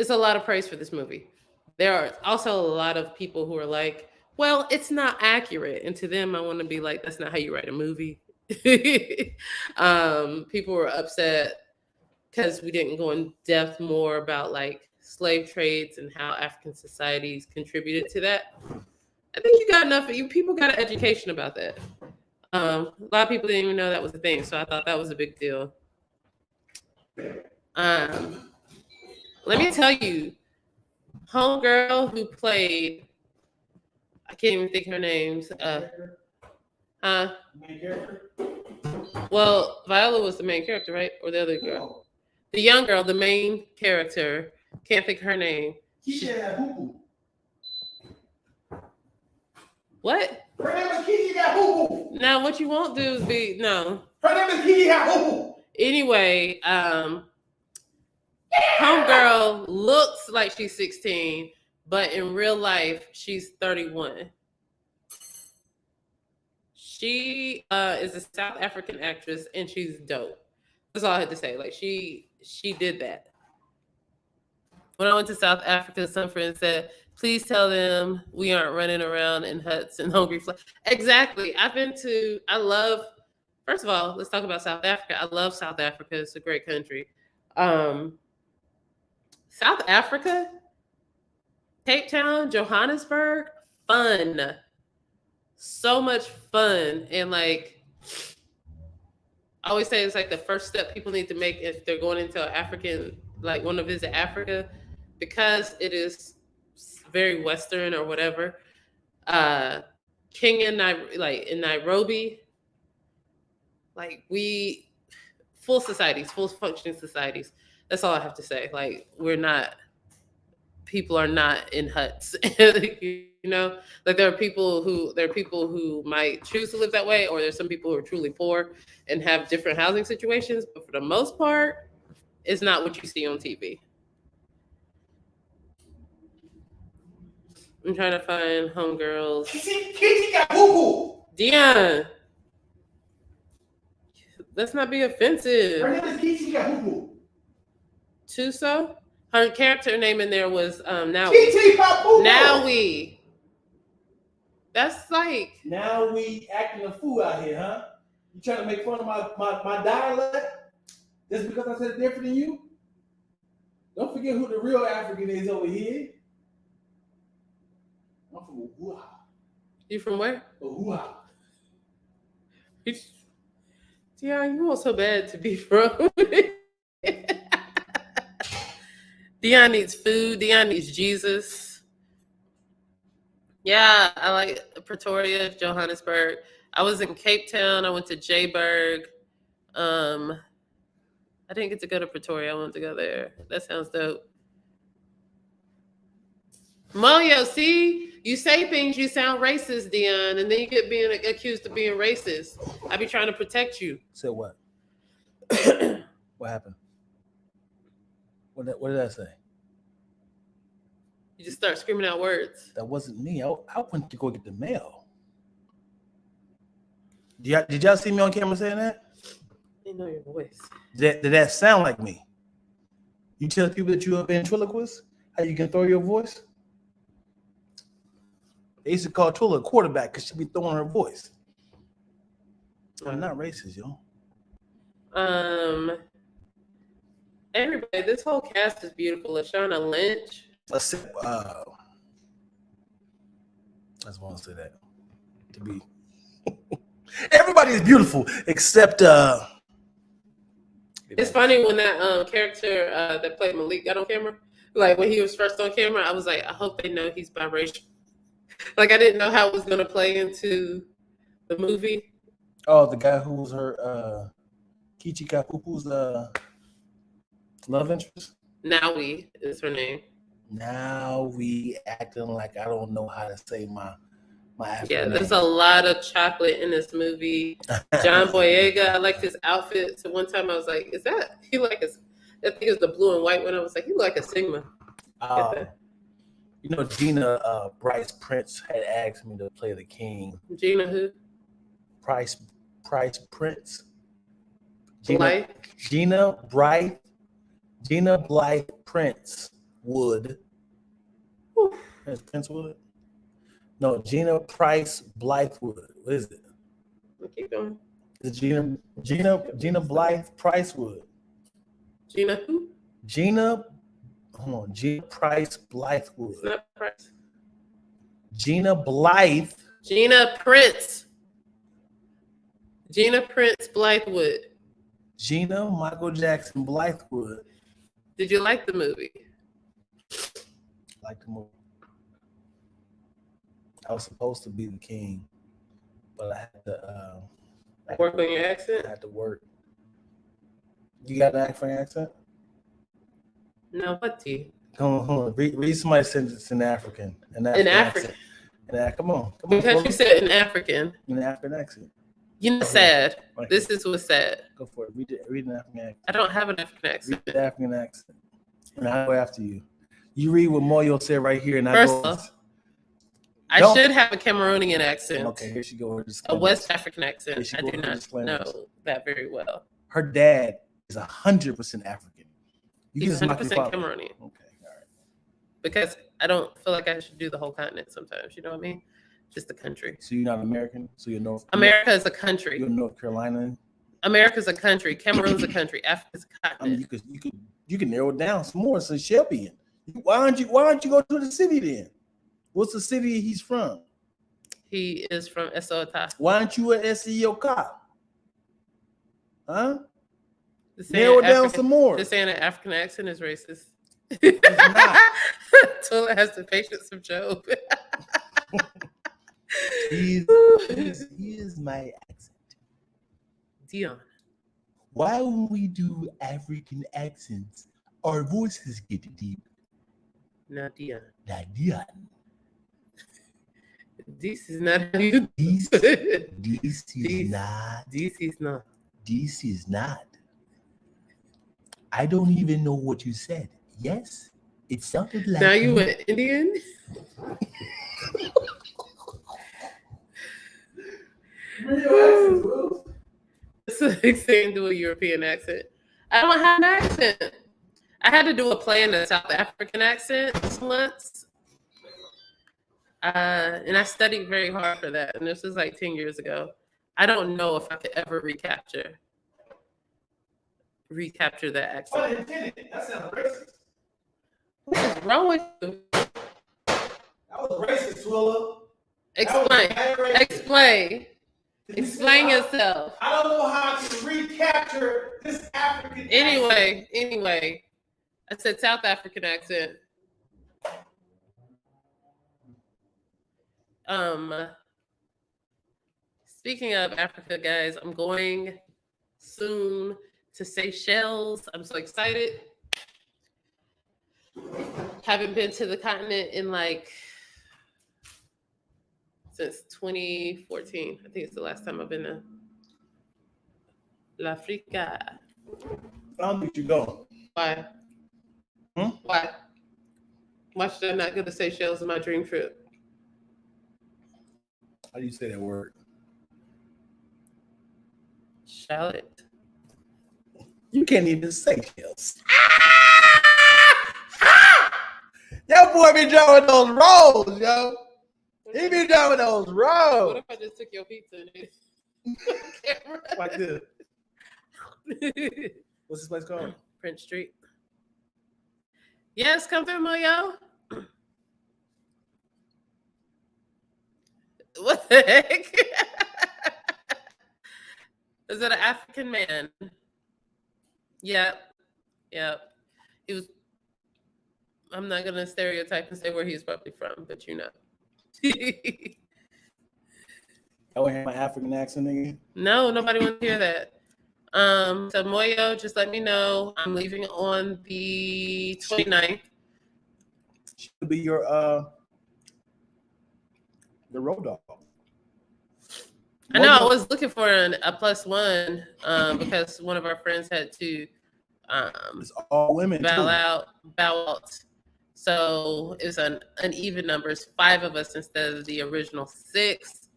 Speaker 1: a lot of praise for this movie. There are also a lot of people who are like, well, it's not accurate. And to them, I want to be like, that's not how you write a movie. People were upset because we didn't go in depth more about like slave trades and how African societies contributed to that. I think you got enough. People got an education about that. A lot of people didn't even know that was a thing, so I thought that was a big deal. Let me tell you, homegirl who played, I can't even think her names.
Speaker 2: Main character?
Speaker 1: Well, Viola was the main character, right? Or the other girl? The young girl, the main character. Can't think of her name. What?
Speaker 2: Her name is Kiki Hoo.
Speaker 1: Now, what you won't do is be, no.
Speaker 2: Her name is Kiki Hoo.
Speaker 1: Anyway, homegirl looks like she's 16, but in real life, she's 31. She is a South African actress, and she's dope. That's all I had to say. Like, she did that. When I went to South Africa, some friends said, please tell them we aren't running around in huts and hungry flies. Exactly. First of all, let's talk about South Africa. I love South Africa. It's a great country. South Africa, Cape Town, Johannesburg, fun. So much fun. And like, I always say it's like the first step people need to make if they're going into African, like want to visit Africa, because it is very Western or whatever. Kenya, like in Nairobi, like full societies, full functioning societies. That's all I have to say. Like, people are not in huts. You know, like there are people who might choose to live that way, or there's some people who are truly poor and have different housing situations. But for the most part, it's not what you see on TV. I'm trying to find homegirls. Dion, let's not be offensive.
Speaker 2: Her name is Kiki Hoo.
Speaker 1: Tuso? Her character name in there was Now
Speaker 2: TT Papu.
Speaker 1: Now We. That's like
Speaker 2: Now we acting a fool out here, huh? You trying to make fun of my dialect just because I said it different than you? Don't forget who the real African is over here. I'm from Oahu.
Speaker 1: You from where?
Speaker 2: Oahu.
Speaker 1: Yeah, you want so bad to be from. Dion needs food. Dion needs Jesus. Yeah, I like Pretoria, Johannesburg. I was in Cape Town. I went to Jayburg. I didn't get to go to Pretoria. I wanted to go there. That sounds dope. Mario, see, you say things, you sound racist, Dion, and then you get being accused of being racist. I be trying to protect you.
Speaker 2: Said what? What happened? What did I say?
Speaker 1: You just start screaming out words.
Speaker 2: That wasn't me. I went to go get the mail. Did y'all see me on camera saying that?
Speaker 1: I know your voice.
Speaker 2: Did that sound like me? You tell people that you're a ventriloquist, how you can throw your voice? They used to call Twilla a quarterback because she be throwing her voice. I'm not racist, yo.
Speaker 1: Everybody, this whole cast is beautiful. Lashana Lynch.
Speaker 2: I just want to say that. To be everybody is beautiful except
Speaker 1: It's funny when that character that played Malik got on camera. Like when he was first on camera, I was like, I hope they know he's biracial. Like I didn't know how it was gonna play into the movie.
Speaker 2: Oh, the guy who was her Kichi Kapupu's love interest?
Speaker 1: Nawi is her name.
Speaker 2: Now we acting like I don't know how to say my
Speaker 1: Yeah,
Speaker 2: name.
Speaker 1: there's a lot of chocolate in this movie. John Boyega, I liked his outfit. So one time I was like, is that he like his I think it was the blue and white one. I was like, he looked like a Sigma.
Speaker 2: You know, Gina Bryce Prince had asked me to play the king.
Speaker 1: Gina who?
Speaker 2: Price Prince.
Speaker 1: Gina
Speaker 2: Blythe Prince Wood. That's Prince Wood? No, Gina Price Blythewood. What is it?
Speaker 1: Keep going.
Speaker 2: Is it Gina Blythe Pricewood?
Speaker 1: Gina who?
Speaker 2: Gina Price Blythewood.
Speaker 1: It's not Price.
Speaker 2: Gina Blythe.
Speaker 1: Gina Prince Blythewood.
Speaker 2: Gina Michael Jackson Blythewood.
Speaker 1: Did you like the movie?
Speaker 2: Like the movie. I was supposed to be the king, but I had to
Speaker 1: work on your accent.
Speaker 2: I had to work. You got an accent?
Speaker 1: No, what do you?
Speaker 2: Come on. Read somebody's sentence in African.
Speaker 1: In African.
Speaker 2: Come on.
Speaker 1: Because you said in African.
Speaker 2: In an African accent.
Speaker 1: You know, sad. Right. This is what's sad.
Speaker 2: Go for it. Read an African accent.
Speaker 1: I don't have an African accent.
Speaker 2: Read the African accent. And I'll go after you. You read what Moyo said right here, and
Speaker 1: I should have a Cameroonian accent.
Speaker 2: Okay, here she goes.
Speaker 1: A West African accent. I do not know that very well.
Speaker 2: Her dad is 100% African.
Speaker 1: He's 100% Cameroonian.
Speaker 2: Okay, all right.
Speaker 1: Because I don't feel like I should do the whole continent sometimes. You know what I mean? Just the country.
Speaker 2: So you're not American? So you're North
Speaker 1: America is a country.
Speaker 2: You're North Carolina?
Speaker 1: America's a country. Cameroon's a country. Africa's a continent.
Speaker 2: I mean, you can narrow it down some more. So Shelby, why don't you go to the city then? What's the city he's from?
Speaker 1: He is from Esota.
Speaker 2: Why aren't you an SEO cop? Huh? Narrow it down some more.
Speaker 1: Just saying an African accent is racist.
Speaker 2: It's not.
Speaker 1: Twilla has the patience of Job.
Speaker 2: He is my accent.
Speaker 1: Dion.
Speaker 2: Why when we do African accents, our voices get deep?
Speaker 1: Not Dion.
Speaker 2: Not Dion.
Speaker 1: This is not how you
Speaker 2: This is not.
Speaker 1: This is not.
Speaker 2: This is not. I don't even know what you said. Yes, it sounded like.
Speaker 1: Now you went Indian. It's like saying do a European accent. I don't have an accent. I had to do a play in a South African accent once. And I studied very hard for that. And this was like 10 years ago. I don't know if I could ever recapture that accent.
Speaker 2: Unintended. That sounds racist.
Speaker 1: What is wrong with you?
Speaker 2: That was racist, Twilla.
Speaker 1: Explain yourself.
Speaker 2: I don't know how to recapture this African accent.
Speaker 1: Anyway, I said South African accent. Speaking of Africa, guys, I'm going soon to Seychelles. I'm so excited. Haven't been to the continent in since 2014. I think it's the last time I've been to L'Africa.
Speaker 2: I don't think you go.
Speaker 1: Why? Why? Why should I not go to Seychelles in my dream trip?
Speaker 2: How do you say that word?
Speaker 1: Shallot.
Speaker 2: You can't even say Seychelles. Yo, boy be drawing those rolls, yo. He be drawing those rolls.
Speaker 1: What if I just took your pizza and ate it?
Speaker 2: Like this. What's this place called?
Speaker 1: Prince Street. Yes, come through, Moyo. What the heck? Is it an African man? Yep. He was. I'm not gonna stereotype and say where he's probably from, but you know.
Speaker 2: I would have my African accent again.
Speaker 1: No, nobody wants to hear that. So Moyo, just let me know. I'm leaving on the 29th.
Speaker 2: Should be your the road dog.
Speaker 1: I know. I was looking for a +1 because one of our friends had to
Speaker 2: it's all women
Speaker 1: bow out. So it was an uneven numbers, 5 of us instead of the original 6.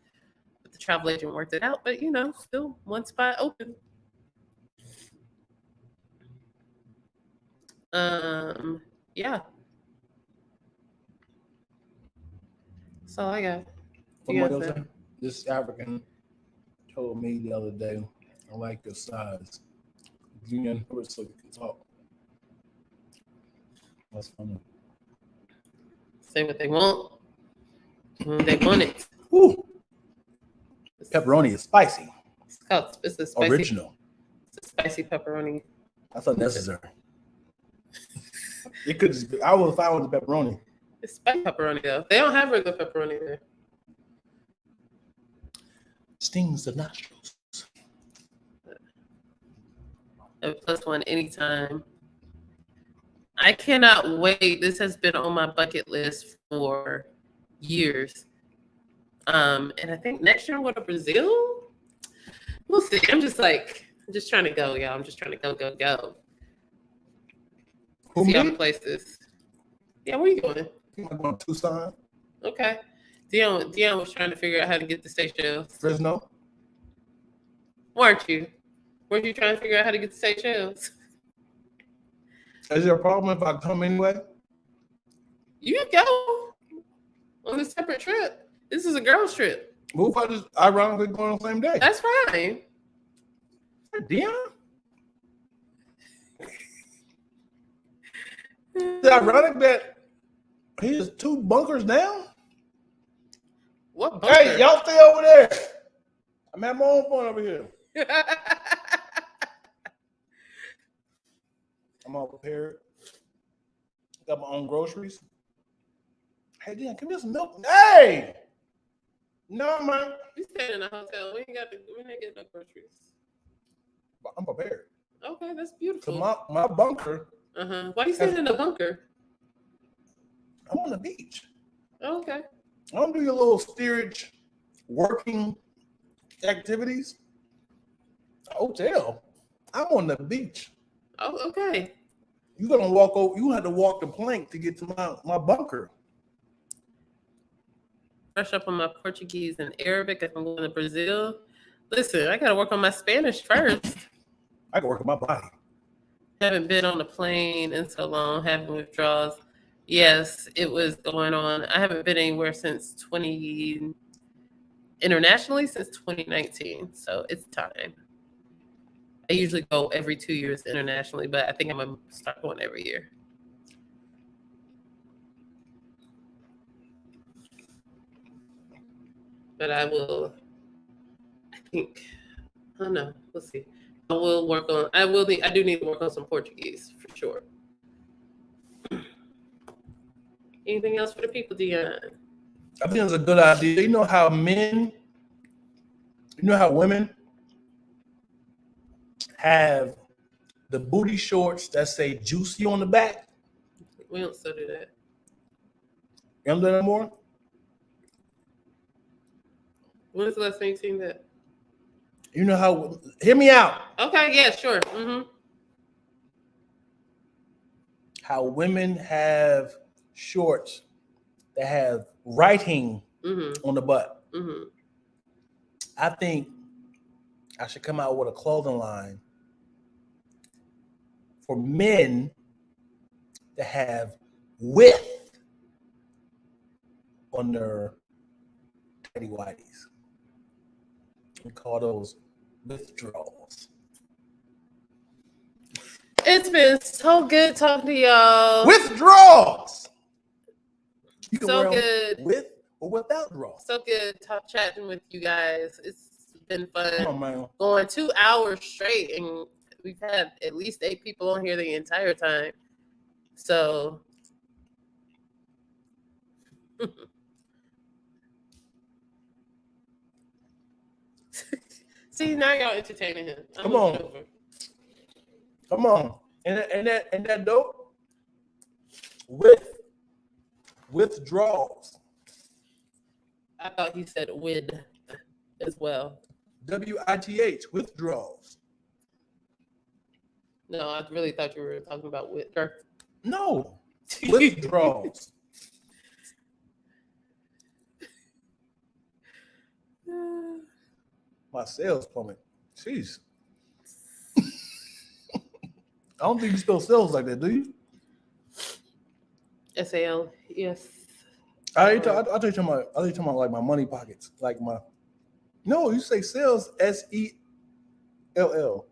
Speaker 1: But the travel agent worked it out. But still one spot open. Yeah. That's all I got.
Speaker 2: This African told me the other day, I like your size. You know, so you can talk. That's funny.
Speaker 1: Say what they want. When they want it.
Speaker 2: Ooh. Pepperoni is spicy.
Speaker 1: It's a spicy.
Speaker 2: Original.
Speaker 1: It's a spicy pepperoni.
Speaker 2: That's unnecessary. It could just be, I would have found the pepperoni.
Speaker 1: It's spicy pepperoni though. They don't have regular pepperoni there.
Speaker 2: Stings the nostrils.
Speaker 1: A +1 anytime. I cannot wait. This has been on my bucket list for years. And I think next year I'm going to Brazil. We'll see. I'm just trying to go, y'all. I'm just trying to go. See all the places. Yeah, where you going?
Speaker 2: I'm going to Tucson.
Speaker 1: Okay. Dion was trying to figure out how to get to Seychelles.
Speaker 2: Fresno.
Speaker 1: Weren't you? Weren't you trying to figure out how to get to Seychelles?
Speaker 2: Is there a problem if I come anyway?
Speaker 1: You can go on a separate trip. This is a girl's trip.
Speaker 2: What if I just ironically go on the same day?
Speaker 1: That's fine.
Speaker 2: Dion? Is it ironic that he is 2 bunkers down?
Speaker 1: What bunker?
Speaker 2: Hey, y'all stay over there. I'm having my own fun over here. I'm all prepared. Got my own groceries. Hey, Dion, give me some milk. Hey! No, man.
Speaker 1: We staying in a hotel. We ain't getting no groceries.
Speaker 2: I'm prepared.
Speaker 1: Okay, that's beautiful.
Speaker 2: My bunker.
Speaker 1: Why are you staying in a bunker?
Speaker 2: I'm on the beach.
Speaker 1: Okay.
Speaker 2: I don't do your little steerage working activities. Hotel. I'm on the beach.
Speaker 1: Oh, okay.
Speaker 2: You're gonna walk over. You have to walk the plank to get to my bunker.
Speaker 1: Brush up on my Portuguese and Arabic if I'm going to Brazil. Listen, I gotta work on my Spanish first.
Speaker 2: I can work on my body.
Speaker 1: Haven't been on a plane in so long, having withdrawals. Yes, it was going on. I haven't been anywhere internationally since 2019. So it's time. I usually go every 2 years internationally, but I think I'm going to start going every year. But I don't know. We'll see. I do need to work on some Portuguese for sure. Anything else for the people, Dion?
Speaker 2: I think it's a good idea. You know how women have the booty shorts that say juicy on the back?
Speaker 1: We don't still do that.
Speaker 2: You don't do that anymore?
Speaker 1: When's the last time you seen that?
Speaker 2: You know how, hear me out.
Speaker 1: Okay, yeah, sure. Mm-hmm.
Speaker 2: How women have shorts that have writing on the butt.
Speaker 1: Mm-hmm.
Speaker 2: I think I should come out with a clothing line for men that have width on their tighty whities. We call those withdrawals.
Speaker 1: It's been so good talking to y'all.
Speaker 2: Withdrawals. You can
Speaker 1: So
Speaker 2: wear
Speaker 1: good.
Speaker 2: them with or without draws.
Speaker 1: So good chatting with you guys. It's been fun.
Speaker 2: Come on, man.
Speaker 1: Going 2 hours straight, and we've had at least 8 people on here the entire time. So see, now y'all entertaining him.
Speaker 2: Come on. And that dope withdrawals.
Speaker 1: I thought he said wid as well.
Speaker 2: WITH, withdrawals.
Speaker 1: No, I really thought you were talking about Whitger.
Speaker 2: No, withdrawals. My sales plummet. Jeez. I don't think you spell sales like that, do you?
Speaker 1: SAL, yes.
Speaker 2: I tell you about like my money pockets, like my. No, you say sales, SELL.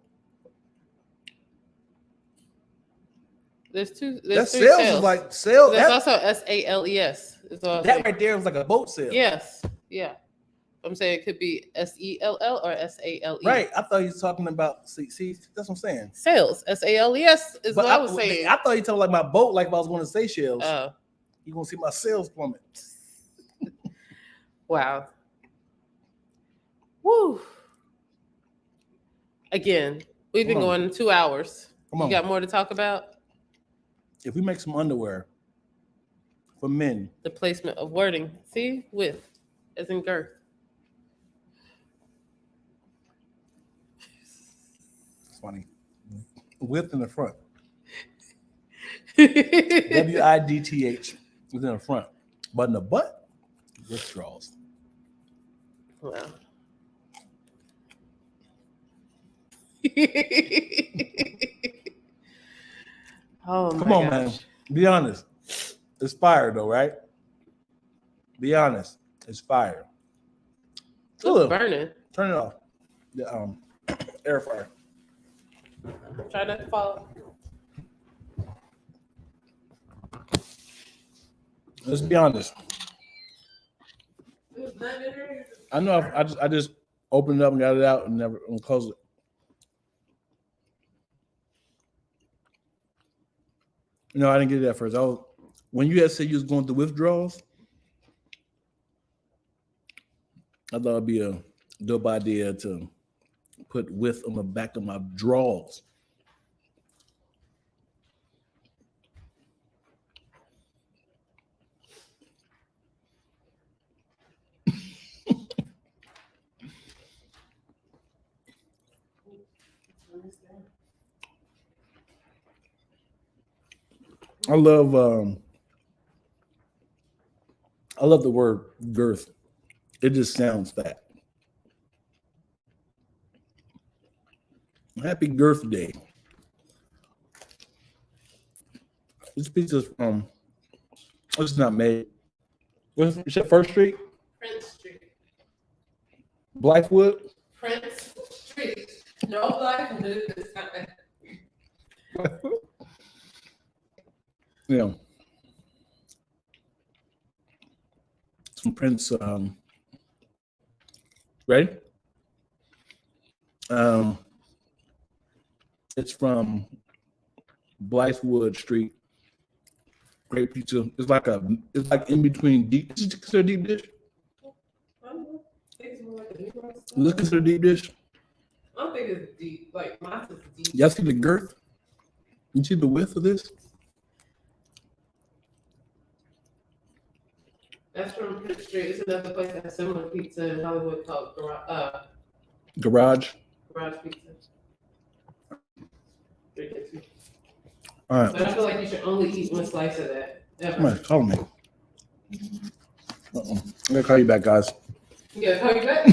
Speaker 1: There's two.
Speaker 2: That
Speaker 1: three
Speaker 2: sales is like sales.
Speaker 1: That's also SALES.
Speaker 2: That right there is like a boat sale.
Speaker 1: Yes. Yeah. I'm saying it could be SELL or SALE.
Speaker 2: Right. I thought you was talking about. See, that's what I'm saying.
Speaker 1: Sales. SALES is
Speaker 2: But
Speaker 1: what I was saying.
Speaker 2: I thought you talking like my boat, like if I was going to Seychelles.
Speaker 1: Oh.
Speaker 2: You're gonna see my sales plummet.
Speaker 1: Wow. Woo. Again, we've been going 2 hours.
Speaker 2: Come on.
Speaker 1: You got more to talk about?
Speaker 2: If we make some underwear for men.
Speaker 1: The placement of wording. See? With, as in girth.
Speaker 2: It's funny. Width in the front. WIDTH was in the front. But in the butt, withdrawals.
Speaker 1: Wow. Oh,
Speaker 2: come on, man. Be honest. It's fire, though, right? Be honest. It's fire.
Speaker 1: It's burning.
Speaker 2: Turn it off. The air fryer.
Speaker 1: Try not to fall.
Speaker 2: Let's be honest. I know I just opened it up and got it out and never closed it. No, I didn't get it at first. When you had said you was going through withdrawals, I thought it'd be a dope idea to put width on the back of my drawers. I love the word girth. It just sounds fat. Happy Girth Day. This pizza's from. It's not made. What's it? First Street,
Speaker 1: Prince Street.
Speaker 2: Blackwood.
Speaker 1: Prince Street. No Blackwood. It's not that.
Speaker 2: Yeah. Some Prince. Ready? It's from Blythewood Street. Great pizza. It's like in between deep. Is it considered deep dish?
Speaker 1: I don't know. It's more like a New York style.
Speaker 2: Is it considered deep dish?
Speaker 1: I don't think it's deep. Like mine is deep.
Speaker 2: Y'all see the girth? You see the width of this?
Speaker 1: That's from Prince Street. It's another place that has similar pizza in Hollywood called
Speaker 2: Garage.
Speaker 1: Garage Pizza.
Speaker 2: All right.
Speaker 1: But I feel like you should only eat one slice of that.
Speaker 2: Come
Speaker 1: Ever.
Speaker 2: on, call me. I'm gonna call you back, guys.
Speaker 1: You gotta call you back.